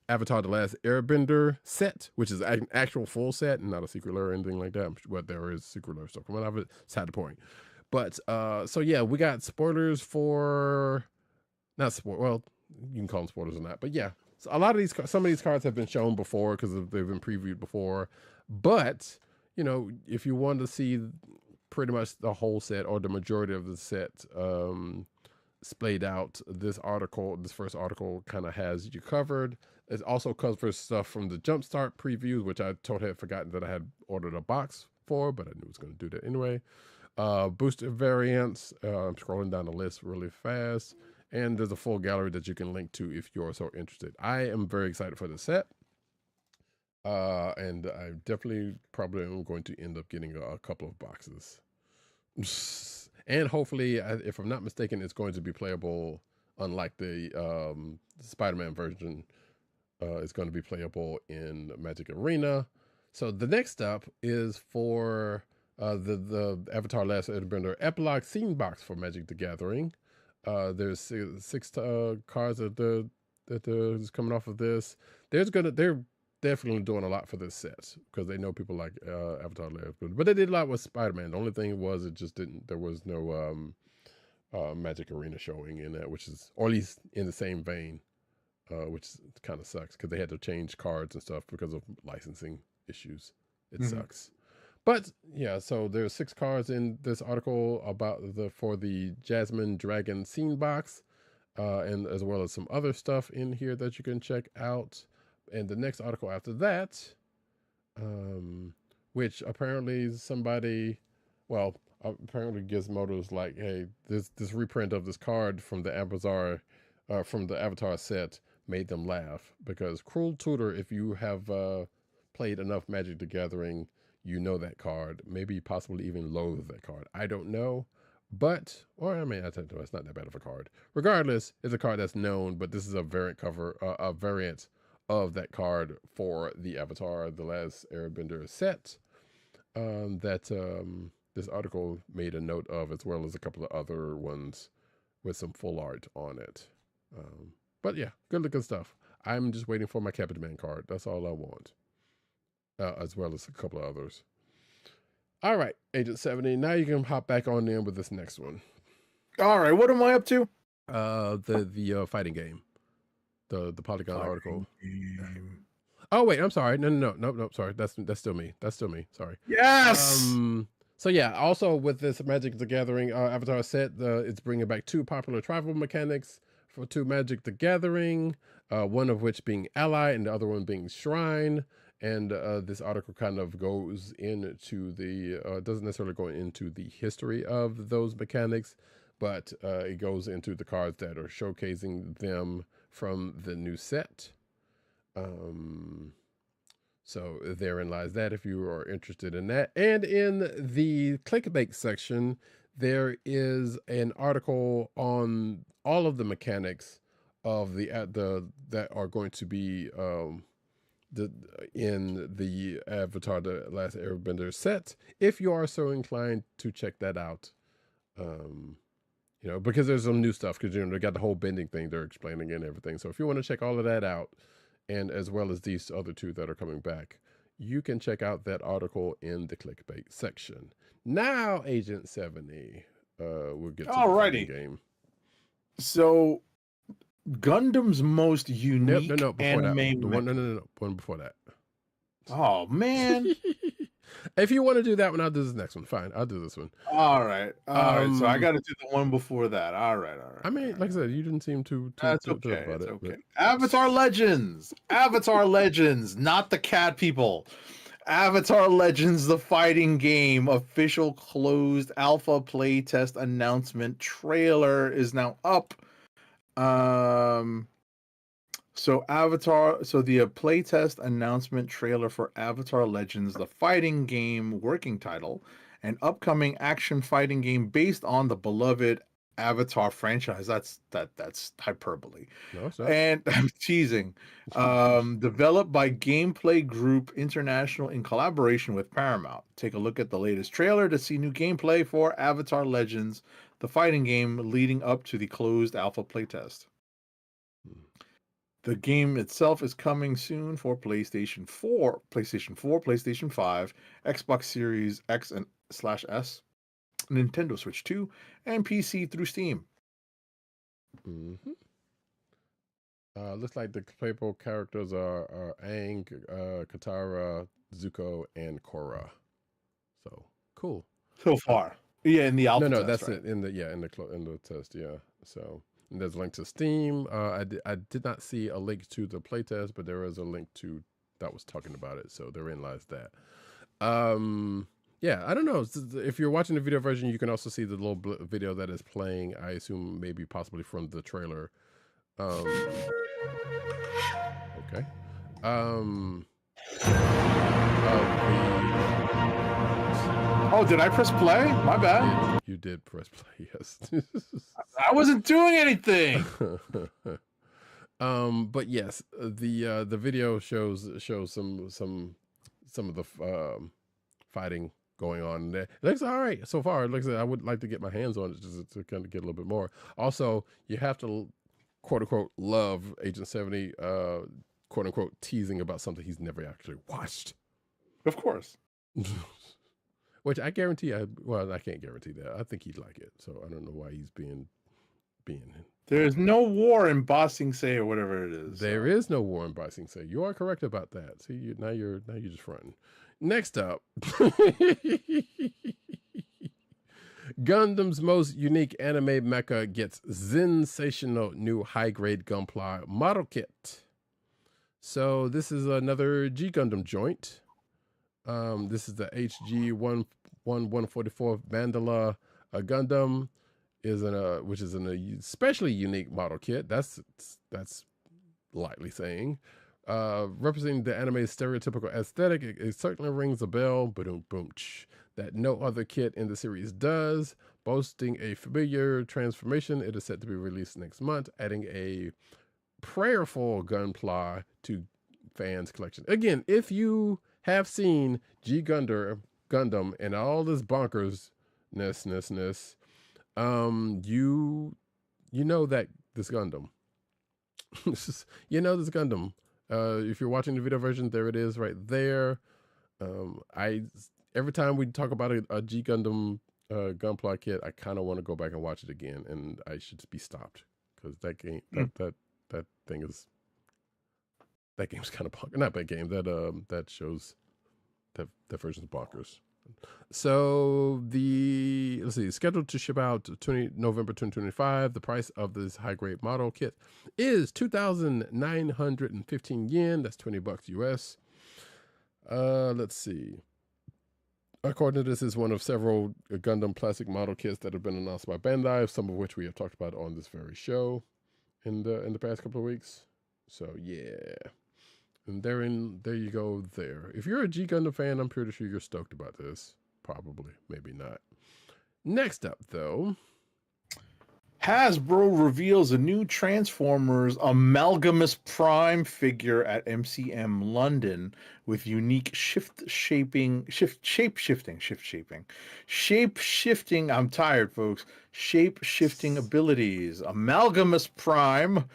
Avatar: The Last Airbender set, which is an actual full set and not a secret lair or anything like that. But there is secret lair stuff coming out of it. Sad to point. But so yeah, we got spoilers for well, you can call them spoilers or not, but yeah, so some of these cards have been shown before because they've been previewed before. But if you want to see pretty much the whole set or the majority of the set splayed out, this first article kind of has you covered. It also covers stuff from the Jumpstart previews, which I totally had forgotten that I had ordered a box for, but I knew it was going to do that anyway. Booster variants. I'm scrolling down the list really fast, and there's a full gallery that you can link to if you're so interested. I am very excited for the set, and I definitely probably am going to end up getting a couple of boxes, and hopefully, if I'm not mistaken, it's going to be playable. Unlike the Spider-Man version, it's going to be playable in Magic Arena. So the next up is for the Avatar: Last Airbender Epilogue Scene Box for Magic the Gathering. There's six cards that is coming off of this. They're definitely doing a lot for this set because they know people like Avatar: Last Airbender. But they did a lot with Spider-Man. The only thing was there was no Magic Arena showing in that, which is, or at least in the same vein, which kind of sucks because they had to change cards and stuff because of licensing issues. It sucks. But yeah, so there's 6 cards in this article about for the Jasmine Dragon Scene Box, and as well as some other stuff in here that you can check out. And the next article after that, which apparently apparently Gizmodo's like, hey, this reprint of this card from the Avatar set made them laugh because Cruel Tutor, if you have played enough Magic the Gathering, you know that card, maybe possibly even loathe that card. I don't know, but, or I mean, I tell you, it's not that bad of a card. Regardless, it's a card that's known, but this is a variant of that card for the Avatar: The Last Airbender set that this article made a note of, as well as a couple of other ones with some full art on it. But yeah, good looking stuff. I'm just waiting for my Captain Man card. That's all I want. As well as a couple of others. All right, Agent 70. Now you can hop back on in with this next one. All right, what am I up to? The fighting game, the Polygon Fighting article. game. Oh wait, I'm sorry. No. Sorry, that's still me. Sorry. Yes. So yeah, also with this Magic the Gathering Avatar set, it's bringing back 2 popular travel mechanics to Magic the Gathering. One of which being Ally, and the other one being Shrine. And this article kind of goes into doesn't necessarily go into the history of those mechanics, but it goes into the cards that are showcasing them from the new set. So therein lies that, if you are interested in that. And in the clickbait section, there is an article on all of the mechanics of that are going to be in the Avatar: The Last Airbender set, if you are so inclined to check that out. Because there's some new stuff, because they got the whole bending thing they're explaining and everything. So if you want to check all of that out, and as well as these other 2 that are coming back, you can check out that article in the clickbait section. Now, Agent 70, we'll get to the fighting game. So Gundam's most unique anime. One before that. Oh man! If you want to do that one, I'll do this next one. Fine, I'll do this one. All right. So I got to do the one before that. All right. I mean, like I said, you didn't seem too That's about okay. it. Okay. Avatar Legends, not the cat people. Avatar Legends, the fighting game, official closed alpha playtest announcement trailer is now up. So the playtest announcement trailer for Avatar Legends, the fighting game working title, an upcoming action fighting game based on the beloved Avatar franchise. That's hyperbole. No, it's not. And I'm teasing. Developed by Gameplay Group International in collaboration with Paramount. Take a look at the latest trailer to see new gameplay for Avatar Legends, the fighting game leading up to the closed alpha playtest. The game itself is coming soon for PlayStation 4, PlayStation 5, Xbox Series X and /S, Nintendo Switch 2, and PC through Steam. Mm-hmm. Looks like the playable characters are Aang, Cheetara, Zuko, and Korra. So cool. So far, yeah, in the alpha. No, test, that's right? it in the test. Yeah. So and there's a link to Steam. I did not see a link to the playtest, but there is a link to that was talking about it. So therein lies that. Yeah, I don't know. If you're watching the video version, you can also see the little video that is playing. I assume maybe possibly from the trailer. Okay. Oh, did I press play? My bad. You did press play. Yes. I wasn't doing anything. But yes, the video shows some of the fighting going on there. It looks all right so far. It looks like I would like to get my hands on it just to kind of get a little bit more. Also, you have to quote unquote love Agent 70 quote unquote teasing about something he's never actually watched. Of course. Which I guarantee I can't guarantee that. I think he'd like it. So I don't know why he's being There's no war in Ba Sing Se or whatever it is. There is no war in Ba Sing Se. You are correct about that. See, now you're just fronting. Next up, Gundam's most unique anime mecha gets sensational new high-grade Gunpla model kit. So this is another G Gundam joint. This is the HG 144 Mandala Gundam. Which is an especially unique model kit. That's lightly saying. Representing the anime's stereotypical aesthetic, it certainly rings a bell, boom, that no other kit in the series does. Boasting a familiar transformation, it is set to be released next month, adding a prayerful Gunpla to fans' collection. Again, if you have seen G Gundam and all this bonkersness, you know that this Gundam. You know this Gundam. If you're watching the video version, there it is right there. Every time we talk about a G Gundam Gunpla kit, I kind of want to go back and watch it again, and I should be stopped because that game that game's kind of bonkers. Not that game that shows that version's bonkers. So let's see, scheduled to ship out November 2025. The price of this high grade model kit is 2,915 yen. That's $20 US. Let's see. According to this, is one of several Gundam plastic model kits that have been announced by Bandai, some of which we have talked about on this very show in the past couple of weeks. So yeah. And there you go there. If you're a G Gundam fan, I'm pretty sure you're stoked about this. Probably, maybe not. Next up, though. Hasbro reveals a new Transformers Amalgamus Prime figure at MCM London with unique shape-shifting, I'm tired, folks, shape-shifting abilities. Amalgamus Prime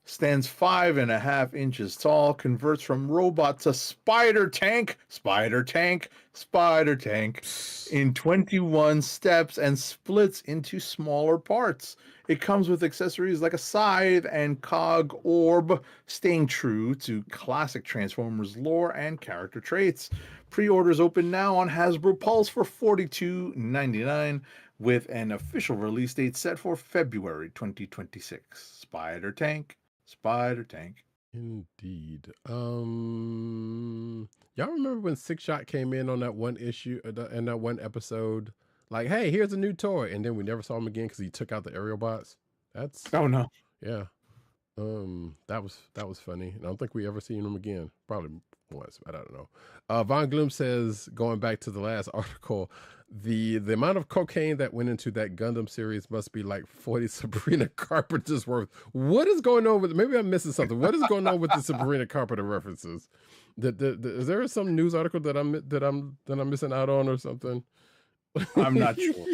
stands 5.5 inches tall, converts from robot to spider tank in 21 steps, and splits into smaller parts. It comes with accessories like a scythe and cog orb, staying true to classic Transformers lore and character traits. Pre-orders open now on Hasbro Pulse for $42.99, with an official release date set for February 2026. Spider Tank. Indeed. Y'all remember when Six Shot came in on that one issue and that one episode? Like, hey, here's a new toy, and then we never saw him again because he took out the aerial bots. Oh no. Yeah. That was funny. And I don't think we ever seen him again. Probably once, but I don't know. Von Gloom says, going back to the last article, the amount of cocaine that went into that Gundam series must be like 40 Sabrina Carpenter's worth. What is going on with? Maybe I'm missing something. What is going on with the Sabrina Carpenter references? Is there some news article that I'm missing out on or something? I'm not sure.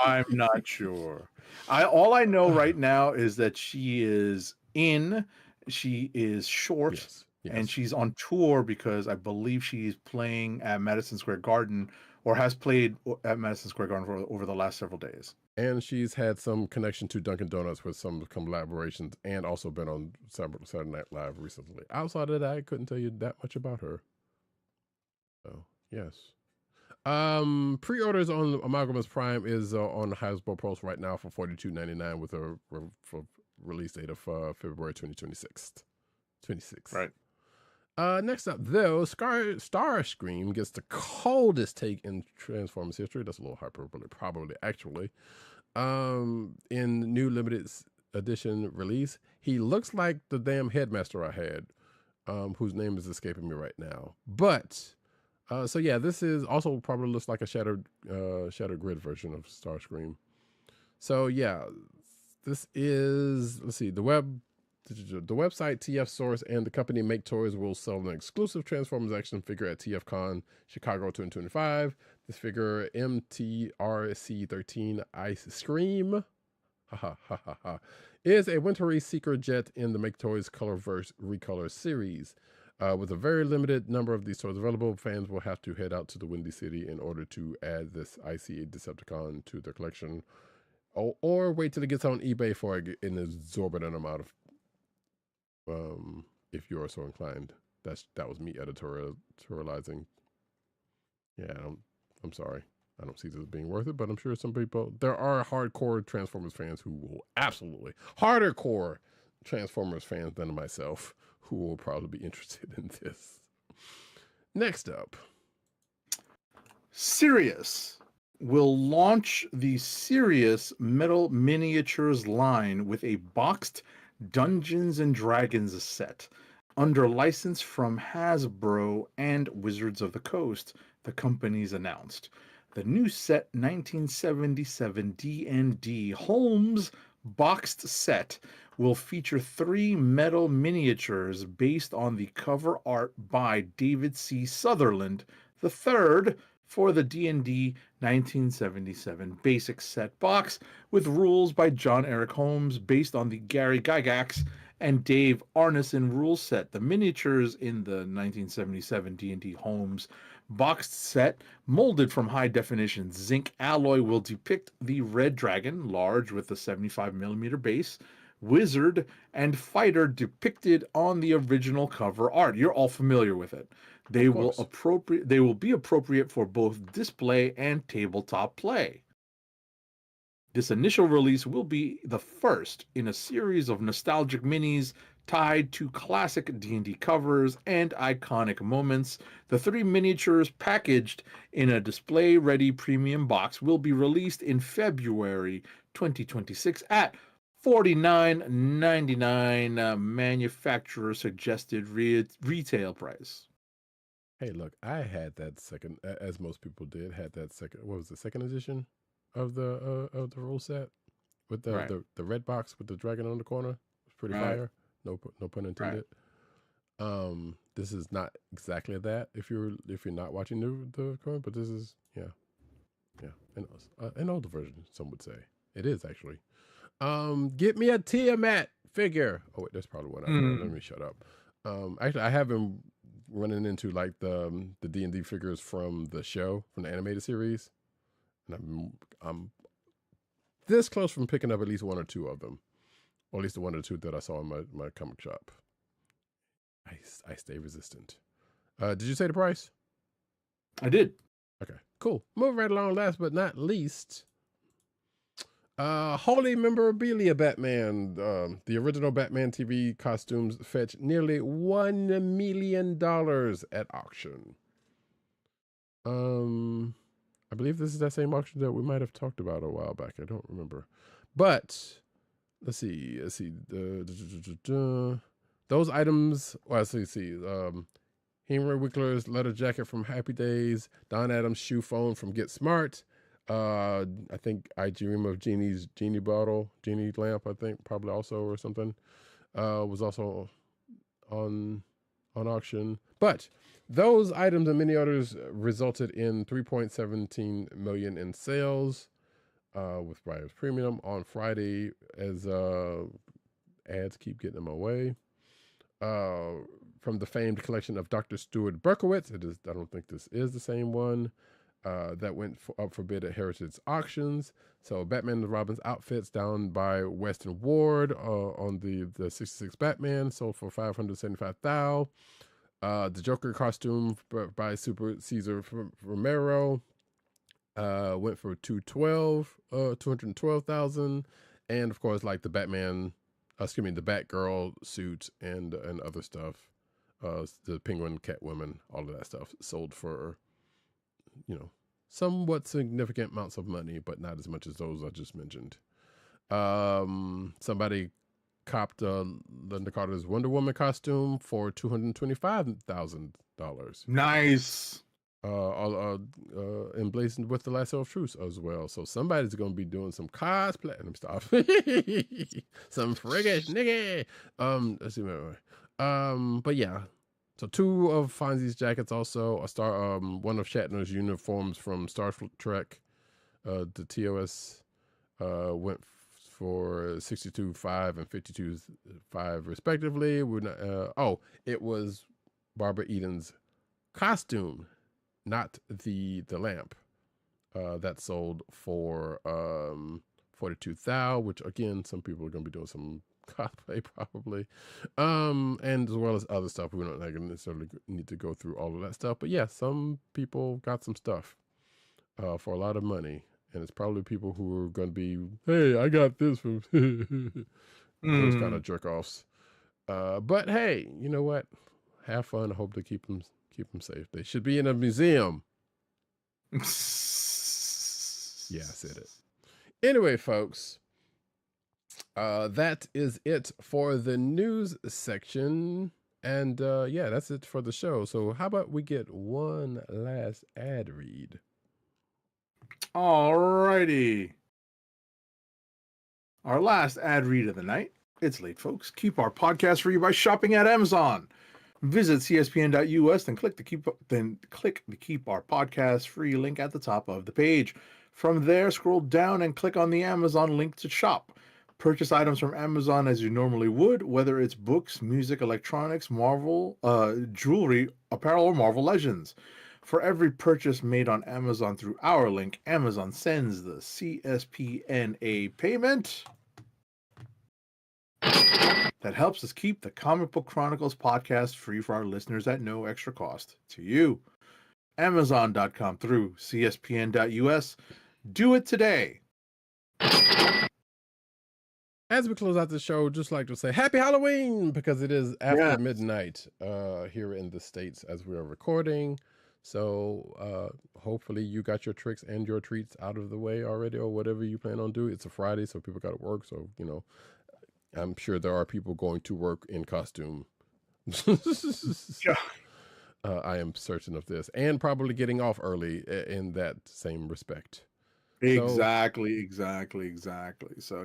I'm not sure. All I know right now is that she is short, Yes. and she's on tour because I believe she's playing at Madison Square Garden, or has played at Madison Square Garden over the last several days. And she's had some connection to Dunkin' Donuts with some collaborations, and also been on Saturday Night Live recently. Outside of that, I couldn't tell you that much about her. So yes. Pre-orders on Amalgama's Prime is on Hasbro Pulse right now for $42.99 with a release date of February 2026. 26. Right. Next up, though, Starscream gets the coldest take in Transformers history. That's a little hyperbole, probably, actually. In new limited edition release, he looks like the damn headmaster I had, whose name is escaping me right now. But, so yeah, this is also probably looks like a shattered grid version of Starscream. So yeah, this is, let's see, the website TF Source and the company Make Toys will sell an exclusive Transformers action figure at TFCon Chicago 2025. This figure, MTRC13 Ice Scream, is a wintry seeker jet in the Make Toys Colorverse Recolor series. With a very limited number of these toys available, fans will have to head out to the Windy City in order to add this icy Decepticon to their collection, or wait till it gets on eBay for an exorbitant amount of, if you are so inclined. That was me editorializing. Yeah, I'm sorry. I don't see this being worth it, but I'm sure some people, there are hardcore Transformers fans who will absolutely, harder core Transformers fans than myself, who will probably be interested in this. Next up, Sirius will launch the Sirius Metal Miniatures line with a boxed Dungeons and Dragons set under license from Hasbro and Wizards of the Coast, the companies announced. The new set 1977 D&D Holmes boxed set will feature 3 metal miniatures based on the cover art by David C. Sutherland III for the D&D 1977 basic set box, with rules by John Eric Holmes based on the Gary Gygax and Dave Arneson rule set. The miniatures in the 1977 D&D Holmes boxed set, molded from high-definition zinc alloy, will depict the Red Dragon, large with a 75mm base, Wizard, and Fighter depicted on the original cover art. You're all familiar with it. They will be appropriate for both display and tabletop play. This initial release will be the first in a series of nostalgic minis tied to classic D&D covers and iconic moments. The 3 miniatures, packaged in a display-ready premium box, will be released in February 2026 at $49.99 manufacturer suggested retail price. hey, look, I had that second, as most people did, had that second. What was the second edition of the rule set with the red box with the dragon on the corner? It's pretty fire. No pun intended. Right. This is not exactly that if you're not watching the comic, but this is an older version. Some would say it is actually. Get me a Tiamat figure. Oh wait, that's probably what I heard. Let me shut up. Actually, I have been running into like the D&D figures from the show, from the animated series, and I'm this close from picking up at least 1 or 2 of them, or at least the 1 or 2 that I saw in my comic shop. I stay resistant. Did you say the price? I did. Okay, cool. Moving right along. Last but not least, Holy Memorabilia Batman. The original Batman TV costumes fetch nearly $1 million at auction. I believe this is that same auction that we might have talked about a while back. I don't remember. But let's see. Those items. Well, let's see. Henry Winkler's leather jacket from Happy Days. Don Adams' shoe phone from Get Smart. I think I Dream of Genie's Genie lamp. I think probably also or something. Was also on auction. But those items and many others resulted in 3.17 million in sales. With Briar's Premium on Friday as ads keep getting in my way. From the famed collection of Dr. Stuart Berkowitz. I don't think this is the same one. That went up for bid at Heritage Auctions. So Batman and Robin's outfits down by Weston Ward on the 66 Batman sold for $575,000. The Joker costume by Super Caesar Romero went for $212,000. And of course, like the the Batgirl suit and other stuff. The Penguin, Catwoman, all of that stuff sold for, somewhat significant amounts of money, but not as much as those I just mentioned. Somebody copped Linda Carter's Wonder Woman costume for $225,000. Nice. Emblazoned with the lasso of truth as well. So somebody's gonna be doing some cosplay and stuff. Some friggish nigga. Let's see. But yeah. So 2 of Fonzie's jackets also. One of Shatner's uniforms from Star Trek. The TOS went for $62,500 and $52,500 respectively. It was Barbara Eden's costume, not the lamp. That sold for $42,000, which again, some people are gonna be doing some cosplay probably, and as well as other stuff. We don't necessarily need to go through all of that stuff, but yeah, some people got some stuff for a lot of money, and it's probably people who are going to be, hey, I got this from those kind of jerk offs. But hey, you know what? Have fun. I hope to keep them safe. They should be in a museum. Yeah, I said it. Anyway, folks. That is it for the news section. And that's it for the show. So how about we get one last ad read? Alrighty. Our last ad read of the night. It's late, folks. Keep our podcast free by shopping at Amazon. Visit cspn.us, then click the Keep Our Podcast free link at the top of the page. From there, scroll down and click on the Amazon link to shop. Purchase items from Amazon as you normally would, whether it's books, music, electronics, Marvel, jewelry, apparel, or Marvel Legends. For every purchase made on Amazon through our link, Amazon sends the CSPNA payment that helps us keep the Comic Book Chronicles podcast free for our listeners at no extra cost to you. Amazon.com through CSPN.us. Do it today. As we close out the show, just like to say Happy Halloween, because it is after midnight here in the States as we are recording. So hopefully you got your tricks and your treats out of the way already, or whatever you plan on doing. It's a Friday, so people got to work. So, I'm sure there are people going to work in costume. I am certain of this, and probably getting off early in that same respect. Exactly. So,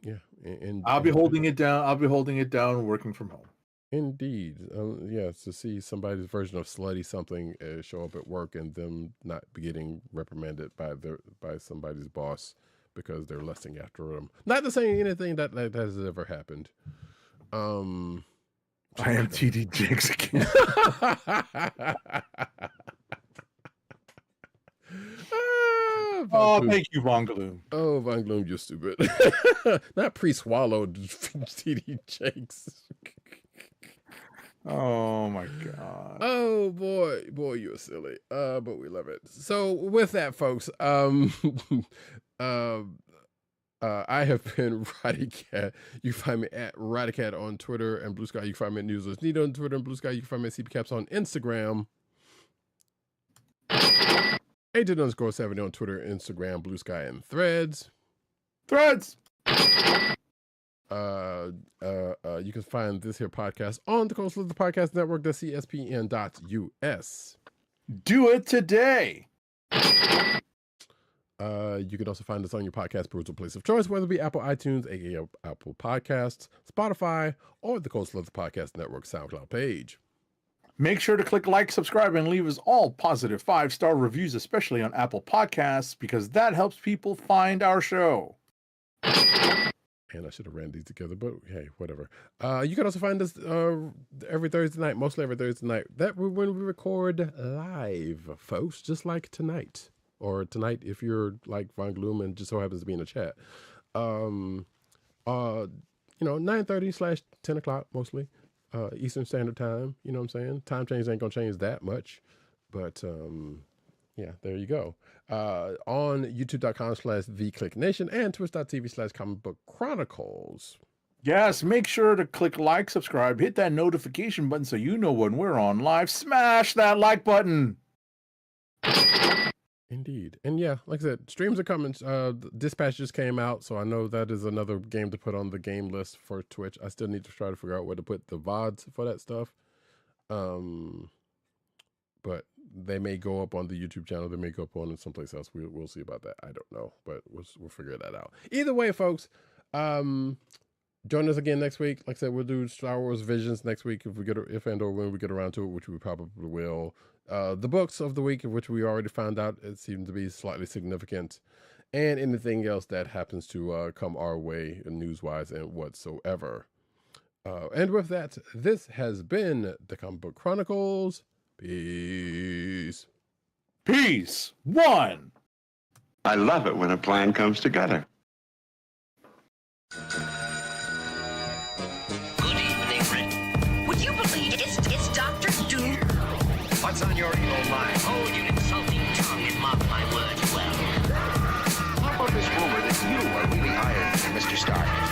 Yeah. And I'll be holding it down working from home. Indeed. To see somebody's version of slutty something show up at work and them not be getting reprimanded by somebody's boss because they're lusting after them. Not to say anything that has ever happened. I am TD Jakes again. Thank you, Von Gloom. Oh, Von Gloom, you're stupid. Not pre-swallowed TD Jakes. Oh my god. Oh boy, you're silly. But we love it. So with that, folks, I have been Roddykat. You can find me at Roddykat on Twitter and Blue Sky. You can find me at Newsletters Need on Twitter and Blue Sky. You can find me at CPCaps on Instagram. Agent _70 on Twitter, Instagram, Blue Sky, and Threads. You can find this here podcast on the Coastal of the Podcast Network, the CSPN.us. Do it today. You can also find us on your podcast perusal place of choice, whether it be Apple iTunes, aka Apple Podcasts, Spotify, or the Coastal of the Podcast Network SoundCloud page. Make sure to click like, subscribe, and leave us all positive 5-star reviews, especially on Apple Podcasts, because that helps people find our show. And I should have ran these together, but hey, whatever. You can also find us every Thursday night, mostly every Thursday night. That when we record live, folks, just like tonight. Or tonight if you're like Von Gloom and just so happens to be in the chat. 9:30/10 o'clock mostly. Eastern Standard Time, you know what I'm saying? Time change ain't gonna change that much. But yeah, there you go. On youtube.com/TheKliqNation and twitch.tv/Comic Book Chronicles. Yes, make sure to click like, subscribe, hit that notification button so you know when we're on live. Smash that like button. Indeed. And yeah, like I said, streams are coming. Dispatch just came out, so I know that is another game to put on the game list for Twitch. I still need to try to figure out where to put the VODs for that stuff. But they may go up on the YouTube channel. They may go up on someplace else. We'll see about that. I don't know, but we'll figure that out. Either way, folks, join us again next week. Like I said, we'll do Star Wars Visions next week if and or when we get around to it, which we probably will. The books of the week, of which we already found out it seemed to be slightly significant, and anything else that happens to come our way news-wise and whatsoever. And with that, this has been the Comic Book Chronicles. Peace. Peace. One. I love it when a plan comes together. Good evening, Rick. Would you believe it's Dr. Doom? What's on your evil mind? Oh, you insulting tongue, it mocked my words well. How about this rumor that you are really hired, Mr. Stark?